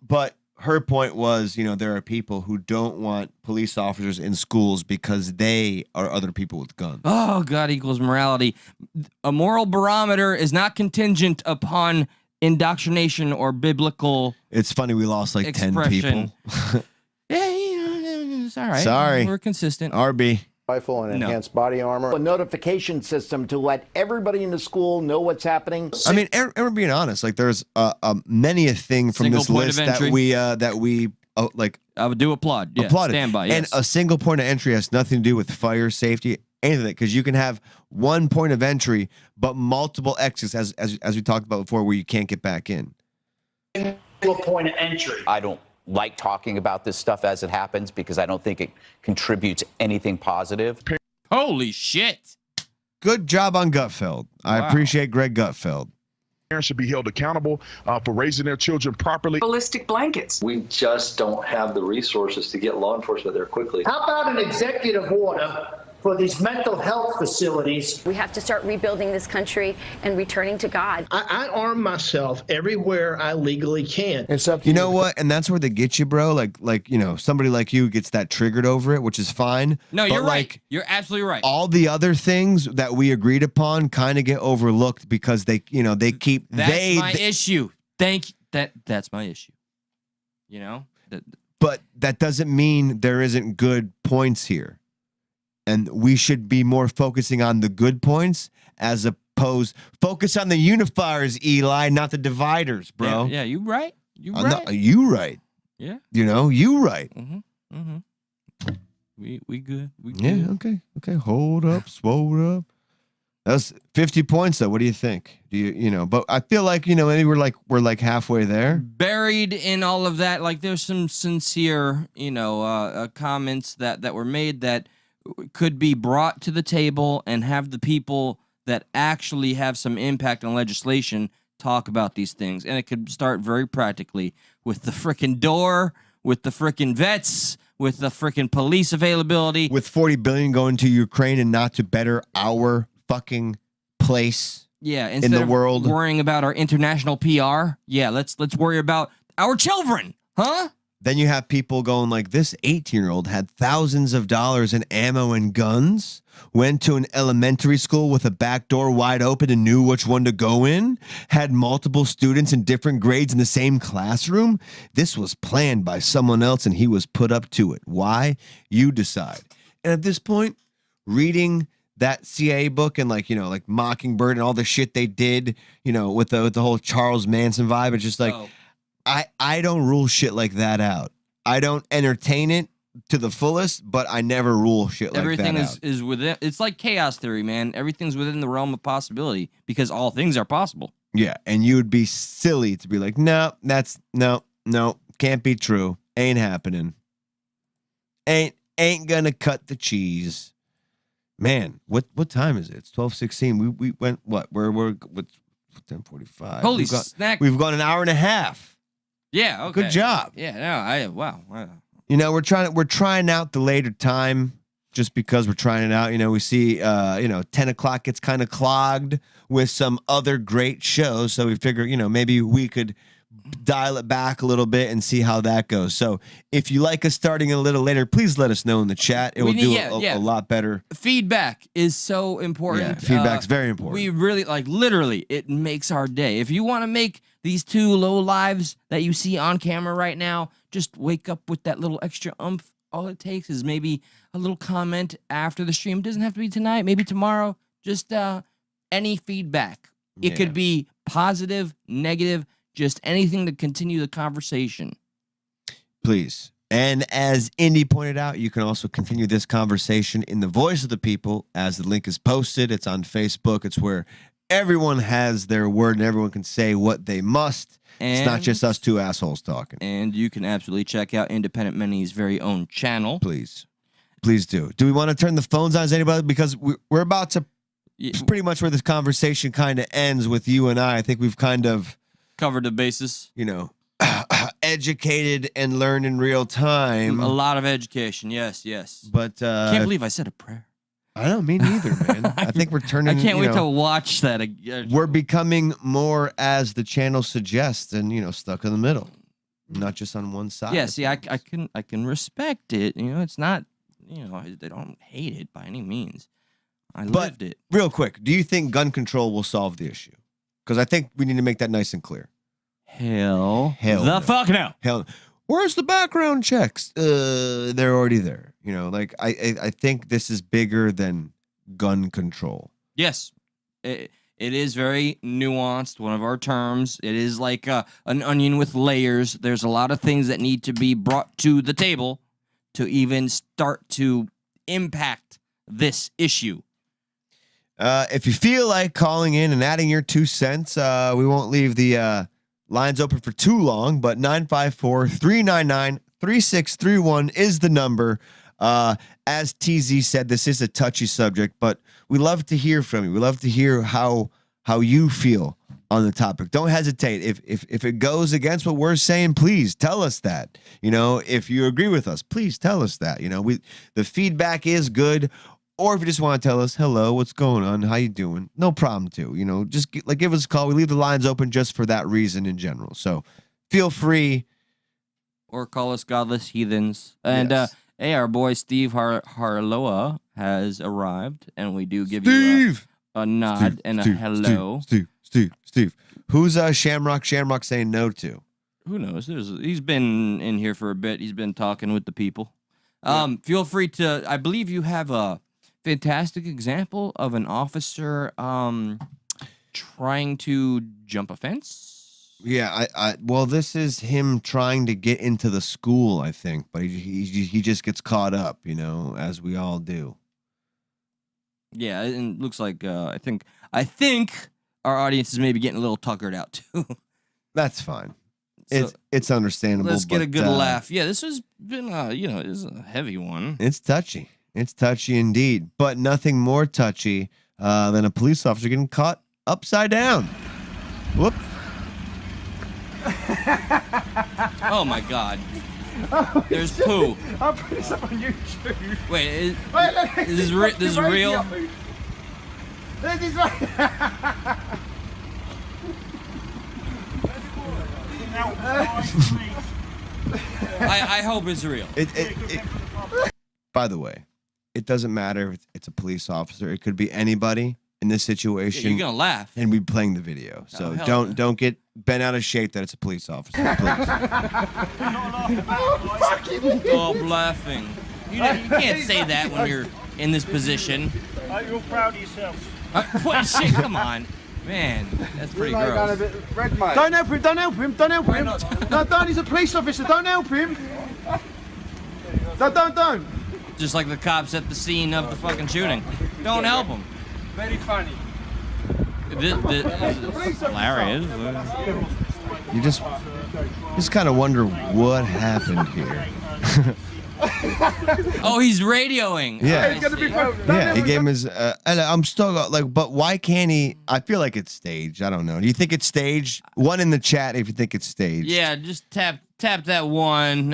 [SPEAKER 1] her point was, there are people who don't want police officers in schools because they are other people with guns.
[SPEAKER 2] Oh, God equals morality. A moral barometer is not contingent upon indoctrination or biblical.
[SPEAKER 1] It's funny we lost like
[SPEAKER 2] expression.
[SPEAKER 1] 10 people.
[SPEAKER 2] Yeah, it's all right.
[SPEAKER 1] Sorry.
[SPEAKER 2] We're consistent.
[SPEAKER 1] RB.
[SPEAKER 16] Rifle and enhanced body armor.
[SPEAKER 19] A notification system to let everybody in the school know what's happening.
[SPEAKER 1] I mean, and we're being honest. Like, there's many a thing from
[SPEAKER 2] Single
[SPEAKER 1] this
[SPEAKER 2] point
[SPEAKER 1] list
[SPEAKER 2] of
[SPEAKER 1] that
[SPEAKER 2] entry.
[SPEAKER 1] we like.
[SPEAKER 2] I would do applaud. Yeah,
[SPEAKER 1] applauded.
[SPEAKER 2] stand by.
[SPEAKER 1] And
[SPEAKER 2] Yes.
[SPEAKER 1] a single point of entry has nothing to do with fire safety, anything, because you can have one point of entry, but multiple exits, as we talked about before, where you can't get back in.
[SPEAKER 25] Single point of entry.
[SPEAKER 6] I don't like talking about this stuff as it happens because I don't think it contributes anything positive.
[SPEAKER 2] Holy shit.
[SPEAKER 1] Good job on Gutfeld. I appreciate Greg Gutfeld.
[SPEAKER 21] Parents should be held accountable for raising their children properly.
[SPEAKER 26] Ballistic blankets.
[SPEAKER 15] We just don't have the resources to get law enforcement there quickly.
[SPEAKER 25] How about an executive order for these mental health facilities?
[SPEAKER 20] We have to start rebuilding this country and returning to God.
[SPEAKER 25] I arm myself everywhere I legally can.
[SPEAKER 1] You know what? And that's where they get you, bro. Like somebody like you gets that triggered over it, which is fine.
[SPEAKER 2] No,
[SPEAKER 1] But
[SPEAKER 2] you're
[SPEAKER 1] like,
[SPEAKER 2] right. You're absolutely right.
[SPEAKER 1] all the other things that we agreed upon kind of get overlooked because they keep
[SPEAKER 2] That's my issue. That's my issue.
[SPEAKER 1] But that doesn't mean there isn't good points here. And we should be more focusing on the good points as opposed focus on the unifiers, Eli, not the dividers, bro.
[SPEAKER 2] Yeah, you right. You
[SPEAKER 1] I'm
[SPEAKER 2] right.
[SPEAKER 1] not- you right.
[SPEAKER 2] Yeah.
[SPEAKER 1] You right.
[SPEAKER 2] We good. We good.
[SPEAKER 1] Yeah, okay. Hold up, swole up. That's 50 points though. What do you think? Do you but I feel like, maybe we're like halfway there.
[SPEAKER 2] Buried in all of that, like there's some sincere, comments that were made that could be brought to the table and have the people that actually have some impact on legislation talk about these things. And it could start very practically with the frickin' door, with the frickin' vets, with the frickin' police availability.
[SPEAKER 1] With 40 billion going to Ukraine and not to better our fucking place
[SPEAKER 2] in
[SPEAKER 1] the world.
[SPEAKER 2] Worrying about our international PR. Yeah, let's worry about our children, huh?
[SPEAKER 1] Then you have people going like, this 18-year-old had thousands of dollars in ammo and guns, went to an elementary school with a back door wide open and knew which one to go in, had multiple students in different grades in the same classroom. This was planned by someone else and he was put up to it. Why? You decide. And at this point, reading that CIA book and like Mockingbird and all the shit they did, with the whole Charles Manson vibe, it's just like, I don't rule shit like that out. I don't entertain it to the fullest, but I never rule shit like
[SPEAKER 2] Everything
[SPEAKER 1] that out.
[SPEAKER 2] is within. It's like chaos theory, man. Everything's within the realm of possibility because all things are possible.
[SPEAKER 1] Yeah, and you would be silly to be like, no, can't be true. Ain't happening. Ain't gonna cut the cheese. Man, what time is it? It's 12:16. We went what? We're 10:45.
[SPEAKER 2] Holy snack!
[SPEAKER 1] We've gone an hour and a half.
[SPEAKER 2] Yeah. Okay.
[SPEAKER 1] Good job.
[SPEAKER 2] Yeah. No. Wow.
[SPEAKER 1] You know, we're trying out the later time just because we're trying it out. You know, we see 10 o'clock gets kind of clogged with some other great shows, so we figure, maybe we could dial it back a little bit and see how that goes. So if you like us starting a little later, please let us know in the chat. It will do a lot better.
[SPEAKER 2] Feedback is so important.
[SPEAKER 1] Yeah, feedback's very important.
[SPEAKER 2] We really, literally, it makes our day. If you want to make these 2 low lives that you see on camera right now, just wake up with that little extra oomph. All it takes is maybe a little comment after the stream. It doesn't have to be tonight, maybe tomorrow. Just any feedback. It could be positive, negative, just anything to continue the conversation.
[SPEAKER 1] Please. And as Indy pointed out, you can also continue this conversation in the voice of the people as the link is posted. It's on Facebook. It's where everyone has their word and everyone can say what they must. It's not just us 2 assholes talking.
[SPEAKER 2] And you can absolutely check out Independent Mini's very own channel.
[SPEAKER 1] Please. Please do. Do we want to turn the phones on? Is anybody? Because we're about to pretty much where this conversation kind of ends with you and I. I think we've kind of
[SPEAKER 2] covered the bases.
[SPEAKER 1] Educated and learned in real time.
[SPEAKER 2] A lot of education. Yes.
[SPEAKER 1] But
[SPEAKER 2] can't believe I said a prayer.
[SPEAKER 1] I don't mean neither, man. I think we're turning.
[SPEAKER 2] I can't wait to watch that again.
[SPEAKER 1] We're becoming more as the channel suggests, and stuck in the middle, not just on one side.
[SPEAKER 2] Yeah, see, I can respect it. It's not. They don't hate it by any means. I lived it.
[SPEAKER 1] Real quick, do you think gun control will solve the issue? Because I think we need to make that nice and clear.
[SPEAKER 2] Hell
[SPEAKER 1] no.
[SPEAKER 2] Fuck no.
[SPEAKER 1] Hell. Where's the background checks? They're already there. I think this is bigger than gun control.
[SPEAKER 2] Yes, it is very nuanced. One of our terms. It is like an onion with layers. There's a lot of things that need to be brought to the table to even start to impact this issue.
[SPEAKER 1] If you feel like calling in and adding your 2 cents, we won't leave the lines open for too long, but 954-399-3631 is the number. As TZ said, this is a touchy subject, but we love to hear from you. We love to hear how you feel on the topic. Don't hesitate. If it goes against what we're saying, please tell us that. If you agree with us, please tell us that. The feedback is good. Or if you just want to tell us, hello, what's going on? How you doing? No problem too. Just give us a call. We leave the lines open just for that reason in general. So feel free.
[SPEAKER 2] Or call us godless heathens. And
[SPEAKER 1] Yes.
[SPEAKER 2] hey, our boy Steve Harloa has arrived, and we do give you a nod and a hello.
[SPEAKER 1] Steve. Who's Shamrock saying no to?
[SPEAKER 2] Who knows? He's been in here for a bit. He's been talking with the people. Feel free to. I believe you have a fantastic example of an officer trying to jump a fence.
[SPEAKER 1] Yeah, well, this is him trying to get into the school, I think, but he just gets caught up, as we all do.
[SPEAKER 2] Yeah, and it looks like I think our audience is maybe getting a little tuckered out too.
[SPEAKER 1] That's fine. It's understandable.
[SPEAKER 2] Let's get a good laugh. Yeah, this has been this is a heavy one.
[SPEAKER 1] It's touchy. It's touchy indeed, but nothing more touchy than a police officer getting caught upside down. Whoops.
[SPEAKER 2] Oh my God. There's poo.
[SPEAKER 7] I'll put this up on YouTube.
[SPEAKER 2] Wait, this is real?
[SPEAKER 7] This is right.
[SPEAKER 2] I hope it's real.
[SPEAKER 1] By the way, it doesn't matter if it's a police officer. It could be anybody in this situation.
[SPEAKER 2] Yeah, you're gonna laugh.
[SPEAKER 1] And be playing the video. So
[SPEAKER 2] no.
[SPEAKER 1] don't get bent out of shape that it's a police officer. Please.
[SPEAKER 2] Stop laughing. You can't say that when you're in this position.
[SPEAKER 7] Are you proud of yourself?
[SPEAKER 2] What shit? Come on. Man, that's pretty gross.
[SPEAKER 7] Don't help him, don't help him, don't help him. No, don't, he's a police officer, don't help him. No, don't.
[SPEAKER 2] Just like the cops at the scene of the fucking shooting. Don't help him.
[SPEAKER 7] Very funny.
[SPEAKER 2] This is hilarious.
[SPEAKER 1] You just kind of wonder what happened here.
[SPEAKER 2] Oh, he's radioing.
[SPEAKER 1] Yeah.
[SPEAKER 7] It's gonna be fun.
[SPEAKER 1] Yeah, he gave him his. And I'm still like, but why can't he? I feel like it's staged. I don't know. Do you think it's staged? One in the chat if you think it's staged.
[SPEAKER 2] Yeah, just tap that one.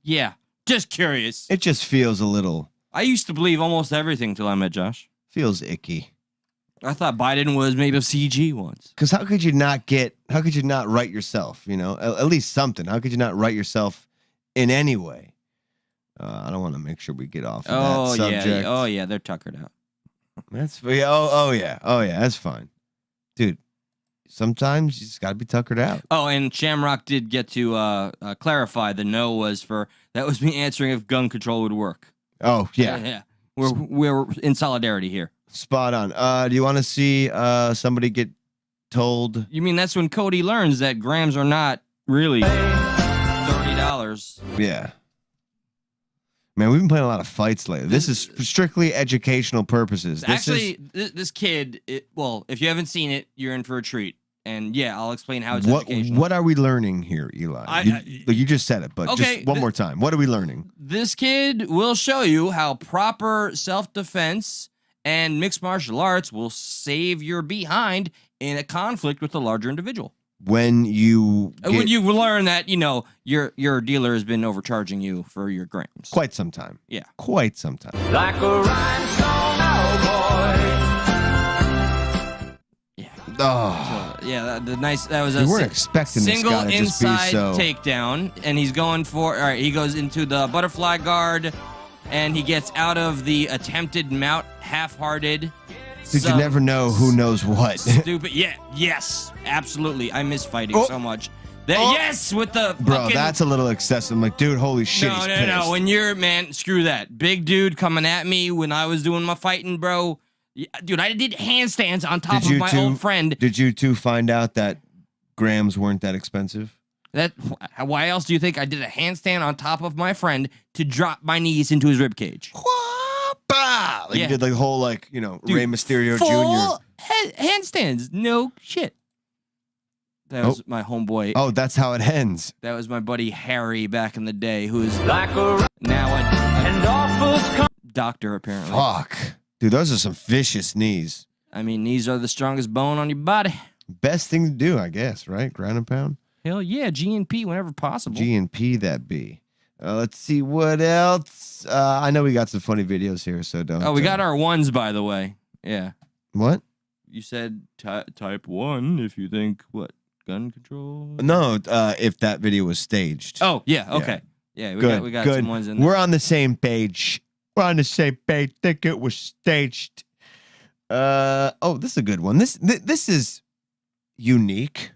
[SPEAKER 2] Yeah, just curious.
[SPEAKER 1] It just feels a little.
[SPEAKER 2] I used to believe almost everything till I met Josh.
[SPEAKER 1] Feels icky.
[SPEAKER 2] I thought Biden was made of CG once.
[SPEAKER 1] Because how could you not write yourself? You know, at least something. How could you not write yourself in any way? I don't want to make sure we get off of that subject.
[SPEAKER 2] Oh yeah, they're tuckered out.
[SPEAKER 1] That's oh yeah. That's fine, dude. Sometimes you just gotta be tuckered out.
[SPEAKER 2] Oh, and Shamrock did get to clarify the no was that was me answering if gun control would work.
[SPEAKER 1] Oh yeah,
[SPEAKER 2] yeah. We're in solidarity here.
[SPEAKER 1] Spot on. Do you want to see somebody get told?
[SPEAKER 2] You mean that's when Cody learns that grams are not really $30?
[SPEAKER 1] Yeah. Man, we've been playing a lot of fights lately. This is strictly educational purposes.
[SPEAKER 2] This kid, well, if you haven't seen it, you're in for a treat. And yeah, I'll explain how it's educational.
[SPEAKER 1] What are we learning here, Eli? You just said it, but just one more time. What are we learning?
[SPEAKER 2] This kid will show you how proper self-defense and mixed martial arts will save your behind in a conflict with a larger individual.
[SPEAKER 1] When you
[SPEAKER 2] learn that, you know, your dealer has been overcharging you for your grams.
[SPEAKER 1] Quite some time.
[SPEAKER 2] Yeah.
[SPEAKER 1] Quite some time.
[SPEAKER 8] Like a rhinestone cowboy.
[SPEAKER 2] Yeah.
[SPEAKER 1] Oh.
[SPEAKER 2] So, yeah, that was a
[SPEAKER 1] we weren't expecting
[SPEAKER 2] single
[SPEAKER 1] this guy to just be
[SPEAKER 2] inside
[SPEAKER 1] so...
[SPEAKER 2] takedown, and he's going for, all right, he goes into the butterfly guard, and he gets out of the attempted mount half-hearted.
[SPEAKER 1] Dude, you never know who knows what.
[SPEAKER 2] Stupid. Yeah. Yes. Absolutely. I miss fighting so much. Yes, with the
[SPEAKER 1] bro, that's a little excessive. I'm like, dude, holy shit.
[SPEAKER 2] No. When you're, man, screw that. Big dude coming at me when I was doing my fighting, bro. Dude, I did handstands on top of my old friend.
[SPEAKER 1] Did you two find out that grams weren't that expensive?
[SPEAKER 2] Why else do you think I did a handstand on top of my friend to drop my knees into his ribcage?
[SPEAKER 1] Like you did like the whole Rey Mysterio
[SPEAKER 2] full
[SPEAKER 1] Jr.
[SPEAKER 2] handstands. No shit. That was my homeboy.
[SPEAKER 1] Oh, that's how it ends.
[SPEAKER 2] That was my buddy Harry back in the day, who's now a doctor apparently.
[SPEAKER 1] Fuck. Dude, those are some vicious knees.
[SPEAKER 2] I mean, knees are the strongest bone on your body.
[SPEAKER 1] Best thing to do, I guess, right? Ground and pound?
[SPEAKER 2] Hell yeah, G&P whenever possible.
[SPEAKER 1] G&P that be. Let's see what else. I know we got some funny videos here, so don't.
[SPEAKER 2] Oh, we got our ones, by the way. Yeah.
[SPEAKER 1] What?
[SPEAKER 2] You said type 1 if you think, what, gun control?
[SPEAKER 1] No, if that video was staged.
[SPEAKER 2] Oh, yeah, okay. Yeah, we got some ones in
[SPEAKER 1] there. We're on the same page. Think it was staged. Oh, this is a good one. This is unique.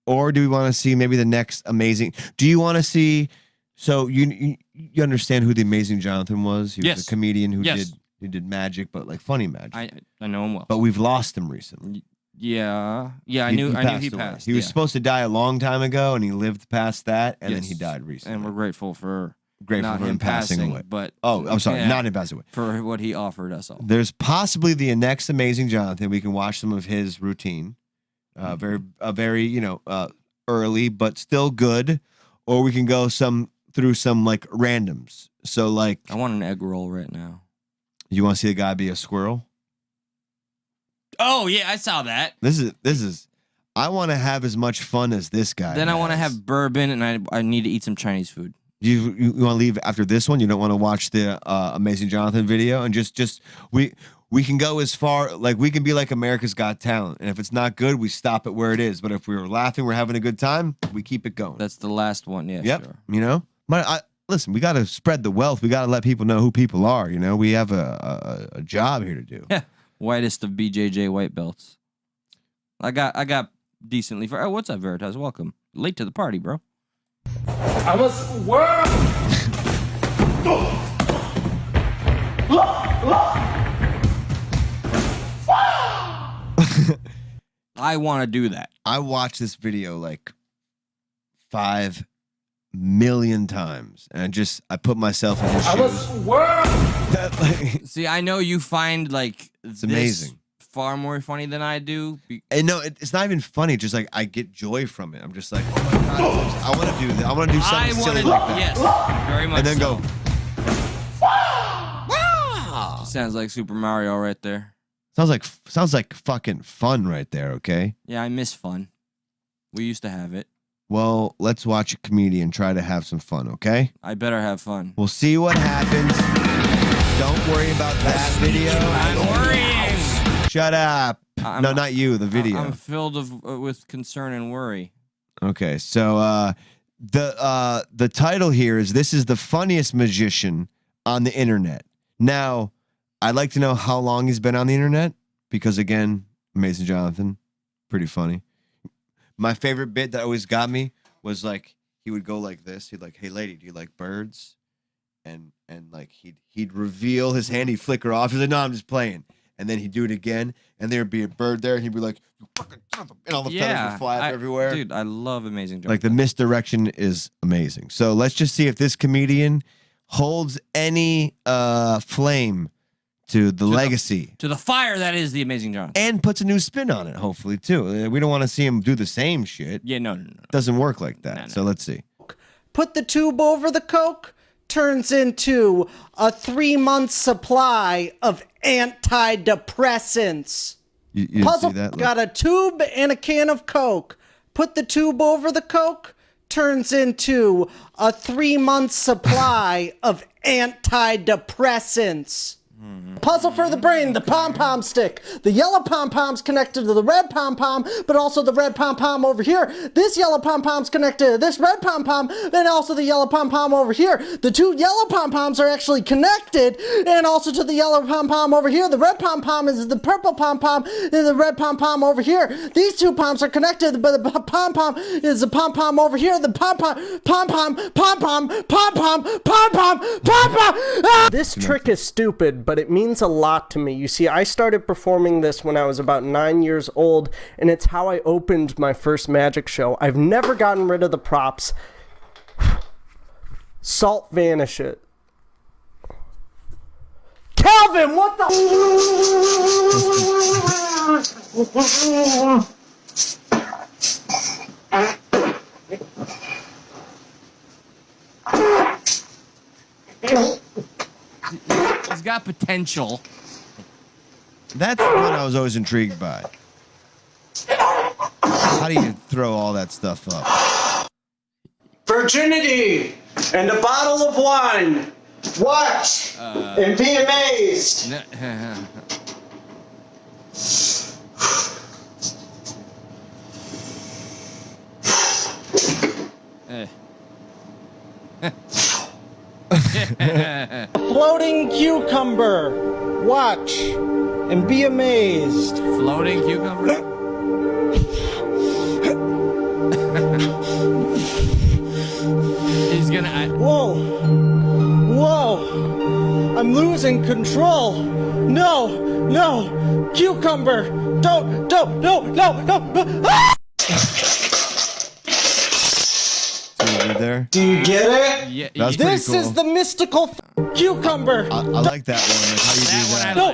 [SPEAKER 1] Or do we want to see maybe the next amazing? Do you want to see? So you understand who the Amazing Jonathan was? He was a comedian who did magic, but like funny magic.
[SPEAKER 2] I know him well.
[SPEAKER 1] But we've lost him recently.
[SPEAKER 2] Yeah. I knew he passed.
[SPEAKER 1] He was supposed to die a long time ago, and he lived past that, and then he died recently.
[SPEAKER 2] And we're grateful for
[SPEAKER 1] him passing away.
[SPEAKER 2] But
[SPEAKER 1] I'm sorry, not him passing away.
[SPEAKER 2] For what he offered us all.
[SPEAKER 1] There's possibly the next Amazing Jonathan. We can watch some of his routine. Very early, but still good. Or we can go through some like randoms. So like,
[SPEAKER 2] I want an egg roll right now.
[SPEAKER 1] You want to see a guy be a squirrel?
[SPEAKER 2] Oh yeah, I saw that.
[SPEAKER 1] This is. I want to have as much fun as this guy.
[SPEAKER 2] Then I want to have bourbon, and I need to eat some Chinese food.
[SPEAKER 1] You want to leave after this one? You don't want to watch the Amazing Jonathan video, and just we can go as far, like we can be like America's Got Talent, and if it's not good, we stop it where it is. But if we're laughing, we're having a good time, we keep it going.
[SPEAKER 2] That's the last one, yeah.
[SPEAKER 1] Yep.
[SPEAKER 2] Sure.
[SPEAKER 1] You know, listen, we got to spread the wealth. We got to let people know who people are. You know, we have a job here to do.
[SPEAKER 2] Yeah, whitest of BJJ white belts. I got decently for. Oh, what's up, Veritas? Welcome. Late to the party, bro.
[SPEAKER 8] I must work.
[SPEAKER 2] I want to do that.
[SPEAKER 1] I watched this video like 5 million times, and I put myself in his shoes.
[SPEAKER 2] See, I know you find like
[SPEAKER 1] it's amazing
[SPEAKER 2] far more funny than I do.
[SPEAKER 1] And no, it's not even funny. Just like I get joy from it. I'm just like, oh my God, I want to do this. I want to do something silly like that.
[SPEAKER 2] Yes, very much.
[SPEAKER 1] And then
[SPEAKER 2] so.
[SPEAKER 1] go.
[SPEAKER 2] Sounds like Super Mario right there.
[SPEAKER 1] Sounds like fucking fun right there. Okay.
[SPEAKER 2] Yeah, I miss fun. We used to have it.
[SPEAKER 1] Well, let's watch a comedian try to have some fun. Okay.
[SPEAKER 2] I better have fun.
[SPEAKER 1] We'll see what happens. Don't worry about that video.
[SPEAKER 2] I'm worrying.
[SPEAKER 1] Shut up. No, not you. The video.
[SPEAKER 2] I'm filled with concern and worry.
[SPEAKER 1] Okay, so the title here is "This is the funniest magician on the internet." Now, I'd like to know how long he's been on the internet because, again, Amazing Jonathan, pretty funny. My favorite bit that always got me was like he would go like this. He'd like, "Hey, lady, do you like birds?" And like he'd reveal his hand, he'd flicker off. He's like, "No, I'm just playing." And then he'd do it again, and there'd be a bird there, and he'd be like, "You fucking son of a-" and all the feathers would fly up everywhere.
[SPEAKER 2] Dude, I love Amazing Jonathan.
[SPEAKER 1] Like the misdirection is amazing. So let's just see if this comedian holds any flame to the legacy.
[SPEAKER 2] To the fire that is the Amazing Jonathan.
[SPEAKER 1] And puts a new spin on it, hopefully, too. We don't want to see him do the same shit.
[SPEAKER 2] Yeah, no.
[SPEAKER 1] Doesn't work like that. So let's see.
[SPEAKER 9] Put the tube over the Coke, turns into a 3-month supply of antidepressants.
[SPEAKER 1] You
[SPEAKER 9] Puzzle
[SPEAKER 1] see that?
[SPEAKER 9] got a tube and a can of Coke. Put the tube over the Coke, turns into a 3-month supply of antidepressants. Puzzle for the brain, the pom-pom stick. The yellow pom-pom's connected to the red pom-pom, but also the red pom-pom over here. This yellow pom-pom's connected to this red pom-pom, and also the yellow pom-pom over here. The two yellow pom-poms are actually connected, and also to the yellow pom-pom over here. The red pom-pom is the purple pom-pom, and the red pom-pom over here. These two poms are connected, but the pom-pom is the pom-pom over here. The pom-pom. This trick is stupid, but it means a lot to me. You see, I started performing this when I was about 9 years old, and it's how I opened my first magic show. I've never gotten rid of the props. Salt vanish it. Calvin, what the?
[SPEAKER 2] He's got potential.
[SPEAKER 1] That's what I was always intrigued by. How do you throw all that stuff up?
[SPEAKER 9] Virginity and a bottle of wine. Watch and be amazed. Floating cucumber. Watch and be amazed.
[SPEAKER 2] Floating cucumber? He's gonna.
[SPEAKER 9] Whoa. I'm losing control. No. Cucumber. No. Ah!
[SPEAKER 1] There.
[SPEAKER 9] Do you get it?
[SPEAKER 2] Yeah,
[SPEAKER 9] this
[SPEAKER 1] cool.
[SPEAKER 9] is the mystical cucumber.
[SPEAKER 1] I like that one. Like how you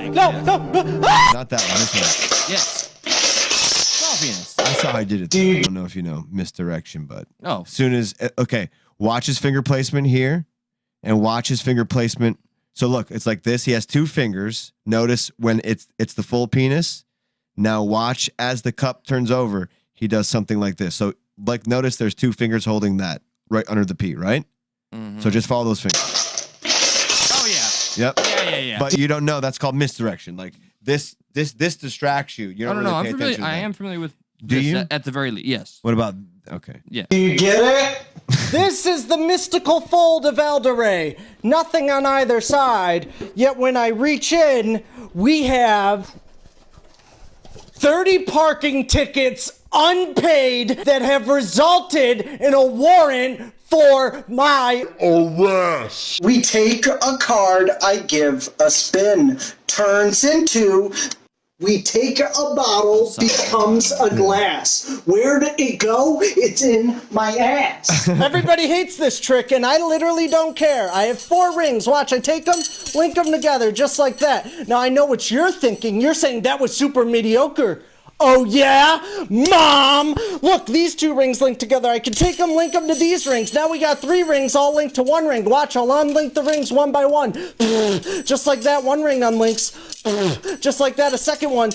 [SPEAKER 1] do that.
[SPEAKER 9] No.
[SPEAKER 1] Not that one. This one.
[SPEAKER 2] Yes. Saltiness.
[SPEAKER 1] I saw how I did it. I don't know if you know misdirection, but as soon as watch his finger placement here, and watch his finger placement. So look, it's like this. He has two fingers. Notice when it's the full penis. Now watch as the cup turns over. He does something like this. So like notice there's two fingers holding that right under the P, right? Mm-hmm. So just follow those fingers.
[SPEAKER 2] Oh yeah.
[SPEAKER 1] Yep.
[SPEAKER 2] Yeah.
[SPEAKER 1] But you don't know that's called misdirection. Like this distracts you. You don't really pay attention to that.
[SPEAKER 2] I am familiar with.
[SPEAKER 1] Do you?
[SPEAKER 2] At the very least, yes.
[SPEAKER 1] What about? Okay.
[SPEAKER 2] Yeah.
[SPEAKER 9] Do you get it? This is the mystical fold of Elderay. Nothing on either side. Yet when I reach in, we have 30 parking tickets unpaid that have resulted in a warrant for my arrest. We take a card, I give a spin, turns into We take a bottle, becomes a glass. Where did it go? It's in my ass. Everybody hates this trick, and I literally don't care. I have 4 rings. Watch, I take them, link them together, just like that. Now, I know what you're thinking. You're saying that was super mediocre. Oh, yeah? Mom! Look, these 2 rings linked together. I can take them, link them to these rings. Now we got 3 rings all linked to 1 ring. Watch, I'll unlink the rings one by one. Just like that, 1 ring unlinks. Just like that, a second one.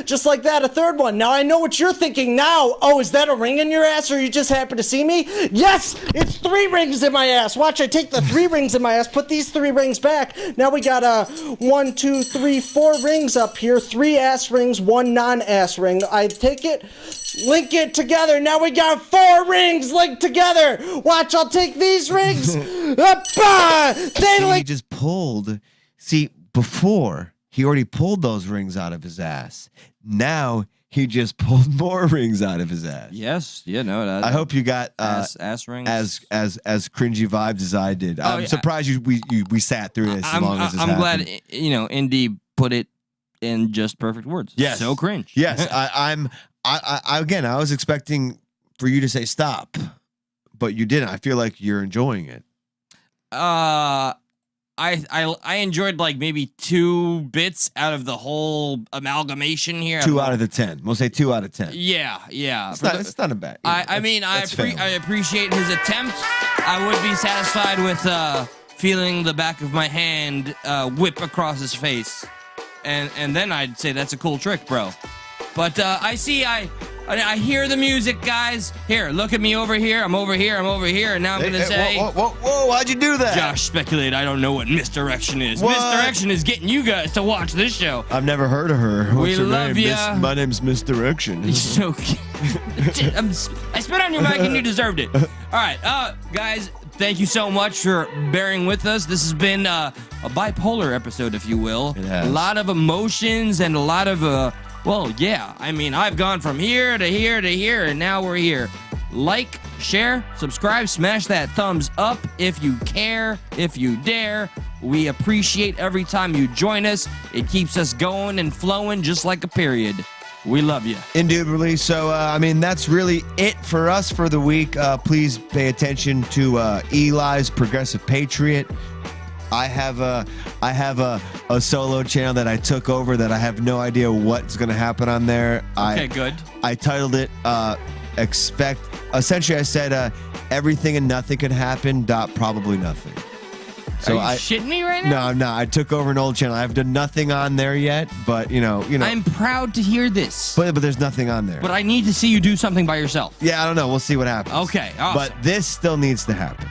[SPEAKER 9] Just like that, a third one. Now I know what you're thinking now. Oh, is that a ring in your ass, or you just happen to see me? Yes, it's 3 rings in my ass. Watch, I take the 3 rings in my ass, put these 3 rings back. Now we got 1, 2, 3, 4 rings up here. 3 ass rings, 1 non-ass ring. I take it, link it together. Now we got 4 rings linked together. Watch, I'll take these rings.
[SPEAKER 1] He just pulled. See, before, he already pulled those rings out of his ass. Now he just pulled more rings out of his ass.
[SPEAKER 2] Yes, no.
[SPEAKER 1] I hope you got
[SPEAKER 2] ass rings
[SPEAKER 1] as cringy vibes as I did. I'm surprised we sat through this as long as this
[SPEAKER 2] I'm
[SPEAKER 1] happened.
[SPEAKER 2] glad Indy put it in just perfect words.
[SPEAKER 1] Yes,
[SPEAKER 2] so cringe.
[SPEAKER 1] Yes, I was expecting for you to say stop, but you didn't. I feel like you're enjoying it.
[SPEAKER 2] I enjoyed like maybe 2 bits out of the whole amalgamation here.
[SPEAKER 1] 2 out of the 10. We'll say 2 out of 10.
[SPEAKER 2] Yeah.
[SPEAKER 1] It's not a bad.
[SPEAKER 2] I appreciate his attempt. I would be satisfied with feeling the back of my hand whip across his face, and then I'd say that's a cool trick, bro. But I hear the music, guys. Here, look at me over here. I'm over here. And now I'm going to say...
[SPEAKER 1] Whoa, how'd you do that?
[SPEAKER 2] Josh speculated. I don't know what misdirection is.
[SPEAKER 1] What?
[SPEAKER 2] Misdirection is getting you guys to watch this show.
[SPEAKER 1] I've never heard of her. What's her
[SPEAKER 2] love
[SPEAKER 1] name?
[SPEAKER 2] ya.
[SPEAKER 1] My name's Misdirection.
[SPEAKER 2] So, I spit on your mic and you deserved it. All right, guys, thank you so much for bearing with us. This has been a bipolar episode, if you will.
[SPEAKER 1] It has.
[SPEAKER 2] A lot of emotions and a lot of... Well, yeah. I mean, I've gone from here to here to here, and now we're here. Like, share, subscribe, smash that thumbs up if you care, if you dare. We appreciate every time you join us. It keeps us going and flowing just like a period. We love you.
[SPEAKER 1] Indubitably. So, that's really it for us for the week. Please pay attention to Eli's Progressive Patriot. I have a solo channel that I took over that I have no idea what's going to happen on there.
[SPEAKER 2] Okay, good.
[SPEAKER 1] I titled it essentially I said everything and nothing can happen, probably nothing.
[SPEAKER 2] So Are you shitting me right now?
[SPEAKER 1] No, I'm not. I took over an old channel. I've done nothing on there yet, but you know.
[SPEAKER 2] I'm proud to hear this.
[SPEAKER 1] But there's nothing on there.
[SPEAKER 2] But I need to see you do something by yourself.
[SPEAKER 1] Yeah, I don't know. We'll see what happens.
[SPEAKER 2] Okay, awesome.
[SPEAKER 1] But this still needs to happen.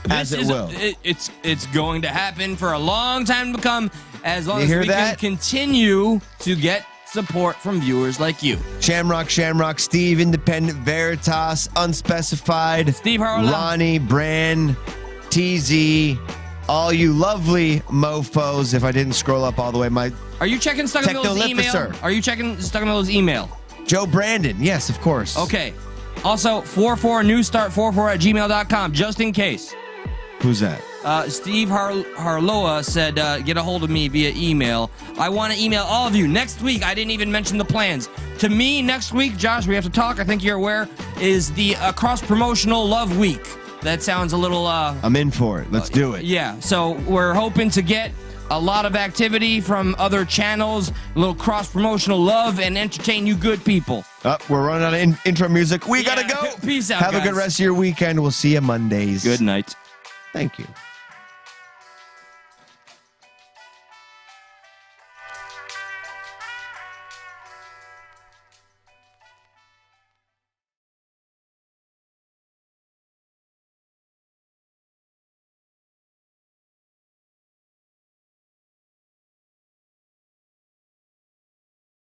[SPEAKER 2] It's going to happen for a long time to come, as long
[SPEAKER 1] You
[SPEAKER 2] as
[SPEAKER 1] hear
[SPEAKER 2] we
[SPEAKER 1] that?
[SPEAKER 2] can continue to get support from viewers like you.
[SPEAKER 1] Shamrock, Steve, Independent, Veritas, Unspecified,
[SPEAKER 2] Steve Harlow,
[SPEAKER 1] Ronnie, Bran, TZ, all you lovely mofos. If I didn't scroll up all the way,
[SPEAKER 2] Are you checking Stuckamill's email? Are you checking Stuckamill's email?
[SPEAKER 1] Joe Brandon, yes, of course.
[SPEAKER 2] Okay. Also, 44newstart44@gmail.com, just in case.
[SPEAKER 1] Who's that?
[SPEAKER 2] Steve Harloa said, get a hold of me via email. I want to email all of you. Next week, I didn't even mention the plans. To me, next week, Josh, we have to talk, I think you're aware, is the cross-promotional love week. That sounds a little...
[SPEAKER 1] I'm in for it. Let's do it.
[SPEAKER 2] Yeah, so we're hoping to get a lot of activity from other channels, a little cross-promotional love, and entertain you good people.
[SPEAKER 1] We're running out of intro music. We gotta go.
[SPEAKER 2] Peace out,
[SPEAKER 1] Have
[SPEAKER 2] guys.
[SPEAKER 1] a good rest of your weekend. We'll see you Mondays.
[SPEAKER 2] Good night.
[SPEAKER 1] Thank you.